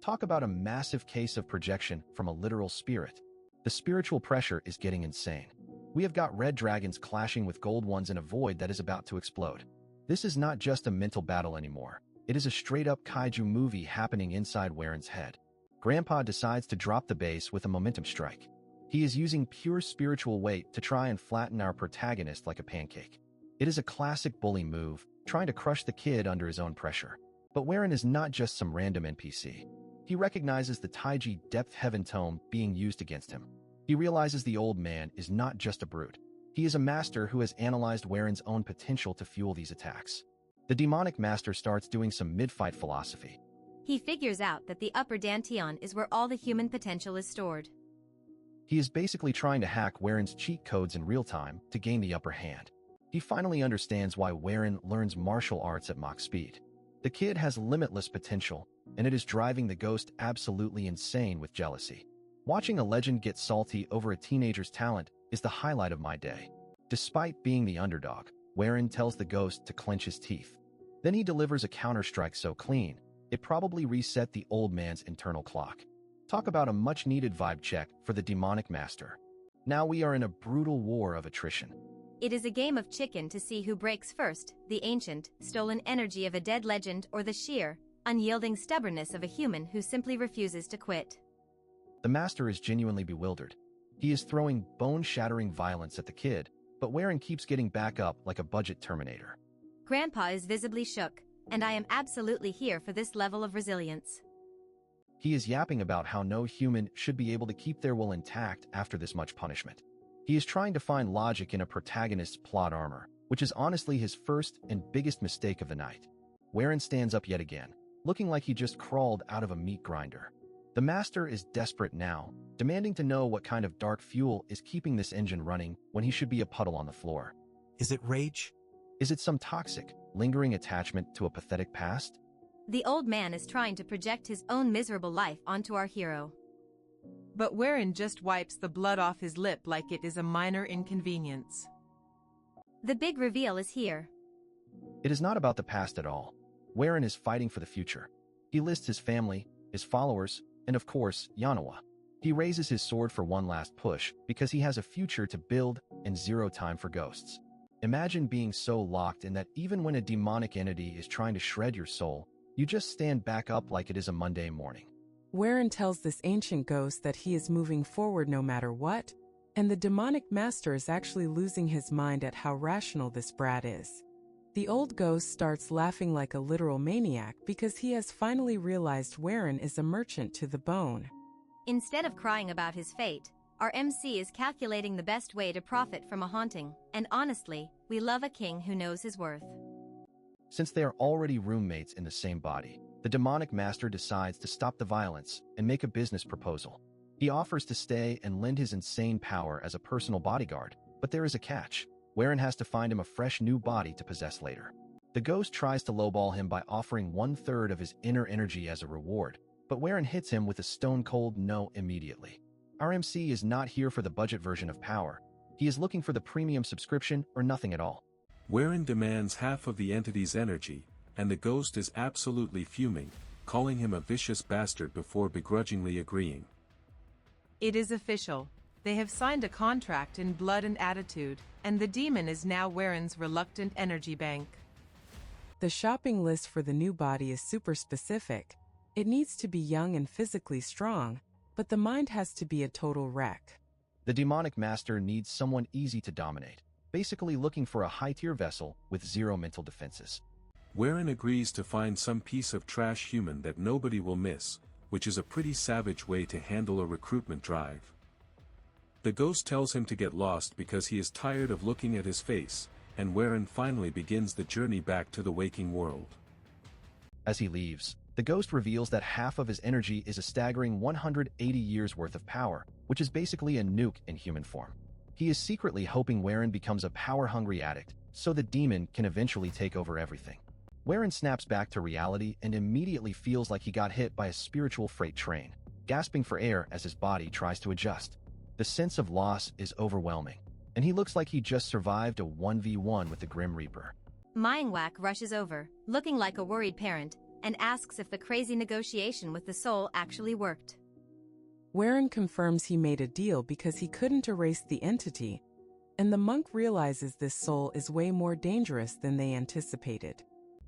Talk about a massive case of projection from a literal spirit. The spiritual pressure is getting insane. We have got red dragons clashing with gold ones in a void that is about to explode. This is not just a mental battle anymore. It is a straight-up kaiju movie happening inside Waren's head. Grandpa decides to drop the base with a momentum strike. He is using pure spiritual weight to try and flatten our protagonist like a pancake. It is a classic bully move, trying to crush the kid under his own pressure. But Waren is not just some random NPC. He recognizes the Taiji Depth Heaven tome being used against him. He realizes the old man is not just a brute. He is a master who has analyzed Waren's own potential to fuel these attacks. The demonic master starts doing some mid-fight philosophy. He figures out that the upper dantian is where all the human potential is stored. He is basically trying to hack Waren's cheat codes in real time to gain the upper hand. He finally understands why Waren learns martial arts at Mach speed. The kid has limitless potential, and it is driving the ghost absolutely insane with jealousy. Watching a legend get salty over a teenager's talent is the highlight of my day. Despite being the underdog, Waren tells the ghost to clench his teeth. Then he delivers a counterstrike so clean, it probably reset the old man's internal clock. Talk about a much-needed vibe check for the demonic master. Now we are in a brutal war of attrition. It is a game of chicken to see who breaks first, the ancient, stolen energy of a dead legend or the sheer, unyielding stubbornness of a human who simply refuses to quit. The master is genuinely bewildered. He is throwing bone-shattering violence at the kid, but Waren keeps getting back up like a budget Terminator. Grandpa is visibly shook, and I am absolutely here for this level of resilience. He is yapping about how no human should be able to keep their will intact after this much punishment. He is trying to find logic in a protagonist's plot armor, which is honestly his first and biggest mistake of the night. Waren stands up yet again, looking like he just crawled out of a meat grinder. The master is desperate now, demanding to know what kind of dark fuel is keeping this engine running when he should be a puddle on the floor. Is it rage? Is it some toxic, lingering attachment to a pathetic past? The old man is trying to project his own miserable life onto our hero. But Waren just wipes the blood off his lip like it is a minor inconvenience. The big reveal is here. It is not about the past at all. Waren is fighting for the future. He lists his family, his followers, and of course, Yanawa. He raises his sword for one last push because he has a future to build and zero time for ghosts. Imagine being so locked in that even when a demonic entity is trying to shred your soul, you just stand back up like it is a Monday morning. Waren tells this ancient ghost that he is moving forward no matter what, and the demonic master is actually losing his mind at how rational this brat is. The old ghost starts laughing like a literal maniac because he has finally realized Waren is a merchant to the bone. Instead of crying about his fate, our MC is calculating the best way to profit from a haunting, and honestly, we love a king who knows his worth. Since they are already roommates in the same body, the demonic master decides to stop the violence and make a business proposal. He offers to stay and lend his insane power as a personal bodyguard, but there is a catch. Waren has to find him a fresh new body to possess later. The ghost tries to lowball him by offering 1/3 of his inner energy as a reward, but Waren hits him with a stone-cold no immediately. Our MC is not here for the budget version of power. He is looking for the premium subscription or nothing at all. Waren demands half of the entity's energy, and the ghost is absolutely fuming, calling him a vicious bastard before begrudgingly agreeing. It is official. They have signed a contract in blood and attitude, and the demon is now Waren's reluctant energy bank. The shopping list for the new body is super specific. It needs to be young and physically strong, but the mind has to be a total wreck. The demonic master needs someone easy to dominate, basically looking for a high-tier vessel with zero mental defenses. Waren agrees to find some piece of trash human that nobody will miss, which is a pretty savage way to handle a recruitment drive. The ghost tells him to get lost because he is tired of looking at his face, and Waren finally begins the journey back to the waking world. As he leaves, the ghost reveals that half of his energy is a staggering 180 years worth of power, which is basically a nuke in human form. He is secretly hoping Waren becomes a power-hungry addict, so the demon can eventually take over everything. Waren snaps back to reality and immediately feels like he got hit by a spiritual freight train, gasping for air as his body tries to adjust. The sense of loss is overwhelming, and he looks like he just survived a 1v1 with the Grim Reaper. Manhwa rushes over, looking like a worried parent, and asks if the crazy negotiation with the soul actually worked. Waren confirms he made a deal because he couldn't erase the entity, And the monk realizes this soul is way more dangerous than they anticipated.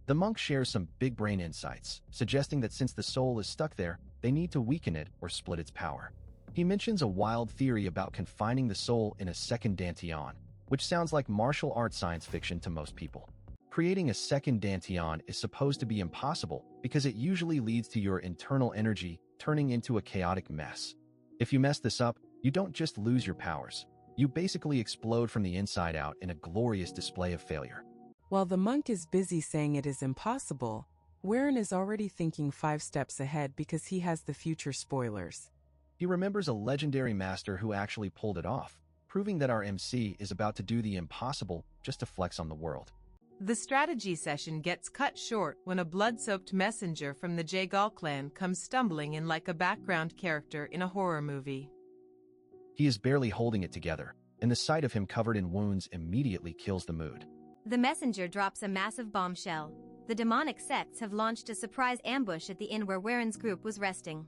The monk shares some big brain insights, suggesting that since the soul is stuck there, they need to weaken it or split its power. He mentions a wild theory about confining the soul in a second dantian, which sounds like martial arts science fiction to most people. Creating a second dantian is supposed to be impossible because it usually leads to your internal energy turning into a chaotic mess. If you mess this up, you don't just lose your powers. You basically explode from the inside out in a glorious display of failure. While the monk is busy saying it is impossible, Warren is already thinking 5 steps ahead because he has the future spoilers. He remembers a legendary master who actually pulled it off, proving that our MC is about to do the impossible just to flex on the world. The strategy session gets cut short when a blood-soaked messenger from the Jaegal clan comes stumbling in like a background character in a horror movie. He is barely holding it together, and the sight of him covered in wounds immediately kills the mood. The messenger drops a massive bombshell. The demonic sects have launched a surprise ambush at the inn where Warren's group was resting.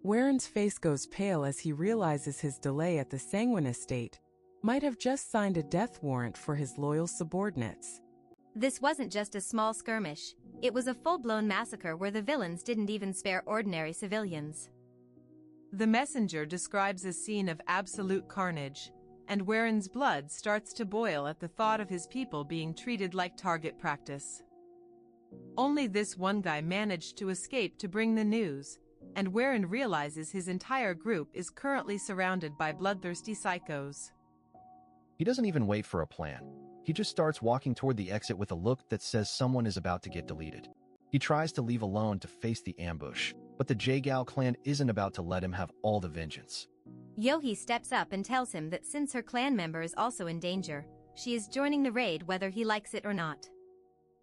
Warren's face goes pale as he realizes his delay at the Sanguine estate might have just signed a death warrant for his loyal subordinates. This wasn't just a small skirmish. It was a full-blown massacre where the villains didn't even spare ordinary civilians. The messenger describes a scene of absolute carnage, and Warren's blood starts to boil at the thought of his people being treated like target practice. Only this one guy managed to escape to bring the news, and Warren realizes his entire group is currently surrounded by bloodthirsty psychos. He doesn't even wait for a plan. He just starts walking toward the exit with a look that says someone is about to get deleted. He tries to leave alone to face the ambush, but the Jaegal clan isn't about to let him have all the vengeance. Yohei steps up and tells him that since her clan member is also in danger, she is joining the raid whether he likes it or not.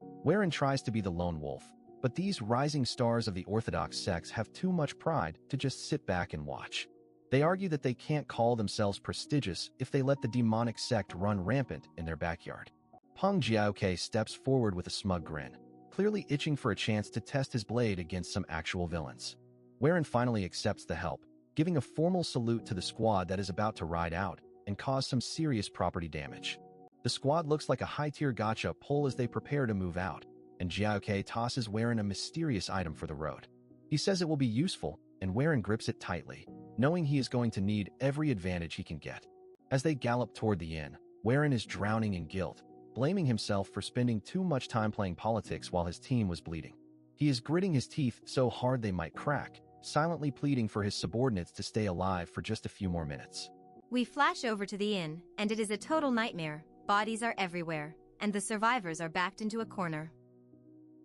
Warren tries to be the lone wolf, but these rising stars of the Orthodox sects have too much pride to just sit back and watch. They argue that they can't call themselves prestigious if they let the demonic sect run rampant in their backyard. Peng Jiaoke steps forward with a smug grin, clearly itching for a chance to test his blade against some actual villains. Warren finally accepts the help, giving a formal salute to the squad that is about to ride out and cause some serious property damage. The squad looks like a high-tier gacha pull as they prepare to move out, and Jiaoke tosses Warren a mysterious item for the road. He says it will be useful, and Warren grips it tightly, knowing he is going to need every advantage he can get. As they gallop toward the inn, Warren is drowning in guilt, blaming himself for spending too much time playing politics while his team was bleeding. He is gritting his teeth so hard they might crack, silently pleading for his subordinates to stay alive for just a few more minutes. We flash over to the inn, and it is a total nightmare. Bodies are everywhere, and the survivors are backed into a corner.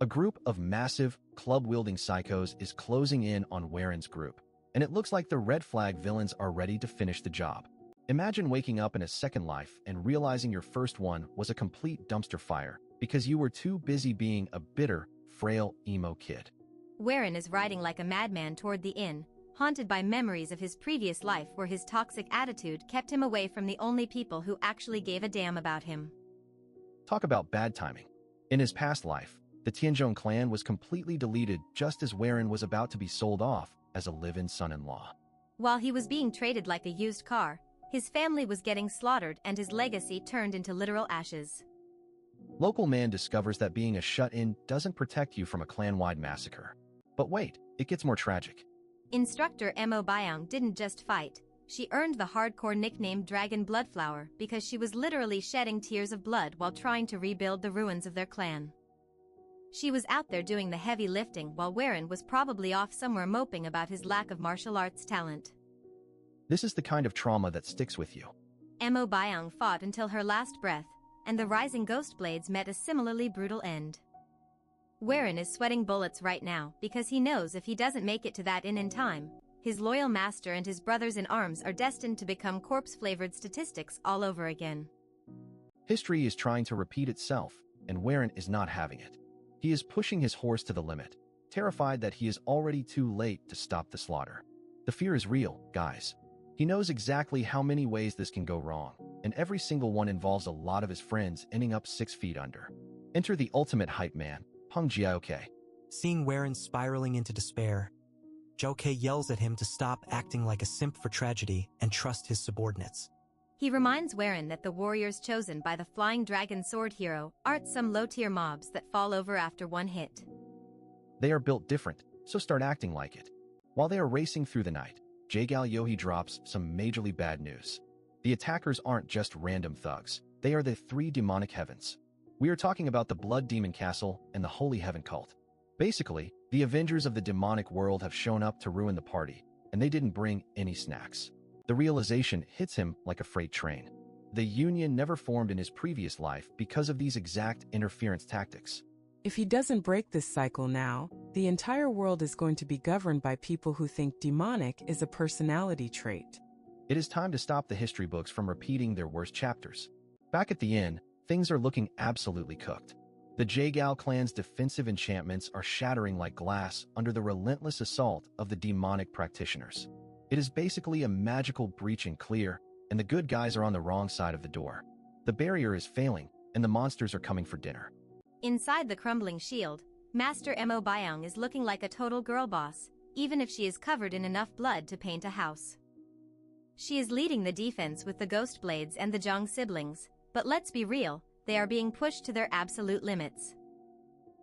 A group of massive, club-wielding psychos is closing in on Warren's group, and it looks like the red flag villains are ready to finish the job. Imagine waking up in a second life and realizing your first one was a complete dumpster fire because you were too busy being a bitter, frail, emo kid. Warren is riding like a madman toward the inn, haunted by memories of his previous life where his toxic attitude kept him away from the only people who actually gave a damn about him. Talk about bad timing. In his past life, the Tianzhong clan was completely deleted just as Warren was about to be sold off as a live-in son-in-law. While he was being traded like a used car, his family was getting slaughtered and his legacy turned into literal ashes. Local man discovers that being a shut-in doesn't protect you from a clan-wide massacre. But wait, it gets more tragic. Instructor Mo Byung didn't just fight. She earned the hardcore nickname Dragon Bloodflower because she was literally shedding tears of blood while trying to rebuild the ruins of their clan. She was out there doing the heavy lifting while Warren was probably off somewhere moping about his lack of martial arts talent. This is the kind of trauma that sticks with you. Mo Byung fought until her last breath, and the rising ghost blades met a similarly brutal end. Warren is sweating bullets right now because he knows if he doesn't make it to that inn in time, his loyal master and his brothers in arms are destined to become corpse-flavored statistics all over again. History is trying to repeat itself, and Warren is not having it. He is pushing his horse to the limit, terrified that he is already too late to stop the slaughter. The fear is real, guys. He knows exactly how many ways this can go wrong, and every single one involves a lot of his friends ending up 6 feet under. Enter the ultimate hype man, Peng Jiaoke. Seeing Warren spiraling into despair, Jiaoke yells at him to stop acting like a simp for tragedy and trust his subordinates. He reminds Weren that the warriors chosen by the Flying Dragon Sword hero aren't some low-tier mobs that fall over after one hit. They are built different, so start acting like it. While they are racing through the night, Jaegal Yohei drops some majorly bad news. The attackers aren't just random thugs. They are the three demonic heavens. We are talking about the Blood Demon Castle and the Holy Heaven Cult. Basically, the Avengers of the demonic world have shown up to ruin the party, and they didn't bring any snacks. The realization hits him like a freight train. The Union never formed in his previous life because of these exact interference tactics. If he doesn't break this cycle now, the entire world is going to be governed by people who think demonic is a personality trait. It is time to stop the history books from repeating their worst chapters. Back at the inn, things are looking absolutely cooked. The Jaegal clan's defensive enchantments are shattering like glass under the relentless assault of the demonic practitioners. It is basically a magical breach and clear, and the good guys are on the wrong side of the door. The barrier is failing, and the monsters are coming for dinner. Inside the crumbling shield, Master Mo Byung is looking like a total girl boss, even if she is covered in enough blood to paint a house. She is leading the defense with the Ghost Blades and the Jong siblings, but let's be real, they are being pushed to their absolute limits.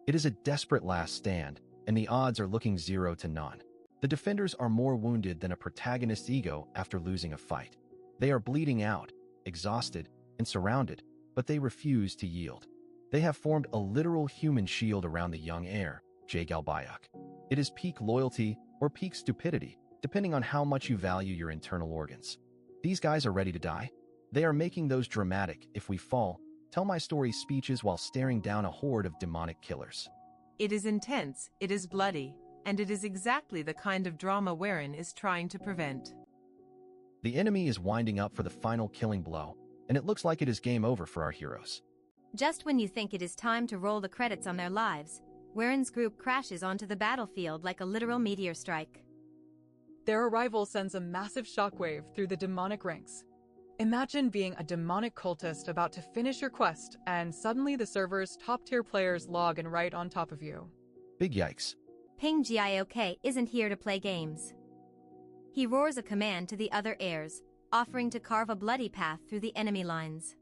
It is a desperate last stand, and the odds are looking 0-0. The defenders are more wounded than a protagonist's ego after losing a fight. They are bleeding out, exhausted, and surrounded, but they refuse to yield. They have formed a literal human shield around the young heir, Jaegal Bayuk. It is peak loyalty or peak stupidity, depending on how much you value your internal organs. These guys are ready to die. They are making those dramatic, if we fall, tell my story speeches while staring down a horde of demonic killers. It is intense, it is bloody, and it is exactly the kind of drama Weren is trying to prevent. The enemy is winding up for the final killing blow, and it looks like it is game over for our heroes. Just when you think it is time to roll the credits on their lives, Weren's group crashes onto the battlefield like a literal meteor strike. Their arrival sends a massive shockwave through the demonic ranks. Imagine being a demonic cultist about to finish your quest, and suddenly the server's top-tier players log and right on top of you. Big yikes. Ping Giok isn't here to play games. He roars a command to the other heirs, offering to carve a bloody path through the enemy lines.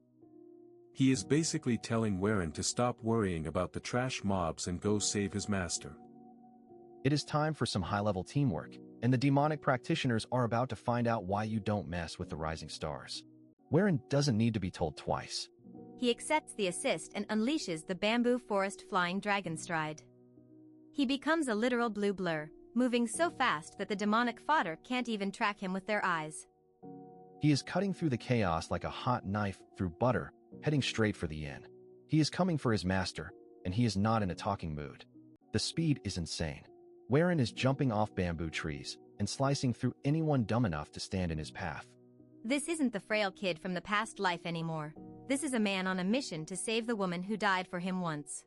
He is basically telling Weren to stop worrying about the trash mobs and go save his master. It is time for some high-level teamwork, and the demonic practitioners are about to find out why you don't mess with the rising stars. Weren doesn't need to be told twice. He accepts the assist and unleashes the bamboo forest flying dragon stride. He becomes a literal blue blur, moving so fast that the demonic fodder can't even track him with their eyes. He is cutting through the chaos like a hot knife through butter, heading straight for the inn. He is coming for his master, and he is not in a talking mood. The speed is insane. Weren is jumping off bamboo trees and slicing through anyone dumb enough to stand in his path. This isn't the frail kid from the past life anymore. This is a man on a mission to save the woman who died for him once.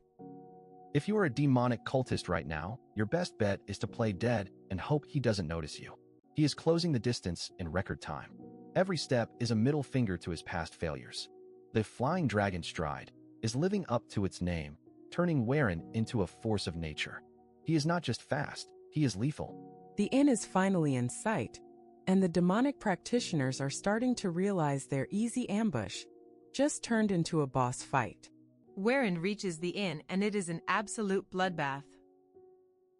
If you are a demonic cultist right now, your best bet is to play dead and hope he doesn't notice you. He is closing the distance in record time. Every step is a middle finger to his past failures. The Flying Dragon Stride is living up to its name, turning Weren into a force of nature. He is not just fast, he is lethal. The inn is finally in sight, and the demonic practitioners are starting to realize their easy ambush just turned into a boss fight. Weren reaches the inn and it is an absolute bloodbath.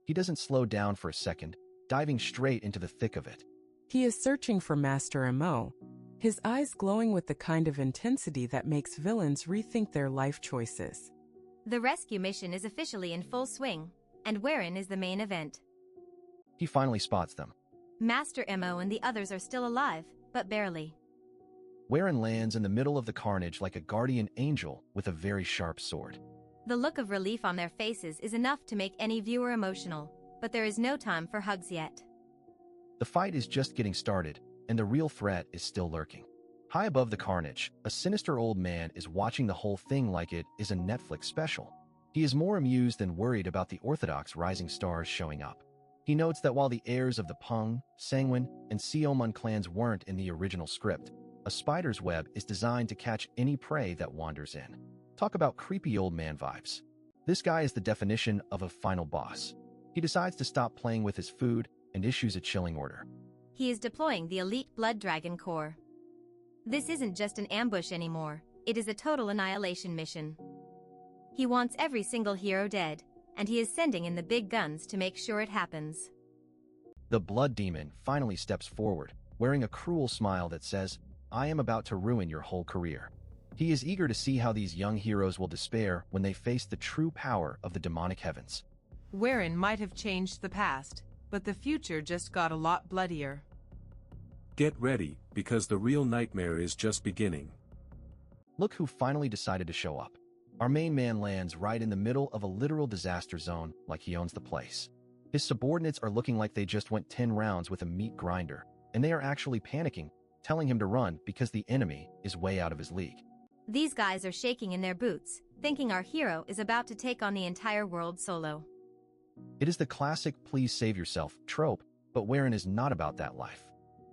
He doesn't slow down for a second, diving straight into the thick of it. He is searching for Master Mo, his eyes glowing with the kind of intensity that makes villains rethink their life choices. The rescue mission is officially in full swing, and Weren is the main event. He finally spots them. Master Mo and the others are still alive, but barely. Weren lands in the middle of the carnage like a guardian angel with a very sharp sword. The look of relief on their faces is enough to make any viewer emotional, but there is no time for hugs yet. The fight is just getting started, and the real threat is still lurking. High above the carnage, a sinister old man is watching the whole thing like it is a Netflix special. He is more amused than worried about the orthodox rising stars showing up. He notes that while the heirs of the Peng, Sangwon, and Seomun clans weren't in the original script, a spider's web is designed to catch any prey that wanders in. Talk about creepy old man vibes. This guy is the definition of a final boss. He decides to stop playing with his food and issues a chilling order. He is deploying the elite Blood Dragon Corps. This isn't just an ambush anymore, it is a total annihilation mission. He wants every single hero dead, and he is sending in the big guns to make sure it happens. The blood demon finally steps forward, wearing a cruel smile that says, "I am about to ruin your whole career." He is eager to see how these young heroes will despair when they face the true power of the demonic heavens. Wherein might have changed the past, but the future just got a lot bloodier. Get ready, because the real nightmare is just beginning. Look who finally decided to show up. Our main man lands right in the middle of a literal disaster zone, like he owns the place. His subordinates are looking like they just went 10 rounds with a meat grinder, and they are actually panicking, telling him to run because the enemy is way out of his league. These guys are shaking in their boots, thinking our hero is about to take on the entire world solo. It is the classic please save yourself trope, but Wherein is not about that life.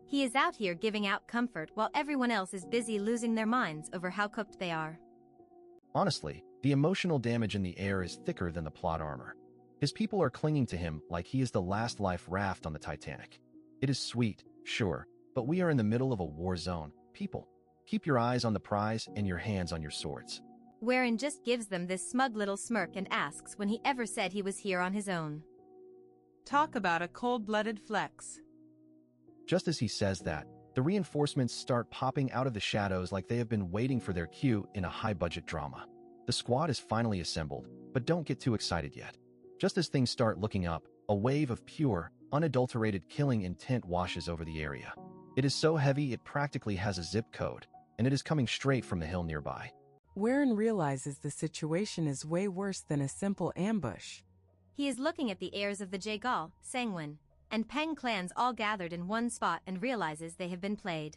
He is out here giving out comfort while everyone else is busy losing their minds over how cooked they are. Honestly, the emotional damage in the air is thicker than the plot armor. His people are clinging to him like he is the last life raft on the Titanic. It is sweet, sure, but we are in the middle of a war zone. People, keep your eyes on the prize and your hands on your swords. Wherein just gives them this smug little smirk and asks when he ever said he was here on his own. Talk about a cold-blooded flex. Just as he says that, the reinforcements start popping out of the shadows like they have been waiting for their cue in a high-budget drama. The squad is finally assembled, but don't get too excited yet. Just as things start looking up, a wave of pure, unadulterated killing intent washes over the area. It is so heavy it practically has a zip code, and it is coming straight from the hill nearby. Wherein realizes the situation is way worse than a simple ambush. He is looking at the heirs of the Jaegal, Sangwon, and Peng clans all gathered in one spot and realizes they have been played.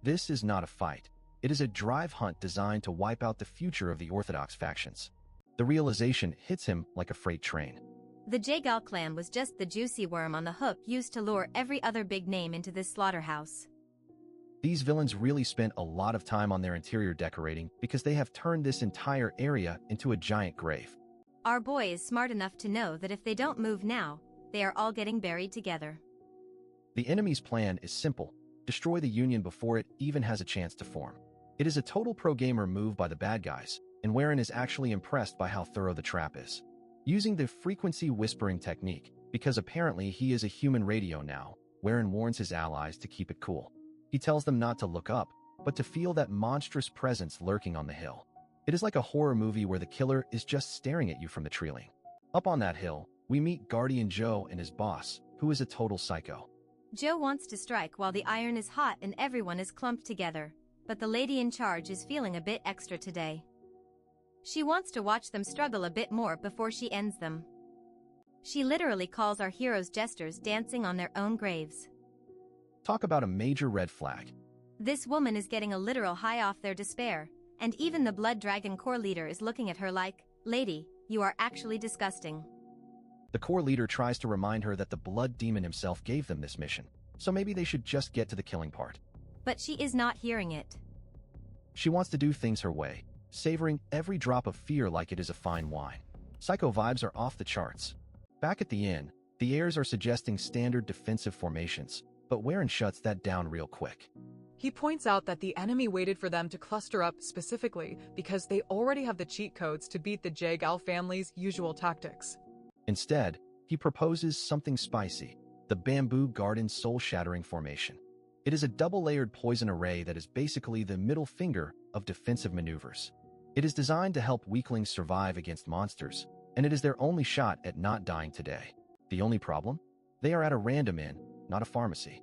This is not a fight. It is a drive hunt designed to wipe out the future of the Orthodox factions. The realization hits him like a freight train. The Jaegal clan was just the juicy worm on the hook used to lure every other big name into this slaughterhouse. These villains really spent a lot of time on their interior decorating because they have turned this entire area into a giant grave. Our boy is smart enough to know that if they don't move now, they are all getting buried together. The enemy's plan is simple: destroy the Union before it even has a chance to form. It is a total pro-gamer move by the bad guys, and Wherein is actually impressed by how thorough the trap is. Using the frequency whispering technique, because apparently he is a human radio now, Wherein warns his allies to keep it cool. He tells them not to look up, but to feel that monstrous presence lurking on the hill. It is like a horror movie where the killer is just staring at you from the treeling. Up on that hill, we meet Guardian Joe and his boss, who is a total psycho. Joe wants to strike while the iron is hot and everyone is clumped together, but the lady in charge is feeling a bit extra today. She wants to watch them struggle a bit more before she ends them. She literally calls our heroes jesters dancing on their own graves. Talk about a major red flag. This woman is getting a literal high off their despair, and even the Blood Dragon Corps leader is looking at her like, "Lady, you are actually disgusting." The Corps leader tries to remind her that the Blood Demon himself gave them this mission, so maybe they should just get to the killing part. But she is not hearing it. She wants to do things her way, savoring every drop of fear like it is a fine wine. Psycho vibes are off the charts. Back at the inn, the heirs are suggesting standard defensive formations, but Wherein shuts that down real quick. He points out that the enemy waited for them to cluster up specifically because they already have the cheat codes to beat the Jaegal family's usual tactics. Instead, he proposes something spicy: the Bamboo Garden Soul-Shattering Formation. It is a double-layered poison array that is basically the middle finger of defensive maneuvers. It is designed to help weaklings survive against monsters, and it is their only shot at not dying today. The only problem? They are at a random inn, not a pharmacy.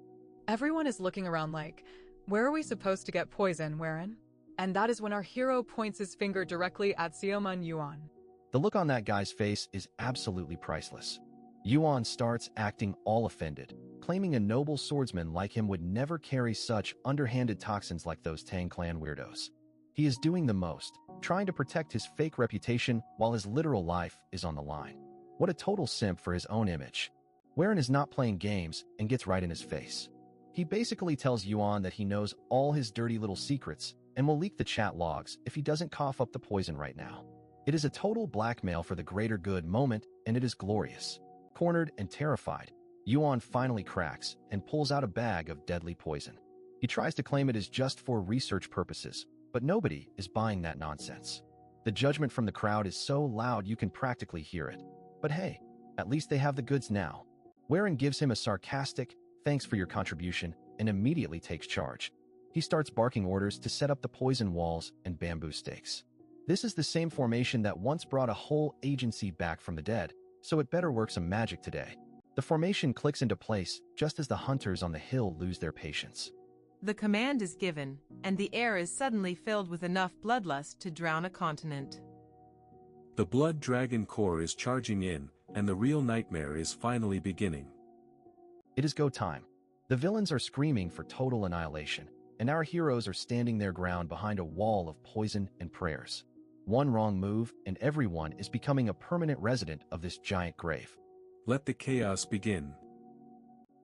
Everyone is looking around like, where are we supposed to get poison, Wherein? And that is when our hero points his finger directly at Seomun Yuan. The look on that guy's face is absolutely priceless. Yuan starts acting all offended, claiming a noble swordsman like him would never carry such underhanded toxins like those Tang Clan weirdos. He is doing the most, trying to protect his fake reputation while his literal life is on the line. What a total simp for his own image. Wherein is not playing games and gets right in his face. He basically tells Yuan that he knows all his dirty little secrets and will leak the chat logs if he doesn't cough up the poison right now. It is a total blackmail for the greater good moment, and it is glorious. Cornered and terrified, Yuan finally cracks and pulls out a bag of deadly poison. He tries to claim it is just for research purposes, but nobody is buying that nonsense. The judgment from the crowd is so loud you can practically hear it. But hey, at least they have the goods now. Wherein gives him a sarcastic, "Thanks for your contribution," and immediately takes charge. He starts barking orders to set up the poison walls and bamboo stakes. This is the same formation that once brought a whole agency back from the dead, so it better work some magic today. The formation clicks into place just as the hunters on the hill lose their patience. The command is given, and the air is suddenly filled with enough bloodlust to drown a continent. The Blood Dragon Corps is charging in, and the real nightmare is finally beginning. It is go time. The villains are screaming for total annihilation, and our heroes are standing their ground behind a wall of poison and prayers. One wrong move, and everyone is becoming a permanent resident of this giant grave. Let the chaos begin.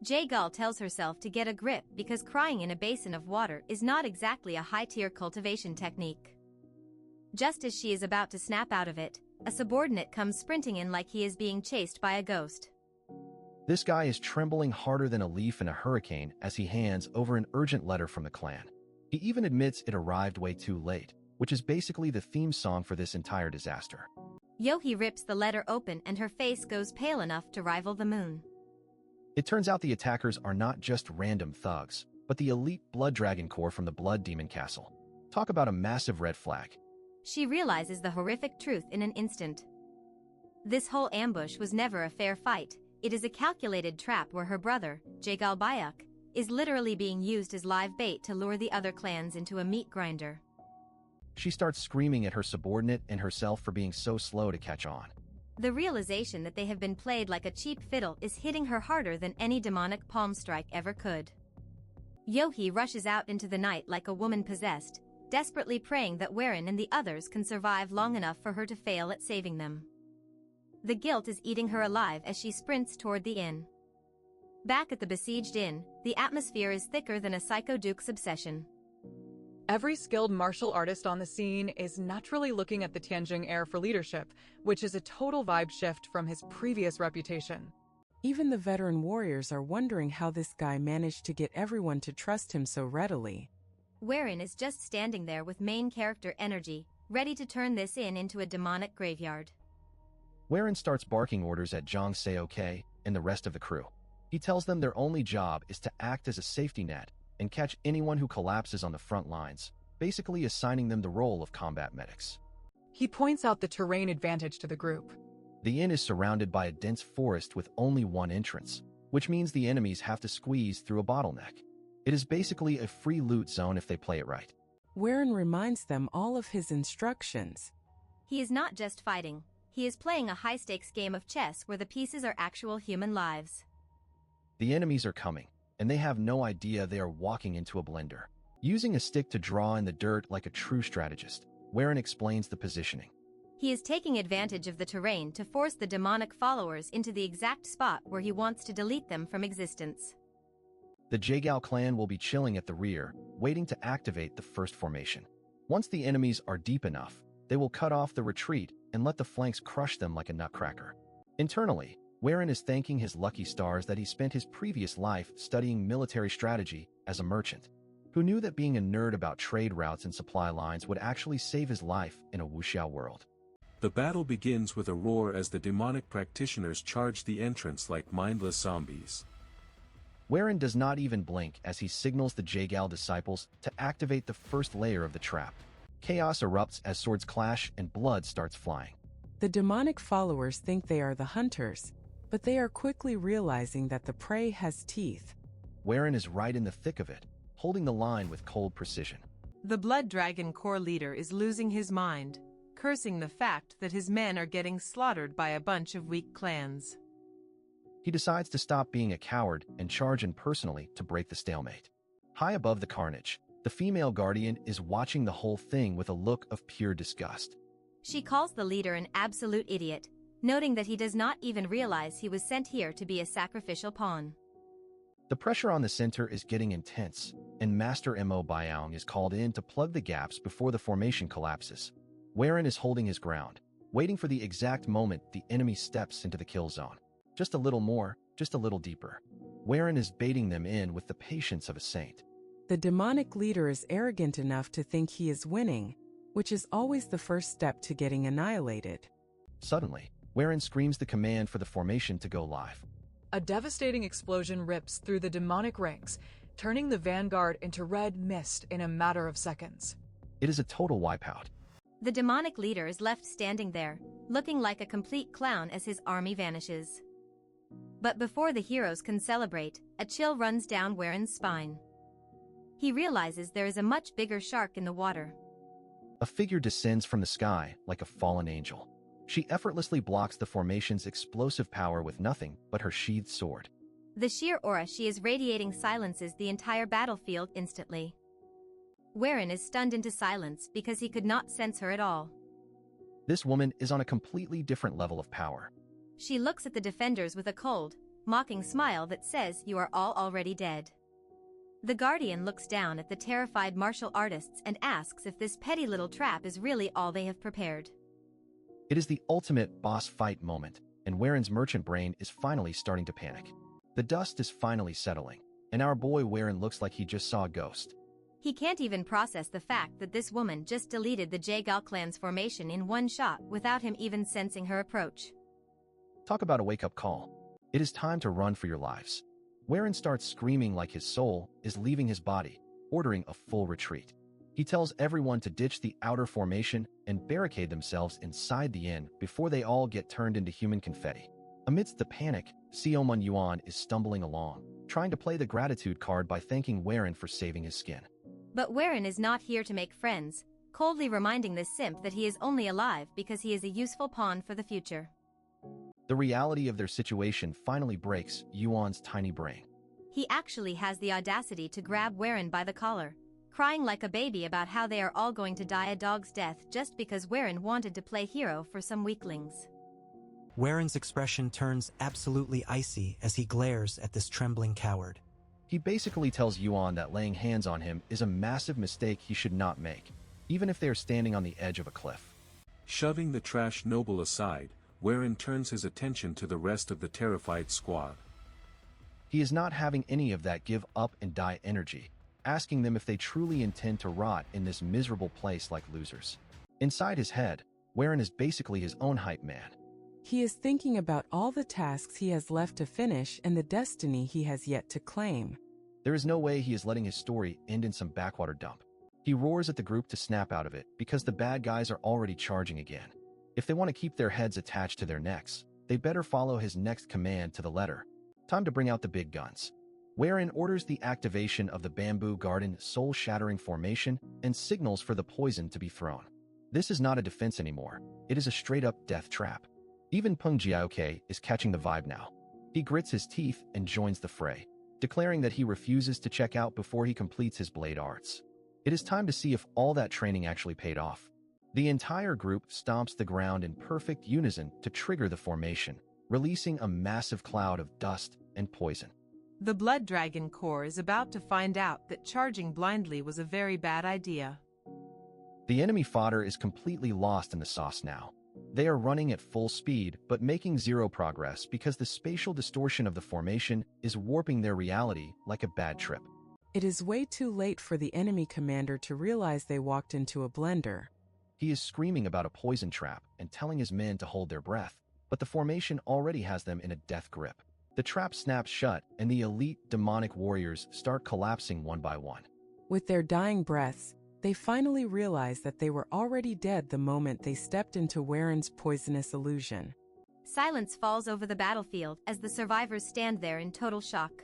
Jae-gal tells herself to get a grip because crying in a basin of water is not exactly a high-tier cultivation technique. Just as she is about to snap out of it, a subordinate comes sprinting in like he is being chased by a ghost. This guy is trembling harder than a leaf in a hurricane as he hands over an urgent letter from the clan. He even admits it arrived way too late, which is basically the theme song for this entire disaster. Yohee rips the letter open and her face goes pale enough to rival the moon. It turns out the attackers are not just random thugs, but the elite Blood Dragon Corps from the Blood Demon Castle. Talk about a massive red flag. She realizes the horrific truth in an instant. This whole ambush was never a fair fight. It is a calculated trap where her brother, Jae-gal Bayuk, is literally being used as live bait to lure the other clans into a meat grinder. She starts screaming at her subordinate and herself for being so slow to catch on. The realization that they have been played like a cheap fiddle is hitting her harder than any demonic palm strike ever could. Yohee rushes out into the night like a woman possessed, desperately praying that Wherein and the others can survive long enough for her to fail at saving them. The guilt is eating her alive as she sprints toward the inn. Back at the besieged inn, the atmosphere is thicker than a psycho duke's obsession. Every skilled martial artist on the scene is naturally looking at the Tianjing heir for leadership, which is a total vibe shift from his previous reputation. Even the veteran warriors are wondering how this guy managed to get everyone to trust him so readily. Wherein is just standing there with main character energy, ready to turn this inn into a demonic graveyard. Wherein starts barking orders at Jong Seok and the rest of the crew. He tells them their only job is to act as a safety net and catch anyone who collapses on the front lines, basically assigning them the role of combat medics. He points out the terrain advantage to the group. The inn is surrounded by a dense forest with only one entrance, which means the enemies have to squeeze through a bottleneck. It is basically a free loot zone if they play it right. Wherein reminds them all of his instructions. He is not just fighting, he is playing a high-stakes game of chess where the pieces are actual human lives. The enemies are coming, and they have no idea they are walking into a blender. Using a stick to draw in the dirt like a true strategist, Wherein explains the positioning. He is taking advantage of the terrain to force the demonic followers into the exact spot where he wants to delete them from existence. The Jae-gal clan will be chilling at the rear, waiting to activate the first formation. Once the enemies are deep enough, they will cut off the retreat and let the flanks crush them like a nutcracker. Internally, Wherein is thanking his lucky stars that he spent his previous life studying military strategy as a merchant, who knew that being a nerd about trade routes and supply lines would actually save his life in a wuxia world. The battle begins with a roar as the demonic practitioners charge the entrance like mindless zombies. Wherein does not even blink as he signals the Jae-gal disciples to activate the first layer of the trap. Chaos erupts as swords clash and blood starts flying. The demonic followers think they are the hunters, but they are quickly realizing that the prey has teeth. Wherein is right in the thick of it, holding the line with cold precision. The Blood Dragon Corps leader is losing his mind, cursing the fact that his men are getting slaughtered by a bunch of weak clans. He decides to stop being a coward and charge in personally to break the stalemate. High above the carnage, the female guardian is watching the whole thing with a look of pure disgust. She calls the leader an absolute idiot, noting that he does not even realize he was sent here to be a sacrificial pawn. The pressure on the center is getting intense, and Master Mo Byong is called in to plug the gaps before the formation collapses. Wherein is holding his ground, waiting for the exact moment the enemy steps into the kill zone. Just a little more, just a little deeper. Wherein is baiting them in with the patience of a saint. The demonic leader is arrogant enough to think he is winning, which is always the first step to getting annihilated. Suddenly, Wherein screams the command for the formation to go live. A devastating explosion rips through the demonic ranks, turning the vanguard into red mist in a matter of seconds. It is a total wipeout. The demonic leader is left standing there, looking like a complete clown as his army vanishes. But before the heroes can celebrate, a chill runs down Waren's spine. He realizes there is a much bigger shark in the water. A figure descends from the sky like a fallen angel. She effortlessly blocks the formation's explosive power with nothing but her sheathed sword. The sheer aura she is radiating silences the entire battlefield instantly. Waren is stunned into silence because he could not sense her at all. This woman is on a completely different level of power. She looks at the defenders with a cold, mocking smile that says you are all already dead. The Guardian looks down at the terrified martial artists and asks if this petty little trap is really all they have prepared. It is the ultimate boss fight moment, and Waren's merchant brain is finally starting to panic. The dust is finally settling, and our boy Waren looks like he just saw a ghost. He can't even process the fact that this woman just deleted the Jaegal clan's formation in one shot without him even sensing her approach. Talk about a wake-up call. It is time to run for your lives. Waren starts screaming like his soul is leaving his body, ordering a full retreat. He tells everyone to ditch the outer formation and barricade themselves inside the inn before they all get turned into human confetti. Amidst the panic, Xiaoman Yuan is stumbling along, trying to play the gratitude card by thanking Waren for saving his skin. But Waren is not here to make friends, coldly reminding this simp that he is only alive because he is a useful pawn for the future. The reality of their situation finally breaks Yuan's tiny brain. He actually has the audacity to grab Waren by the collar, crying like a baby about how they are all going to die a dog's death just because Waren wanted to play hero for some weaklings. Waren's expression turns absolutely icy as he glares at this trembling coward. He basically tells Yuan that laying hands on him is a massive mistake he should not make, even if they are standing on the edge of a cliff. Shoving the trash noble aside, Waren turns his attention to the rest of the terrified squad. He is not having any of that give up and die energy, asking them if they truly intend to rot in this miserable place like losers. Inside his head, Waren is basically his own hype man. He is thinking about all the tasks he has left to finish and the destiny he has yet to claim. There is no way he is letting his story end in some backwater dump. He roars at the group to snap out of it because the bad guys are already charging again. If they want to keep their heads attached to their necks, they better follow his next command to the letter. Time to bring out the big guns. Waren orders the activation of the Bamboo Garden soul-shattering formation and signals for the poison to be thrown. This is not a defense anymore. It is a straight-up death trap. Even Peng Jiaoke is catching the vibe now. He grits his teeth and joins the fray, declaring that he refuses to check out before he completes his blade arts. It is time to see if all that training actually paid off. The entire group stomps the ground in perfect unison to trigger the formation, releasing a massive cloud of dust and poison. The Blood Dragon Corps is about to find out that charging blindly was a very bad idea. The enemy fodder is completely lost in the sauce now. They are running at full speed but making zero progress because the spatial distortion of the formation is warping their reality like a bad trip. It is way too late for the enemy commander to realize they walked into a blender. He is screaming about a poison trap and telling his men to hold their breath, but the formation already has them in a death grip. The trap snaps shut and the elite demonic warriors start collapsing one by one. With their dying breaths, they finally realize that they were already dead the moment they stepped into Waren's poisonous illusion. Silence falls over the battlefield as the survivors stand there in total shock.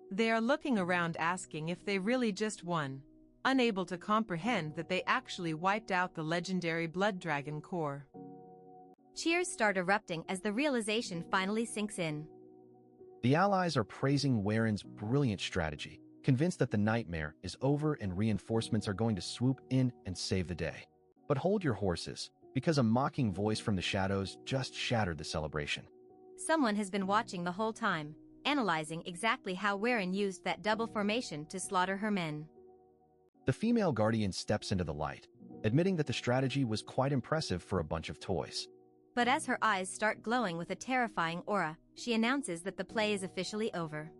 They are looking around asking if they really just won, unable to comprehend that they actually wiped out the legendary Blood Dragon Corps. Cheers start erupting as the realization finally sinks in. The allies are praising Waren's brilliant strategy, convinced that the nightmare is over and reinforcements are going to swoop in and save the day. But hold your horses, because a mocking voice from the shadows just shattered the celebration. Someone has been watching the whole time, analyzing exactly how Waren used that double formation to slaughter her men. The female guardian steps into the light, admitting that the strategy was quite impressive for a bunch of toys. But as her eyes start glowing with a terrifying aura, she announces that the play is officially over.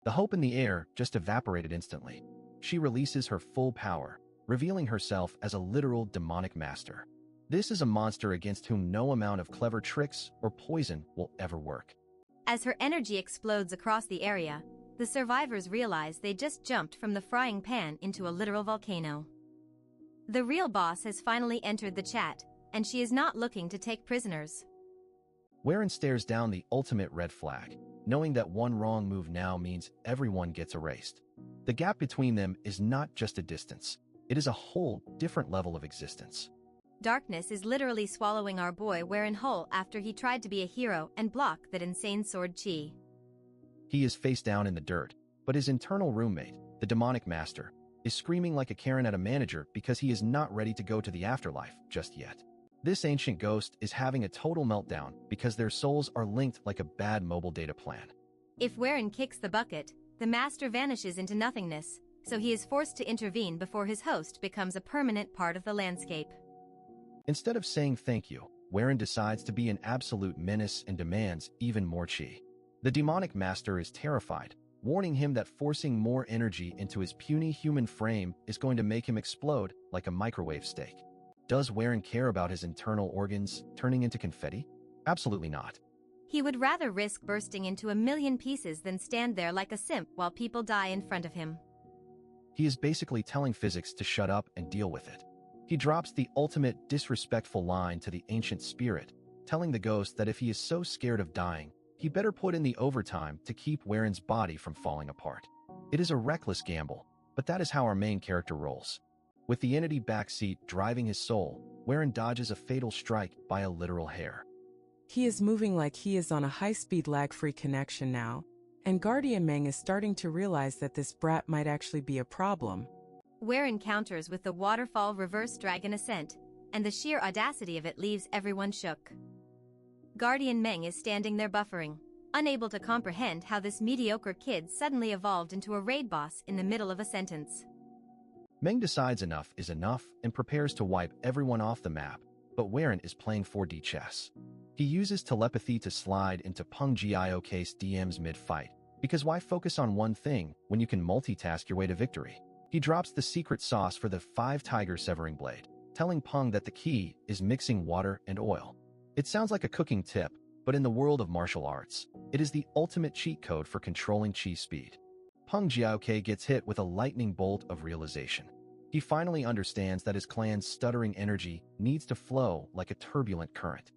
The hope in the air just evaporated instantly. She releases her full power, revealing herself as a literal demonic master. This is a monster against whom no amount of clever tricks or poison will ever work. As her energy explodes across the area, the survivors realize they just jumped from the frying pan into a literal volcano. The real boss has finally entered the chat, and she is not looking to take prisoners. Wherein stares down the ultimate red flag, knowing that one wrong move now means everyone gets erased. The gap between them is not just a distance, it is a whole different level of existence. Darkness is literally swallowing our boy Wherein whole after he tried to be a hero and block that insane sword chi. He is face down in the dirt, but his internal roommate, the demonic master, is screaming like a Karen at a manager because he is not ready to go to the afterlife just yet. This ancient ghost is having a total meltdown because their souls are linked like a bad mobile data plan. If Wherein kicks the bucket, the master vanishes into nothingness, so he is forced to intervene before his host becomes a permanent part of the landscape. Instead of saying thank you, Wherein decides to be an absolute menace and demands even more chi. The demonic master is terrified, warning him that forcing more energy into his puny human frame is going to make him explode like a microwave steak. Does Wherein care about his internal organs turning into confetti? Absolutely not. He would rather risk bursting into a million pieces than stand there like a simp while people die in front of him. He is basically telling physics to shut up and deal with it. He drops the ultimate disrespectful line to the ancient spirit, telling the ghost that if he is so scared of dying, he better put in the overtime to keep Whereon's body from falling apart. It is a reckless gamble, but that is how our main character rolls. With the entity backseat driving his soul, Whereon dodges a fatal strike by a literal hair. He is moving like he is on a high-speed lag-free connection now, and Guardian Meng is starting to realize that this brat might actually be a problem. Wherein counters with the waterfall reverse dragon ascent, and the sheer audacity of it leaves everyone shook. Guardian Meng is standing there buffering, unable to comprehend how this mediocre kid suddenly evolved into a raid boss in the middle of a sentence. Meng decides enough is enough and prepares to wipe everyone off the map, but Whereon is playing 4D chess. He uses telepathy to slide into Peng Giok's DMs mid-fight, because why focus on one thing when you can multitask your way to victory? He drops the secret sauce for the 5-tiger severing blade, telling Peng that the key is mixing water and oil. It sounds like a cooking tip, but in the world of martial arts, it is the ultimate cheat code for controlling chi speed. Peng Giok gets hit with a lightning bolt of realization. He finally understands that his clan's stuttering energy needs to flow like a turbulent current.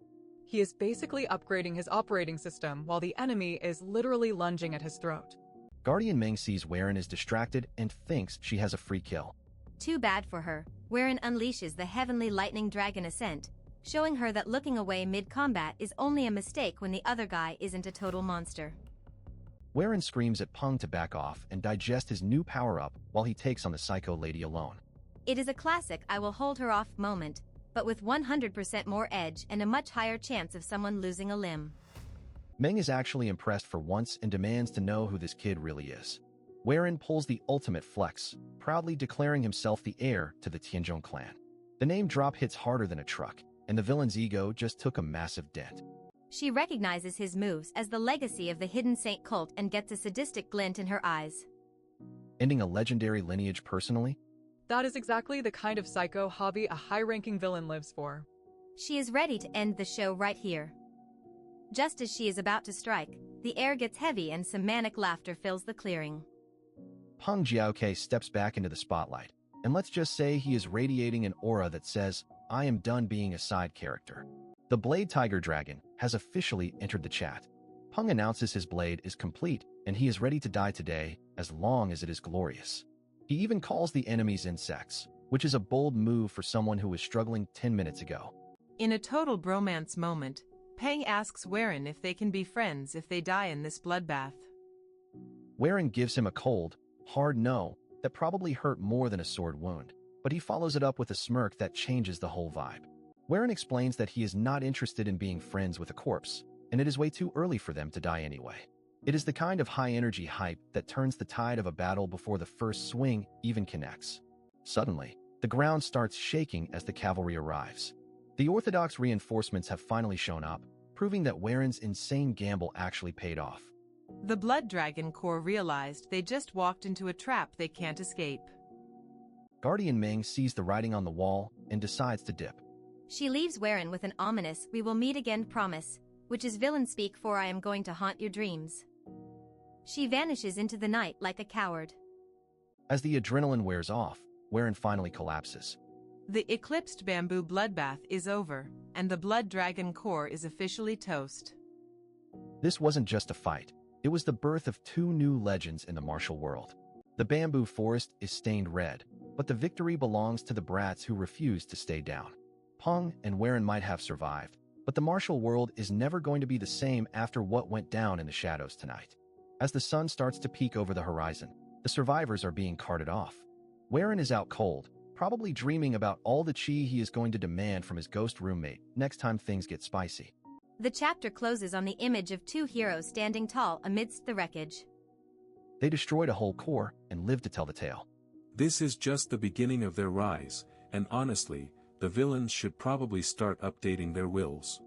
He is basically upgrading his operating system while the enemy is literally lunging at his throat. Guardian Meng sees Whereon is distracted and thinks she has a free kill. Too bad for her. Wherein unleashes the heavenly lightning dragon ascent, showing her that looking away mid-combat is only a mistake when the other guy isn't a total monster. Whereon screams at Peng to back off and digest his new power-up while he takes on the psycho lady alone. It is a classic I will hold her off moment, but with 100% more edge and a much higher chance of someone losing a limb. Meng is actually impressed for once and demands to know who this kid really is. Whereon pulls the ultimate flex, proudly declaring himself the heir to the Tianzhong clan. The name drop hits harder than a truck, and the villain's ego just took a massive dent. She recognizes his moves as the legacy of the hidden saint cult and gets a sadistic glint in her eyes. Ending a legendary lineage personally? That is exactly the kind of psycho hobby a high-ranking villain lives for. She is ready to end the show right here. Just as she is about to strike, the air gets heavy and some manic laughter fills the clearing. Peng Giok steps back into the spotlight, and let's just say he is radiating an aura that says, I am done being a side character. The Blade Tiger Dragon has officially entered the chat. Peng announces his blade is complete, and he is ready to die today as long as it is glorious. He even calls the enemies insects, which is a bold move for someone who was struggling 10 minutes ago. In a total bromance moment, Peng asks Whereon if they can be friends if they die in this bloodbath. Whereon gives him a cold, hard no that probably hurt more than a sword wound, but he follows it up with a smirk that changes the whole vibe. Whereon explains that he is not interested in being friends with a corpse, and it is way too early for them to die anyway. It is the kind of high-energy hype that turns the tide of a battle before the first swing even connects. Suddenly, the ground starts shaking as the cavalry arrives. The Orthodox reinforcements have finally shown up, proving that Whereon's insane gamble actually paid off. The Blood Dragon Corps realized they just walked into a trap they can't escape. Guardian Ming sees the writing on the wall and decides to dip. She leaves Warren with an ominous "we will meet again" promise, which is villain speak for "I am going to haunt your dreams." She vanishes into the night like a coward. As the adrenaline wears off, Warren finally collapses. The eclipsed bamboo bloodbath is over, and the Blood Dragon Corps is officially toast. This wasn't just a fight. It was the birth of two new legends in the martial world. The bamboo forest is stained red, but the victory belongs to the brats who refused to stay down. Peng and Warren might have survived, but the martial world is never going to be the same after what went down in the shadows tonight. As the sun starts to peek over the horizon, the survivors are being carted off. Warren is out cold, probably dreaming about all the chi he is going to demand from his ghost roommate next time things get spicy. The chapter closes on the image of two heroes standing tall amidst the wreckage. They destroyed a whole corps and lived to tell the tale. This is just the beginning of their rise, and honestly, the villains should probably start updating their wills.